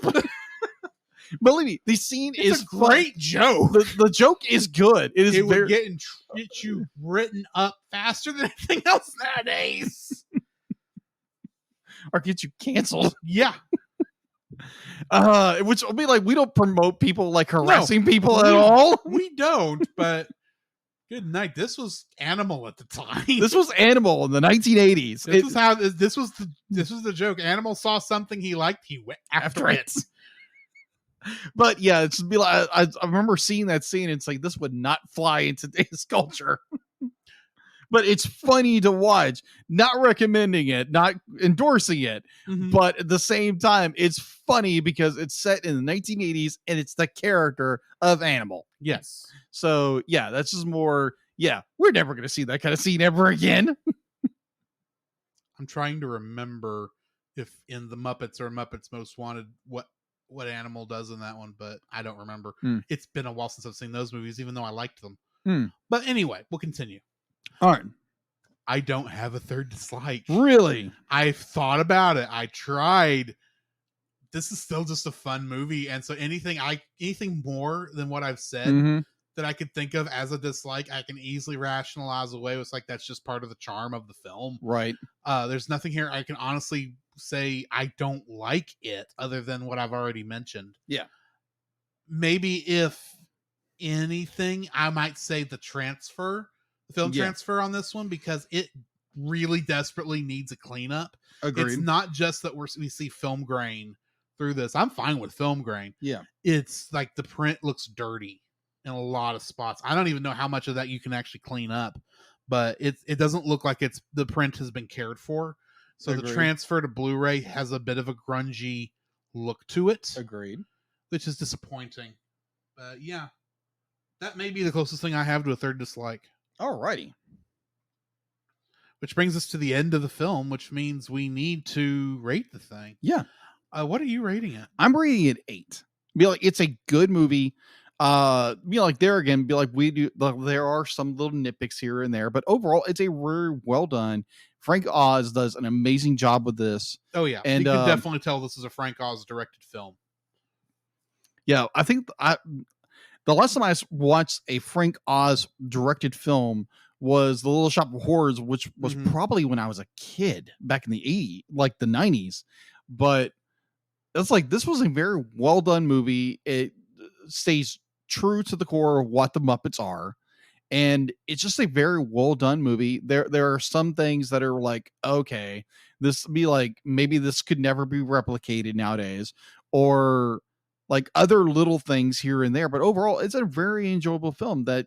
Believe me, the scene is a great joke. The joke is good. It would get you written up faster than anything else nowadays. Or get you canceled. Yeah. Which will be like, we don't promote people like harassing people at all. We don't, but good night. This was Animal at the time. This was Animal in the 1980s. This was the joke. Animal saw something he liked, he went after it. But yeah, it's be like I remember seeing that scene. It's like, this would not fly in today's culture. But it's funny to watch. Not recommending it, not endorsing it, but at the same time, it's funny because it's set in the 1980s and it's the character of Animal. Yes. So yeah, that's just more. Yeah, we're never going to see that kind of scene ever again. I'm trying to remember if in the Muppets or Muppets Most Wanted what Animal does in that one, but I don't remember. It's been a while since I've seen those movies, even though I liked them. But anyway, we'll continue. All right. I don't have a third dislike. Really? I've thought about it. I tried. This is still just a fun movie, and so anything more than what I've said that I could think of as a dislike, I can easily rationalize away. It's like that's just part of the charm of the film. Right. There's nothing here I can honestly say I don't like it other than what I've already mentioned. Yeah. Maybe if anything, I might say the film transfer on this one, because it really desperately needs a cleanup. Agreed. It's not just that we see film grain through this. I'm fine with film grain. Yeah. It's like the print looks dirty in a lot of spots. I don't even know how much of that you can actually clean up, but it doesn't look like the print has been cared for. So Agreed. The transfer to Blu-ray has a bit of a grungy look to it. Agreed. Which is disappointing. But yeah, that may be the closest thing I have to a third dislike. Alrighty. Which brings us to the end of the film, which means we need to rate the thing. Yeah. What are you rating it? I'm rating it 8. Be like, it's a good movie. Like there again, be like, we do. There are some little nitpicks here and there, but overall, it's a very well done. Frank Oz does an amazing job with this. Oh yeah, and you can definitely tell this is a Frank Oz directed film. Yeah, I think the last time I watched a Frank Oz directed film was The Little Shop of Horrors, which was probably when I was a kid back in the 80s, like the 90s. But it's like, this was a very well done movie. It stays true to the core of what the Muppets are. And it's just a very well done movie. There are some things that are like, okay, this be like, maybe this could never be replicated nowadays, or like other little things here and there. But overall, it's a very enjoyable film that,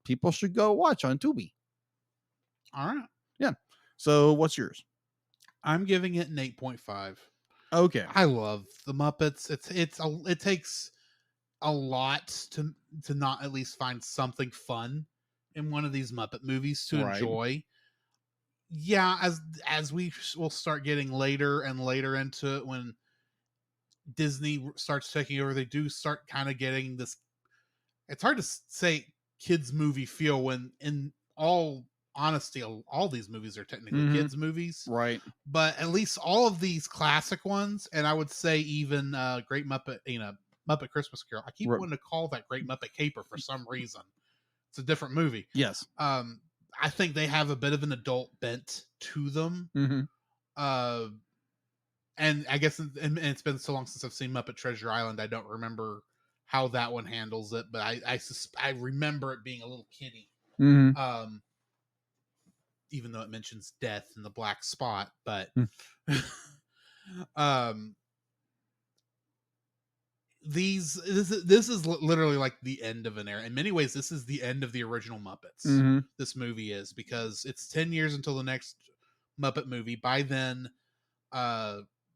people should go watch on Tubi. All right. Yeah. So what's yours? I'm giving it an 8.5. Okay. I love the Muppets. It takes a lot to not at least find something fun in one of these Muppet movies to enjoy. Yeah, as we will start getting later and later into it, when Disney starts taking over, they do start kind of getting this. It's hard to say kids movie feel when, in all honesty, all these movies are technically kids movies, right? But at least all of these classic ones, and I would say even Great Muppet, Muppet Christmas Carol. I keep wanting to call that Great Muppet Caper for some reason. It's a different movie. Yes. I think they have a bit of an adult bent to them. And I guess and it's been so long since I've seen Muppet Treasure Island, I don't remember how that one handles it, but I remember it being a little kiddie. Even though it mentions death and the black spot, but this is literally like the end of an era. In many ways, this is the end of the original Muppets. This movie is, because it's 10 years until the next Muppet movie. By then,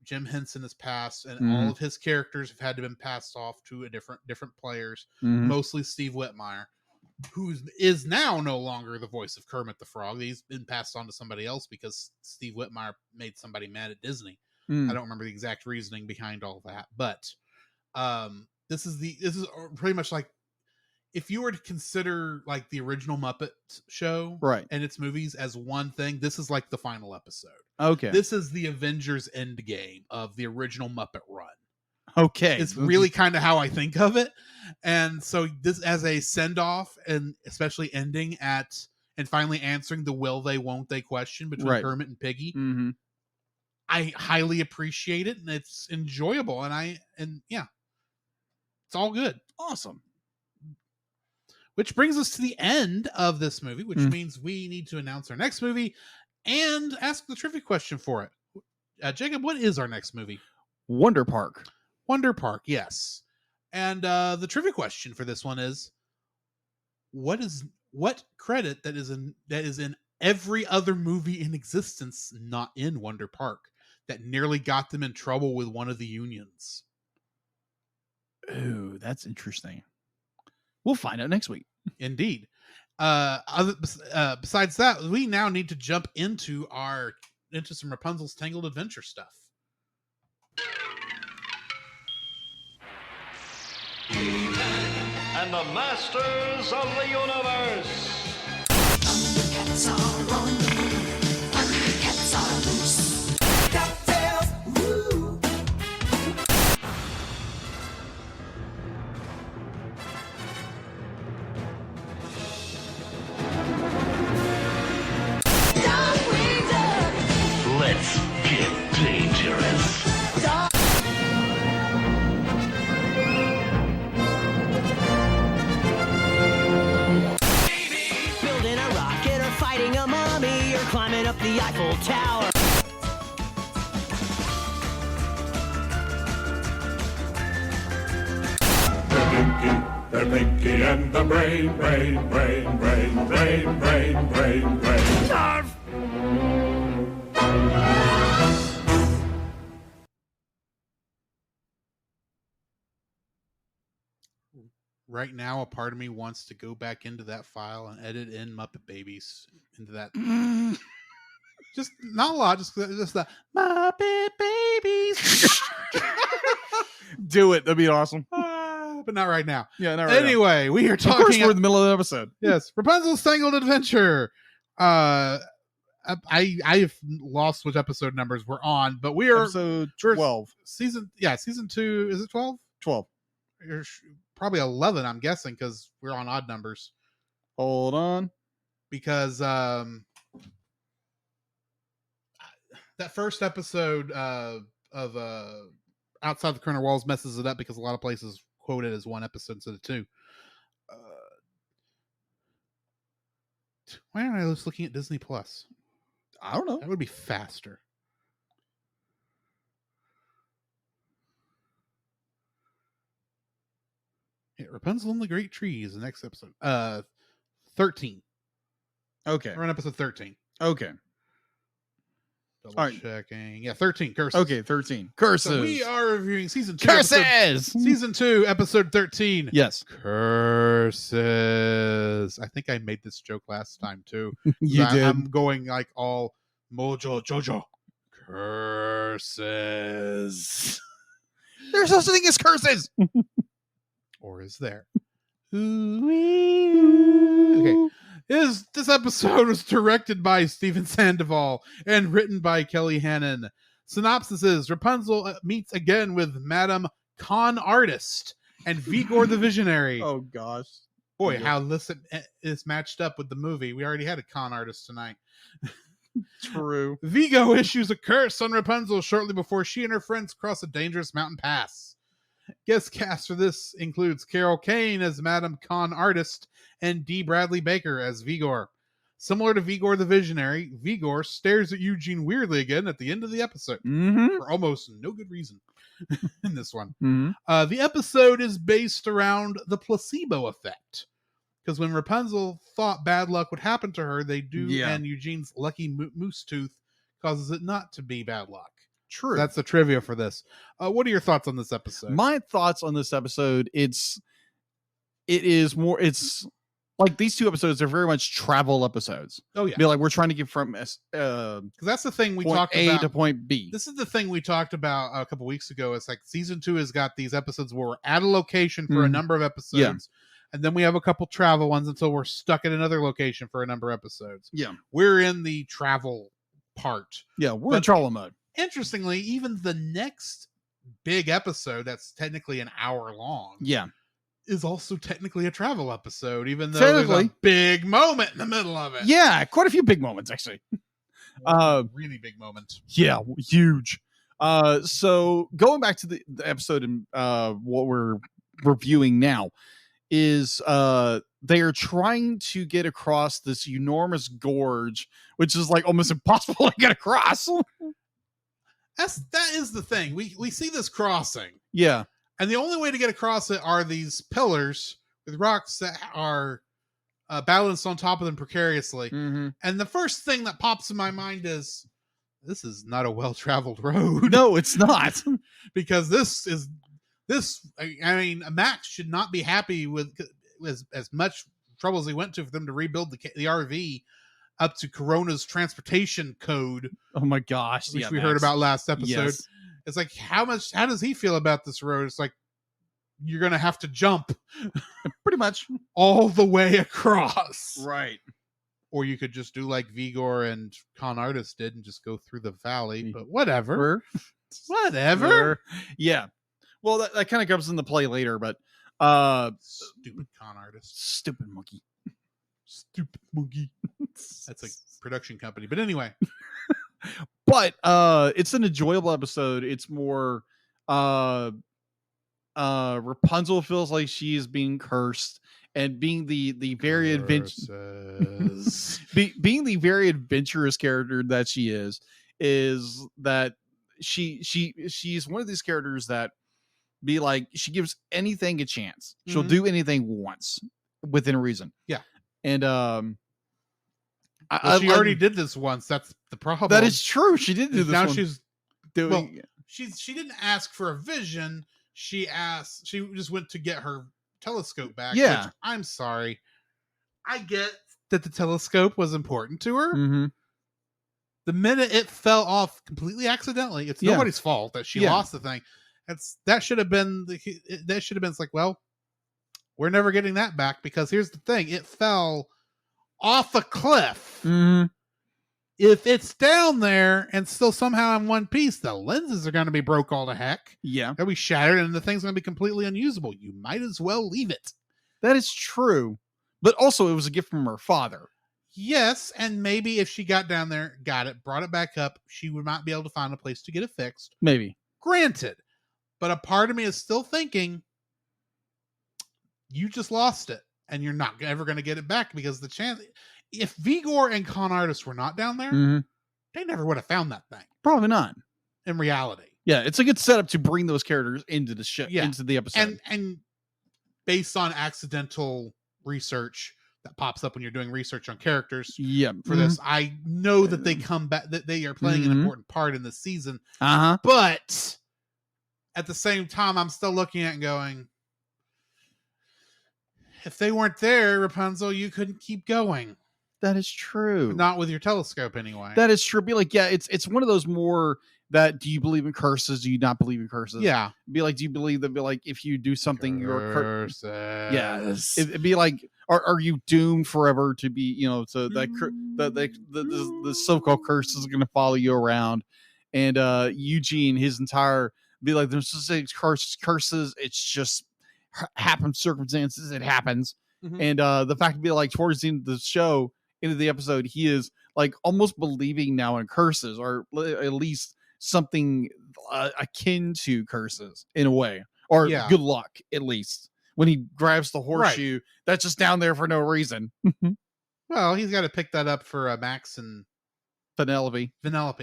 Jim Henson has passed, and all of his characters have had to been passed off to a different players, mostly Steve Whitmire, who is now no longer the voice of Kermit the Frog. He's been passed on to somebody else because Steve Whitmire made somebody mad at Disney. I don't remember the exact reasoning behind all that, but this is pretty much like, if you were to consider like the original Muppet show and its movies as one thing, this is like the final episode. Okay. This is the Avengers Endgame of the original Muppet run. Okay. It's really kind of how I think of it. And so this, as a send-off, and especially ending at and finally answering the will they won't they question between Kermit and Piggy, I highly appreciate it, and it's enjoyable, and yeah, it's all good. Awesome. Which brings us to the end of this movie, which means we need to announce our next movie and ask the trivia question for it. Jacob, what is our next movie? Wonder Park. Wonder Park, yes. And the trivia question for this one is, what credit that is in every other movie in existence not in Wonder Park that nearly got them in trouble with one of the unions? Ooh, that's interesting. We'll find out next week. Indeed. Besides that, we now need to jump into some Rapunzel's Tangled Adventure stuff. And the Masters of the Universe. Cats are on the move. Cats are loose. DuckTales, woo. Let's get dangerous. Building a rocket or fighting a mummy or climbing up the Eiffel Tower. They're Pinky and the brain. Right now, a part of me wants to go back into that file and edit in Muppet Babies into that. Just not a lot, just the Muppet Babies. Do it. That'd be awesome. But not right now. Yeah, not right anyway, we are talking. Of course, we're in the middle of the episode. Yes, Rapunzel's Tangled Adventure. I've lost which episode numbers we're on, but we are episode 12. Season 2. Is it 12? 12. Probably 11, I'm guessing, because we're on odd numbers. Hold on. Because that first episode of Outside the Corner Walls messes it up because a lot of places quote it as one episode instead of two. Why aren't I just looking at Disney Plus? I don't know. That would be faster. Yeah, Rapunzel and the Great Tree is the next episode. 13. Okay. We're on episode 13. Okay. Double All right. checking. Yeah, 13. Curses. Okay, 13. Curses. So we are reviewing season 2. Curses! Season 2, episode 13. Yes. Curses. I think I made this joke last time too. You did. I'm going like all Mojo Jojo. Curses. There's no such thing as curses. Or is there? Okay. This episode was directed by Stephen Sandoval and written by Kelly Hannon. Synopsis is Rapunzel meets again with Madame Con Artist and Vigor the Visionary. Oh, gosh. Boy, Yeah. how this is matched up with the movie. We already had a con artist tonight. True. Vigo issues a curse on Rapunzel shortly before she and her friends cross a dangerous mountain pass. Guest cast for this includes Carol Kane as Madame Con Artist and D. Bradley Baker as Vigor. Similar to Vigor the Visionary, Vigor stares at Eugene weirdly again at the end of the episode for almost no good reason in this one. The episode is based around the placebo effect. Because when Rapunzel thought bad luck would happen to her, they do, and Eugene's lucky moose tooth causes it not to be bad luck. True. That's the trivia for this. What are your thoughts on this episode? My thoughts on this episode, it's like these two episodes are very much travel episodes. Oh yeah. Be like we're trying to get from because that's the thing we point talked A about. to point B. This is the thing we talked about a couple weeks ago. It's like season 2 has got these episodes where we're at a location for a number of episodes. And then we have a couple travel ones until we're stuck at another location for a number of episodes. Yeah. We're in the travel part. Yeah, we're in travel mode. Interestingly, even the next big episode that's technically an hour long is also technically a travel episode, even though there's a big moment in the middle of it. Yeah, quite a few big moments, actually. Really big moment. Yeah, huge. So going back to the episode and what we're reviewing now is they are trying to get across this enormous gorge, which is like almost impossible to get across. That is the thing. We see this crossing. Yeah. And the only way to get across it are these pillars with rocks that are balanced on top of them precariously. And the first thing that pops in my mind is, this is not a well-traveled road. No, it's not. Because I mean, Max should not be happy with as much trouble as he went to for them to rebuild the RV up to Corona's transportation code. Oh my gosh. Which we heard about last episode. Yes. It's like, how does he feel about this road? It's like, you're going to have to jump pretty much all the way across. Right. Or you could just do like Vigor and Con Artist did and just go through the valley, but whatever. Whatever. Yeah. Well, that kind of comes into play later, but stupid Con Artist. Stupid monkey. Stupid monkey. That's a production company. But anyway. But it's an enjoyable episode. It's more Rapunzel feels like she is being cursed, and being the very being the very adventurous character that she is that she's one of these characters that be like, she gives anything a chance. She'll do anything once within reason. Yeah. And she already did this once. That's the problem. That is true. She did do this. Now one. she's doing. Well, she didn't ask for a vision. She just went to get her telescope back. Yeah. Which, I'm sorry. I get that the telescope was important to her. The minute it fell off completely accidentally, it's nobody's fault that she lost the thing. That should have been it's like, well, we're never getting that back, because here's the thing. It fell off a cliff. If it's down there and still somehow in one piece, the lenses are going to be broke all to heck. Yeah. They'll be shattered and the thing's going to be completely unusable. You might as well leave it. That is true. But also, it was a gift from her father. Yes, and maybe if she got down there, brought it back up, she would not be able to find a place to get it fixed. Maybe. Granted. But a part of me is still thinking, you just lost it, and you're not ever going to get it back, because the chance, if Vigor and Con Artist were not down there, they never would have found that thing. Probably not. In reality. Yeah, it's a good setup to bring those characters into the show, into the episode. And based on accidental research that pops up when you're doing research on characters for this, I know that they come back, that they are playing an important part in the season. But at the same time, I'm still looking at it and going, if they weren't there, Rapunzel, you couldn't keep going. That is true. Not with your telescope, anyway. That is true. Be like, yeah, it's one of those more that, do you believe in curses? Do you not believe in curses? Yeah. Be like, do you believe that? Be like, if you do something, you're curses. Yeah. It'd be like, are you doomed forever to be? You know, so that the so-called curse is going to follow you around. And Eugene, his entire be like, there's just curses. It's just happens, circumstances. It happens. And the fact to be like, towards the end of the show, into the episode, he is like almost believing now in curses, or at least something akin to curses in a way, or good luck, at least when he grabs the horseshoe that's just down there for no reason. Well, he's got to pick that up for Max and Vanellope.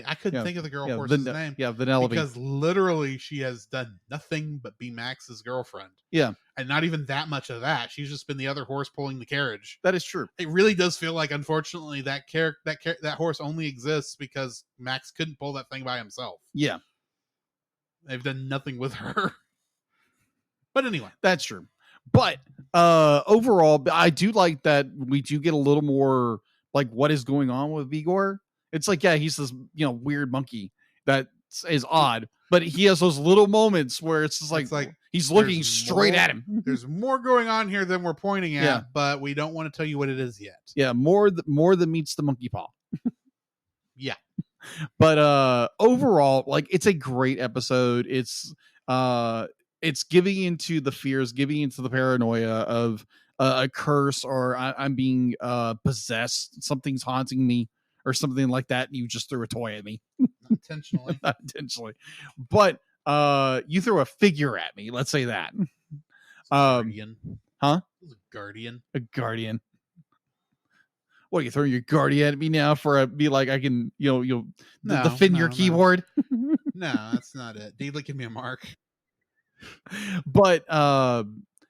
I couldn't think of the girl horse's name. Yeah, Vanellope. Because literally she has done nothing but be Max's girlfriend. Yeah. And not even that much of that. She's just been the other horse pulling the carriage. That is true. It really does feel like, unfortunately, that horse only exists because Max couldn't pull that thing by himself. Yeah. They've done nothing with her. But anyway. That's true. But overall, I do like that we do get a little more like what is going on with Vigor. It's like, yeah, he's this, weird monkey that is odd, but he has those little moments where it's just like he's looking straight at him. There's more going on here than we're pointing at, but we don't want to tell you what it is yet. Yeah, more than meets the monkey paw. Yeah. But overall, like, it's a great episode. It's giving into the fears, giving into the paranoia of a curse, or I'm being possessed, something's haunting me, or something like that, and you just threw a toy at me. Not intentionally. But you threw a figure at me, let's say that. Guardian. Huh? Guardian. A guardian. What, are you throwing your guardian at me now for be like, I can, defend your keyboard? No, that's not it. Deedle, give me a mark. But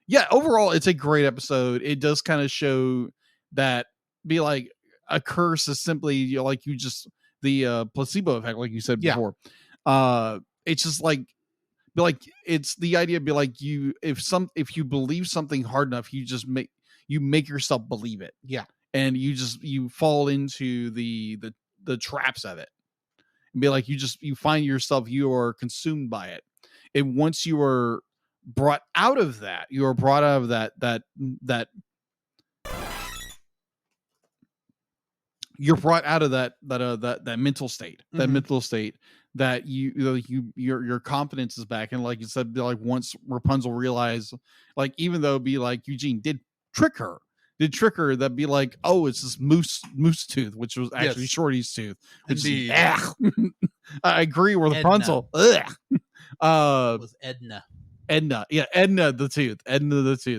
yeah, overall, it's a great episode. It does kind of show that, be like, a curse is simply the placebo effect, like you said before. It's just like, be like, it's the idea of, be like, if you believe something hard enough, you make yourself believe it. Yeah. And you fall into the traps of it, and be like, you find yourself, you are consumed by it. And once you are brought out of that, you're brought out of that mental state, that your confidence is back. And like you said, like, once Rapunzel realized, like, even though be like Eugene did trick her, that be like, oh, it's this moose tooth, which was actually Shorty's tooth. Which I agree with Rapunzel. It was Edna. Yeah, Edna the tooth.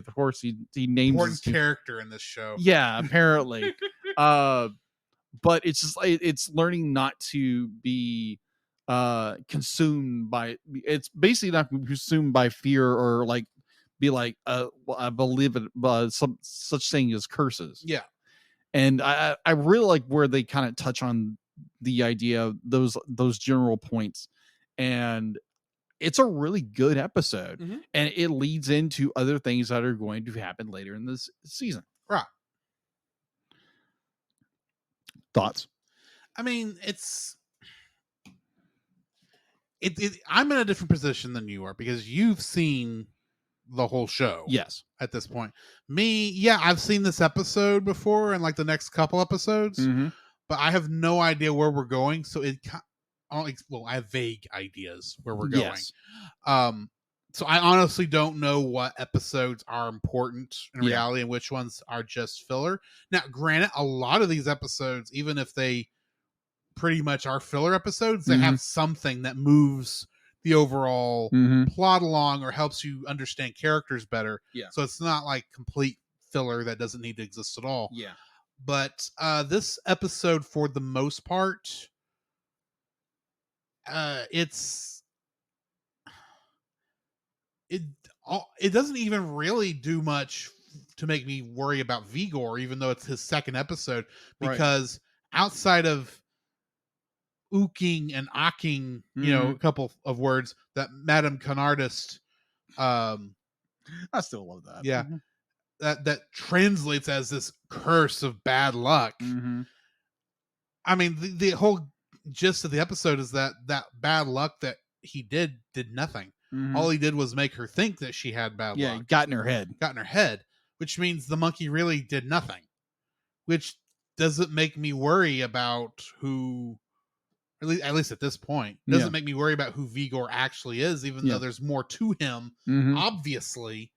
Of course, he names important character in this show. Yeah, apparently. But it's just, it's learning not to be consumed by, it's basically not consumed by fear, or like be like I believe it, some such thing as curses. Yeah. And I really like where they kind of touch on the idea of those general points, and it's a really good episode. And it leads into other things that are going to happen later in this season. Right. Thoughts? I mean, I'm in a different position than you are, because you've seen the whole show. Yes. At this point, I've seen this episode before, and like the next couple episodes, but I have no idea where we're going. So I have vague ideas where we're going. Yes. So I honestly don't know what episodes are important in reality and which ones are just filler. Now, granted, a lot of these episodes, even if they pretty much are filler episodes, they have something that moves the overall Mhm. plot along or helps you understand characters better. Yeah. So it's not like complete filler that doesn't need to exist at all. Yeah. But this episode, for the most part, it's it it doesn't even really do much to make me worry about Vigor, even though it's his second episode, Right. because outside of ooking and ocking, a couple of words that Madame Canardist, I still love that. yeah, that translates as this curse of bad luck. Mm-hmm. I mean, the whole gist of the episode is that bad luck that he did nothing. Mm-hmm. All he did was make her think that she had bad Yeah, luck. got in her head, Which means the monkey really did nothing, which doesn't make me worry about who, at least at this point, doesn't make me worry about who Vigor actually is, even though there's more to him, obviously,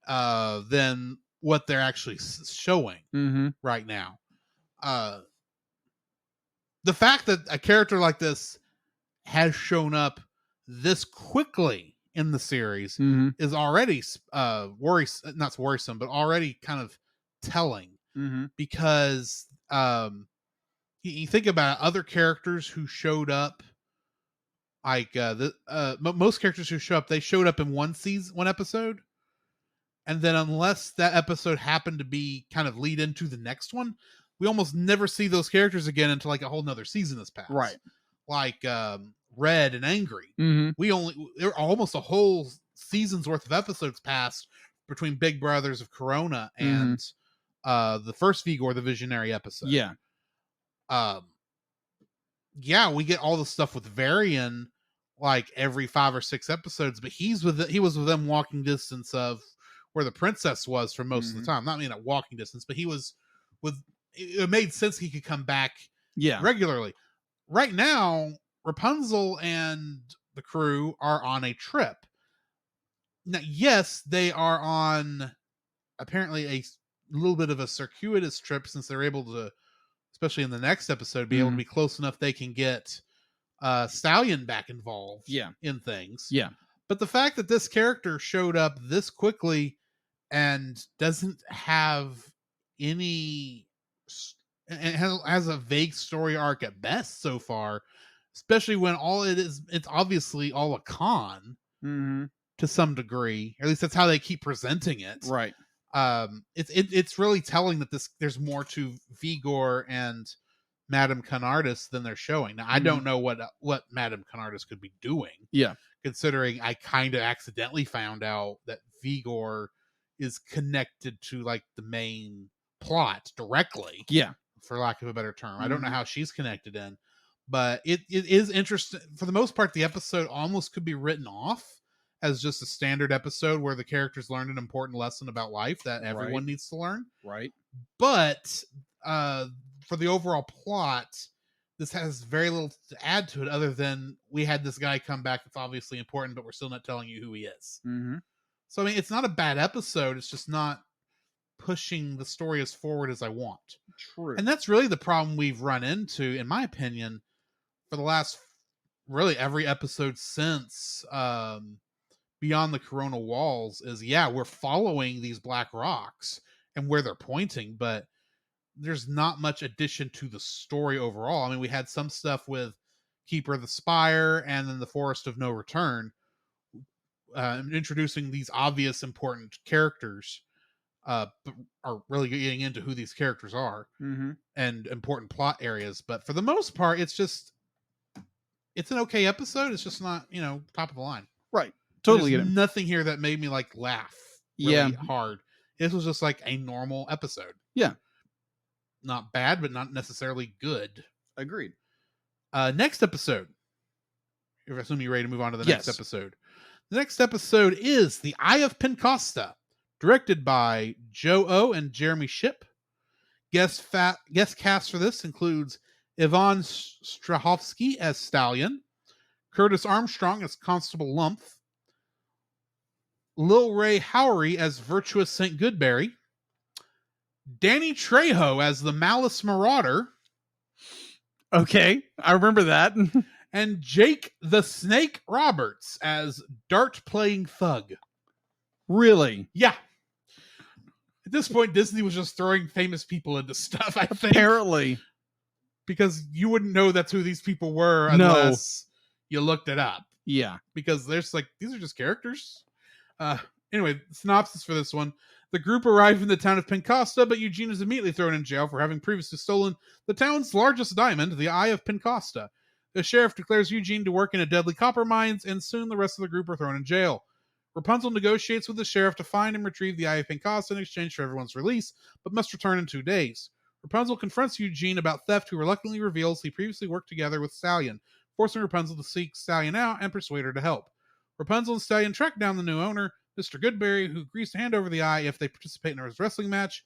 than what they're actually showing right now. The fact that a character like this has shown up this quickly in the series is already worrisome, not worrisome, but already kind of telling, because you think about other characters who showed up, like most characters who show up, they showed up in one episode, and then unless that episode happened to be kind of lead into the next one, we almost never see those characters again until like a whole nother season has passed. Right. Like Red and Angry. There were almost a whole season's worth of episodes passed between Big Brothers of Corona and the first Vigor the Visionary episode. Yeah. We get all the stuff with Varian like every 5 or 6 episodes, but he was within walking distance of where the princess was for most of the time. Not at walking distance, but he was with. It made sense he could come back regularly. Right now, Rapunzel and the crew are on a trip. Now, yes, they are on apparently a little bit of a circuitous trip, since they're able to, especially in the next episode, be able to be close enough they can get Stallion back involved in things. Yeah. But the fact that this character showed up this quickly and doesn't have any, and has a vague story arc at best so far, especially when all it is, it's obviously all a con to some degree. At least that's how they keep presenting it. Right. It's really telling that there's more to Vigor and Madame Canardis than they're showing. Now, I don't know what Madame Canardis could be doing. Yeah. Considering I kind of accidentally found out that Vigor is connected to like the main plot directly. Yeah. For lack of a better term. I don't know how she's connected in, but it is interesting. For the most part, the episode almost could be written off as just a standard episode where the characters learned an important lesson about life that everyone needs to learn. Right. But for the overall plot, this has very little to add to it other than we had this guy come back that's obviously important, but we're still not telling you who he is. So, I mean, it's not a bad episode. It's just not pushing the story as forward as I want. True. And that's really the problem we've run into, in my opinion, for the last really every episode since Beyond the Corona Walls is, we're following these black rocks and where they're pointing, but there's not much addition to the story overall. I mean, we had some stuff with Keeper of the Spire and then the Forest of No Return, introducing these obvious important characters, but are really getting into who these characters are and important plot areas. But for the most part, it's an okay episode. It's just not, top of the line. Right. Totally. There's nothing here that made me like laugh really hard. This was just like a normal episode. Yeah. Not bad, but not necessarily good. Agreed. Next episode. I assume you're ready to move on to the next episode. The next episode is The Eye of Pencosta, directed by Joe O and Jeremy Shipp. Guest cast for this includes Yvonne Strahovski as Stallion, Curtis Armstrong as Constable Lumph, Lil Ray Howery as Virtuous St. Goodberry, Danny Trejo as the Malice Marauder. Okay, I remember that. and Jake the Snake Roberts as dart-playing thug. Really? Yeah. At this point, Disney was just throwing famous people into stuff, I think. Apparently. Because you wouldn't know that's who these people were No. unless you looked it up. Yeah. Because there's like, these are just characters. Anyway, synopsis for this one. The group arrive in the town of Pencosta, but Eugene is immediately thrown in jail for having previously stolen the town's largest diamond, the Eye of Pencosta. The sheriff declares Eugene to work in a deadly copper mines, and soon the rest of the group are thrown in jail. Rapunzel negotiates with the sheriff to find and retrieve the Eye of Pencosta in exchange for everyone's release, but must return in 2 days. Rapunzel confronts Eugene about theft, who reluctantly reveals he previously worked together with Stallion, forcing Rapunzel to seek Stallion out and persuade her to help. Rapunzel and Stallion track down the new owner, Mr. Goodberry, who agrees to hand over the eye if they participate in a wrestling match.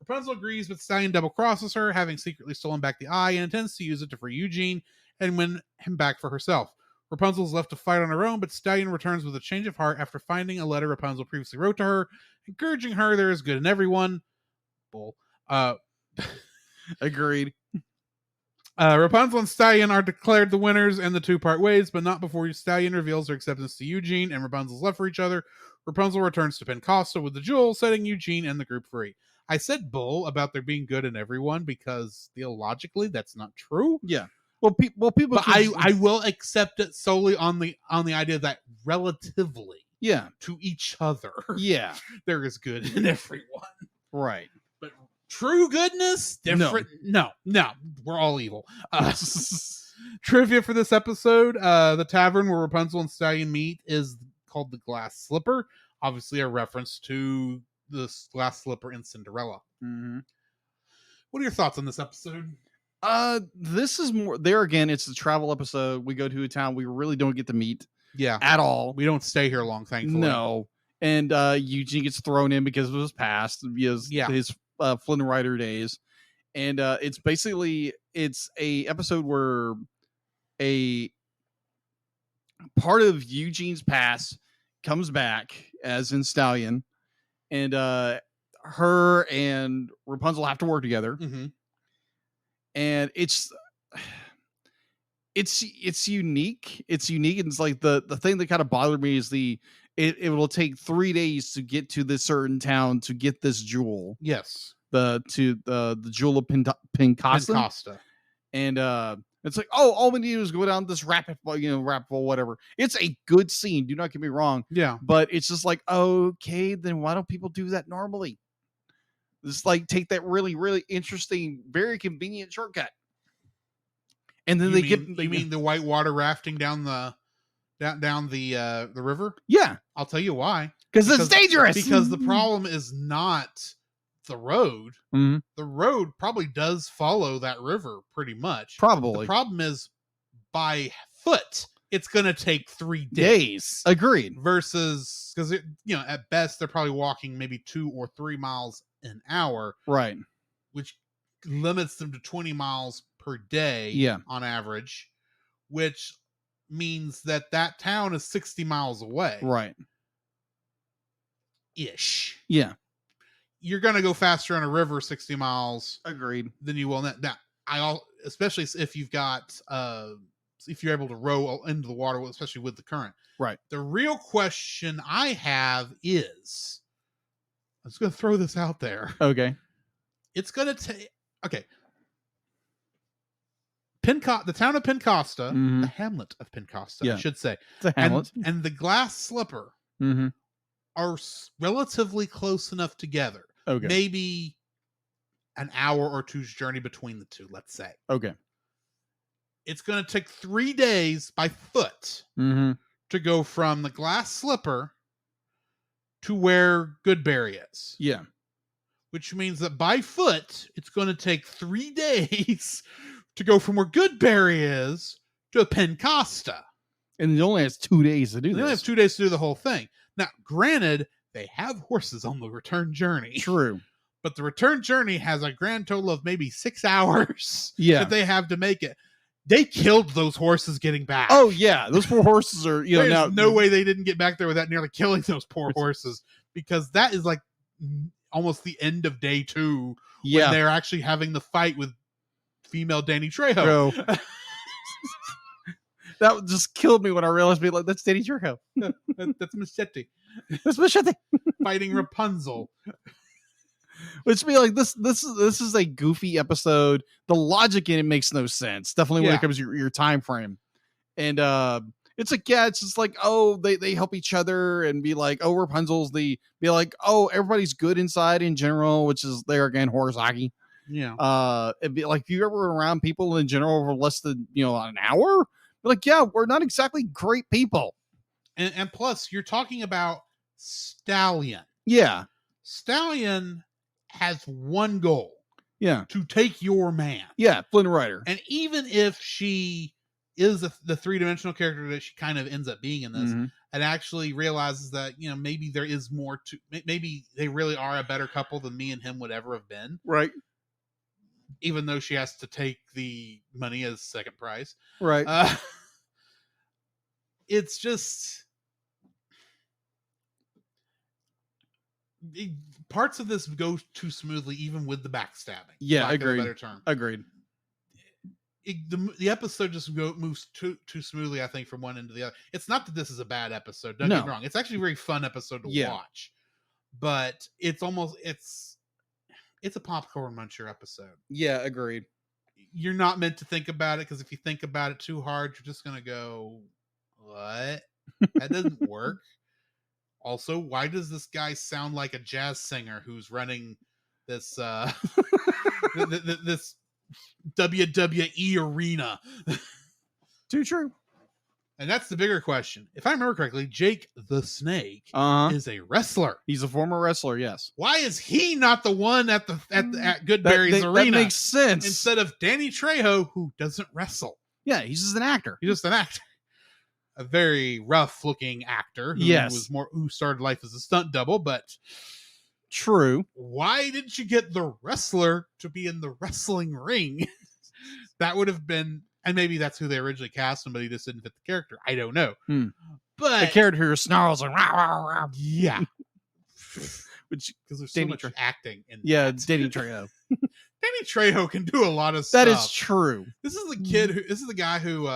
Rapunzel agrees, but Stallion double-crosses her, having secretly stolen back the eye, and intends to use it to free Eugene and win him back for herself. Rapunzel is left to fight on her own, but Stallion returns with a change of heart after finding a letter Rapunzel previously wrote to her, encouraging her there is good in everyone. Bull. Agreed. Rapunzel and Stallion are declared the winners in the 2-part ways, but not before Stallion reveals her acceptance to Eugene and Rapunzel's love for each other. Rapunzel returns to Pencosta with the jewel, setting Eugene and the group free. I said bull about there being good in everyone because theologically that's not true. Yeah. Well, people. But I will accept it solely on the idea that relatively, yeah, to each other, yeah, there is good in everyone. Right. But true goodness, different. No, we're all evil. Trivia for this episode: the tavern where Rapunzel and Stallion meet is called the Glass Slipper. Obviously, a reference to the Glass Slipper in Cinderella. Mm-hmm. What are your thoughts on this episode? This is more there again. It's a travel episode. We go to a town we really don't get to meet. Yeah, at all. We don't stay here long, thankfully. No, and Eugene gets thrown in because of his past, his Flynn Rider days, and it's basically a episode where a part of Eugene's past comes back, as in Stallion, and her and Rapunzel have to work together. Mm-hmm. And it's unique. It's unique, and it's like the thing that kind of bothered me is it will take 3 days to get to this certain town to get this jewel. Yes, the jewel of Pencosta. And it's like, oh, all we need is go down this rapid whatever. It's a good scene. Do not get me wrong. Yeah, but it's just like, okay, then why don't people do that normally? Just like take that really, really interesting, very convenient shortcut, and then you mean the whitewater rafting down the river? Yeah, I'll tell you why. Because it's dangerous. Because the problem is not the road. Mm-hmm. The road probably does follow that river pretty much. Probably. The problem is by foot. It's going to take 3 days. Agreed. Versus, because at best they're probably walking maybe 2 or 3 miles an hour, right? Which limits them to 20 miles per day, on average, which means that town is 60 miles away, right? Ish. Yeah, you're gonna go faster on a river 60 miles. Agreed. Than you will now. Especially if you've got if you're able to row into the water, especially with the current. Right. The real question I have is, I'm just going to throw this out there. Okay. It's going to take... Okay. The town of Pencosta, the hamlet of Pencosta, I should say. It's a hamlet. And the Glass Slipper are relatively close enough together. Okay. Maybe an hour or two's journey between the two, let's say. Okay. It's going to take 3 days by foot to go from the Glass Slipper to where Goodberry is. Yeah. Which means that by foot, it's going to take 3 days to go from where Goodberry is to Pencosta. And it only has 2 days to do this. They only have 2 days to do the whole thing. Now, granted, they have horses on the return journey. True. But the return journey has a grand total of maybe 6 hours that they have to make it. They killed those horses getting back. Oh, yeah. Those poor horses are, There's no way they didn't get back there without nearly killing those poor horses, because that is like almost the end of day 2 when they're actually having the fight with female Danny Trejo. That just killed me when I realized, like, that's Danny Trejo. That's Machete That's Machete. fighting Rapunzel. Which be like, this is a goofy episode. The logic in it makes no sense. Definitely when Yeah. it comes to your time frame. And it's like, yeah, it's just like, oh, they help each other and be like, oh, Rapunzel's be like, oh, everybody's good inside in general, which is there again, Horizaki. Yeah. It'd be like, if you ever around people in general for less than, an hour, be like, yeah, we're not exactly great people. And plus, you're talking about Stallion. Yeah. Stallion has one goal. Yeah. To take your man. Yeah, Flynn Rider. And even if she is the three-dimensional character that she kind of ends up being in this, and actually realizes that, maybe there is more to, maybe they really are a better couple than me and him would ever have been. Right. Even though she has to take the money as second prize. Right. It's just... parts of this go too smoothly, even with the backstabbing. Yeah, agreed. agreed. Better term. Agreed. The episode just moves too smoothly, I think, from one end to the other. It's not that this is a bad episode. Don't get me wrong. It's actually a very fun episode to watch. But it's a popcorn muncher episode. Yeah, agreed. You're not meant to think about it, because if you think about it too hard, you're just gonna go, what? That doesn't work. Also, why does this guy sound like a jazz singer who's running this this WWE arena? Too true. And that's the bigger question. If I remember correctly, Jake the Snake is a wrestler. He's a former wrestler, yes. Why is he not the one at Goodberry's arena? That makes sense. Instead of Danny Trejo, who doesn't wrestle. Yeah, he's just an actor. He's just an actor. A very rough-looking actor who started life as a stunt double, but true. Why didn't you get the wrestler to be in the wrestling ring? That would have been, and maybe that's who they originally cast him, but he just didn't fit the character. I don't know. But the character who snarls like, rah, rah, rah. Yeah. Which, because there's so much acting in it's Danny Trejo. Danny Trejo can do a lot of stuff. That is true. This is the guy who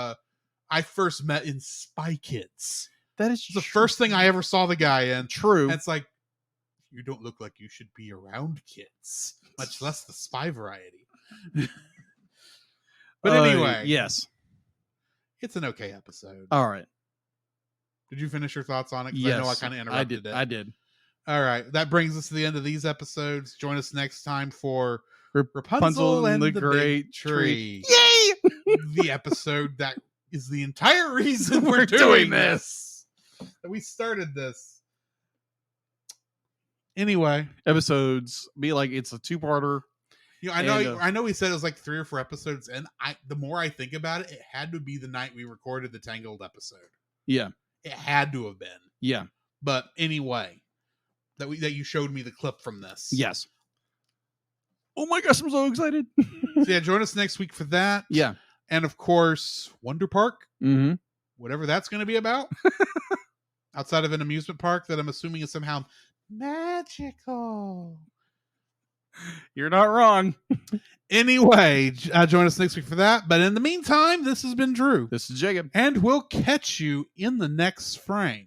I first met in Spy Kids. That is the first thing I ever saw the guy in. True. And it's like, you don't look like you should be around kids, much less the spy variety. But anyway. Yes. It's an okay episode. All right. Did you finish your thoughts on it? Yes. I know I kind of interrupted it. I did. All right. That brings us to the end of these episodes. Join us next time for Rapunzel and the Great Tree. Yay! The episode that is the entire reason we're doing this. We started this. Anyway, episodes be like, it's a two-parter. I know we said it was like 3 or 4 episodes, and the more I think about it, it had to be the night we recorded the Tangled episode. Yeah. It had to have been. Yeah. But anyway, that you showed me the clip from this. Yes. Oh my gosh, I'm so excited. So yeah, join us next week for that. Yeah. And of course, Wonder Park. Mm-hmm. Whatever that's going to be about. Outside of an amusement park that I'm assuming is somehow magical. You're not wrong. Anyway, join us next week for that. But in the meantime, this has been Drew. This is Jacob. And we'll catch you in the next frame.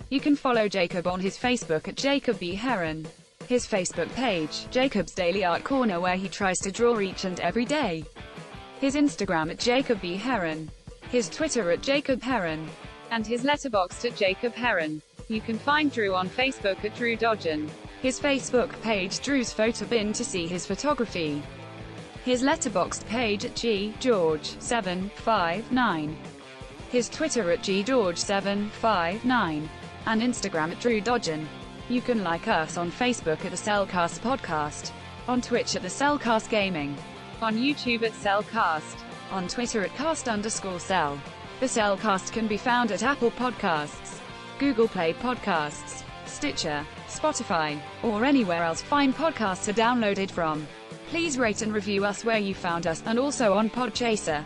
You can follow Jacob on his Facebook at Jacob B. Heron. His Facebook page, Jacob's Daily Art Corner, where he tries to draw each and every day. His Instagram at Jacob B. Heron. His Twitter at Jacob Heron. And his Letterboxd at Jacob Heron. You can find Drew on Facebook at Drew Dodgen. His Facebook page, Drew's Photo Bin, to see his photography. His Letterboxd page at GGeorge759. His Twitter at GGeorge759. And Instagram at Drew Dodgen. You can like us on Facebook at the Cellcast Podcast. On Twitch at the Cellcast Gaming. On YouTube at Cellcast. On Twitter at cast_cell. The Cellcast can be found at Apple Podcasts, Google Play Podcasts, Stitcher, Spotify, or anywhere else fine podcasts are downloaded from. Please rate and review us where you found us, and also on Podchaser.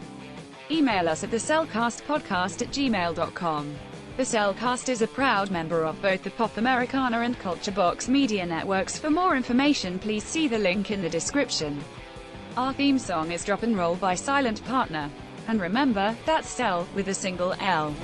Email us at thecellcastpodcast@gmail.com. The Cellcast is a proud member of both the Pop Americana and Culture Box media networks. For more information, please see the link in the description. Our theme song is Drop and Roll by Silent Partner. And remember, that's Cell with a single L.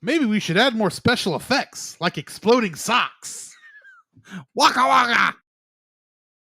Maybe we should add more special effects, like exploding socks. Waka waka!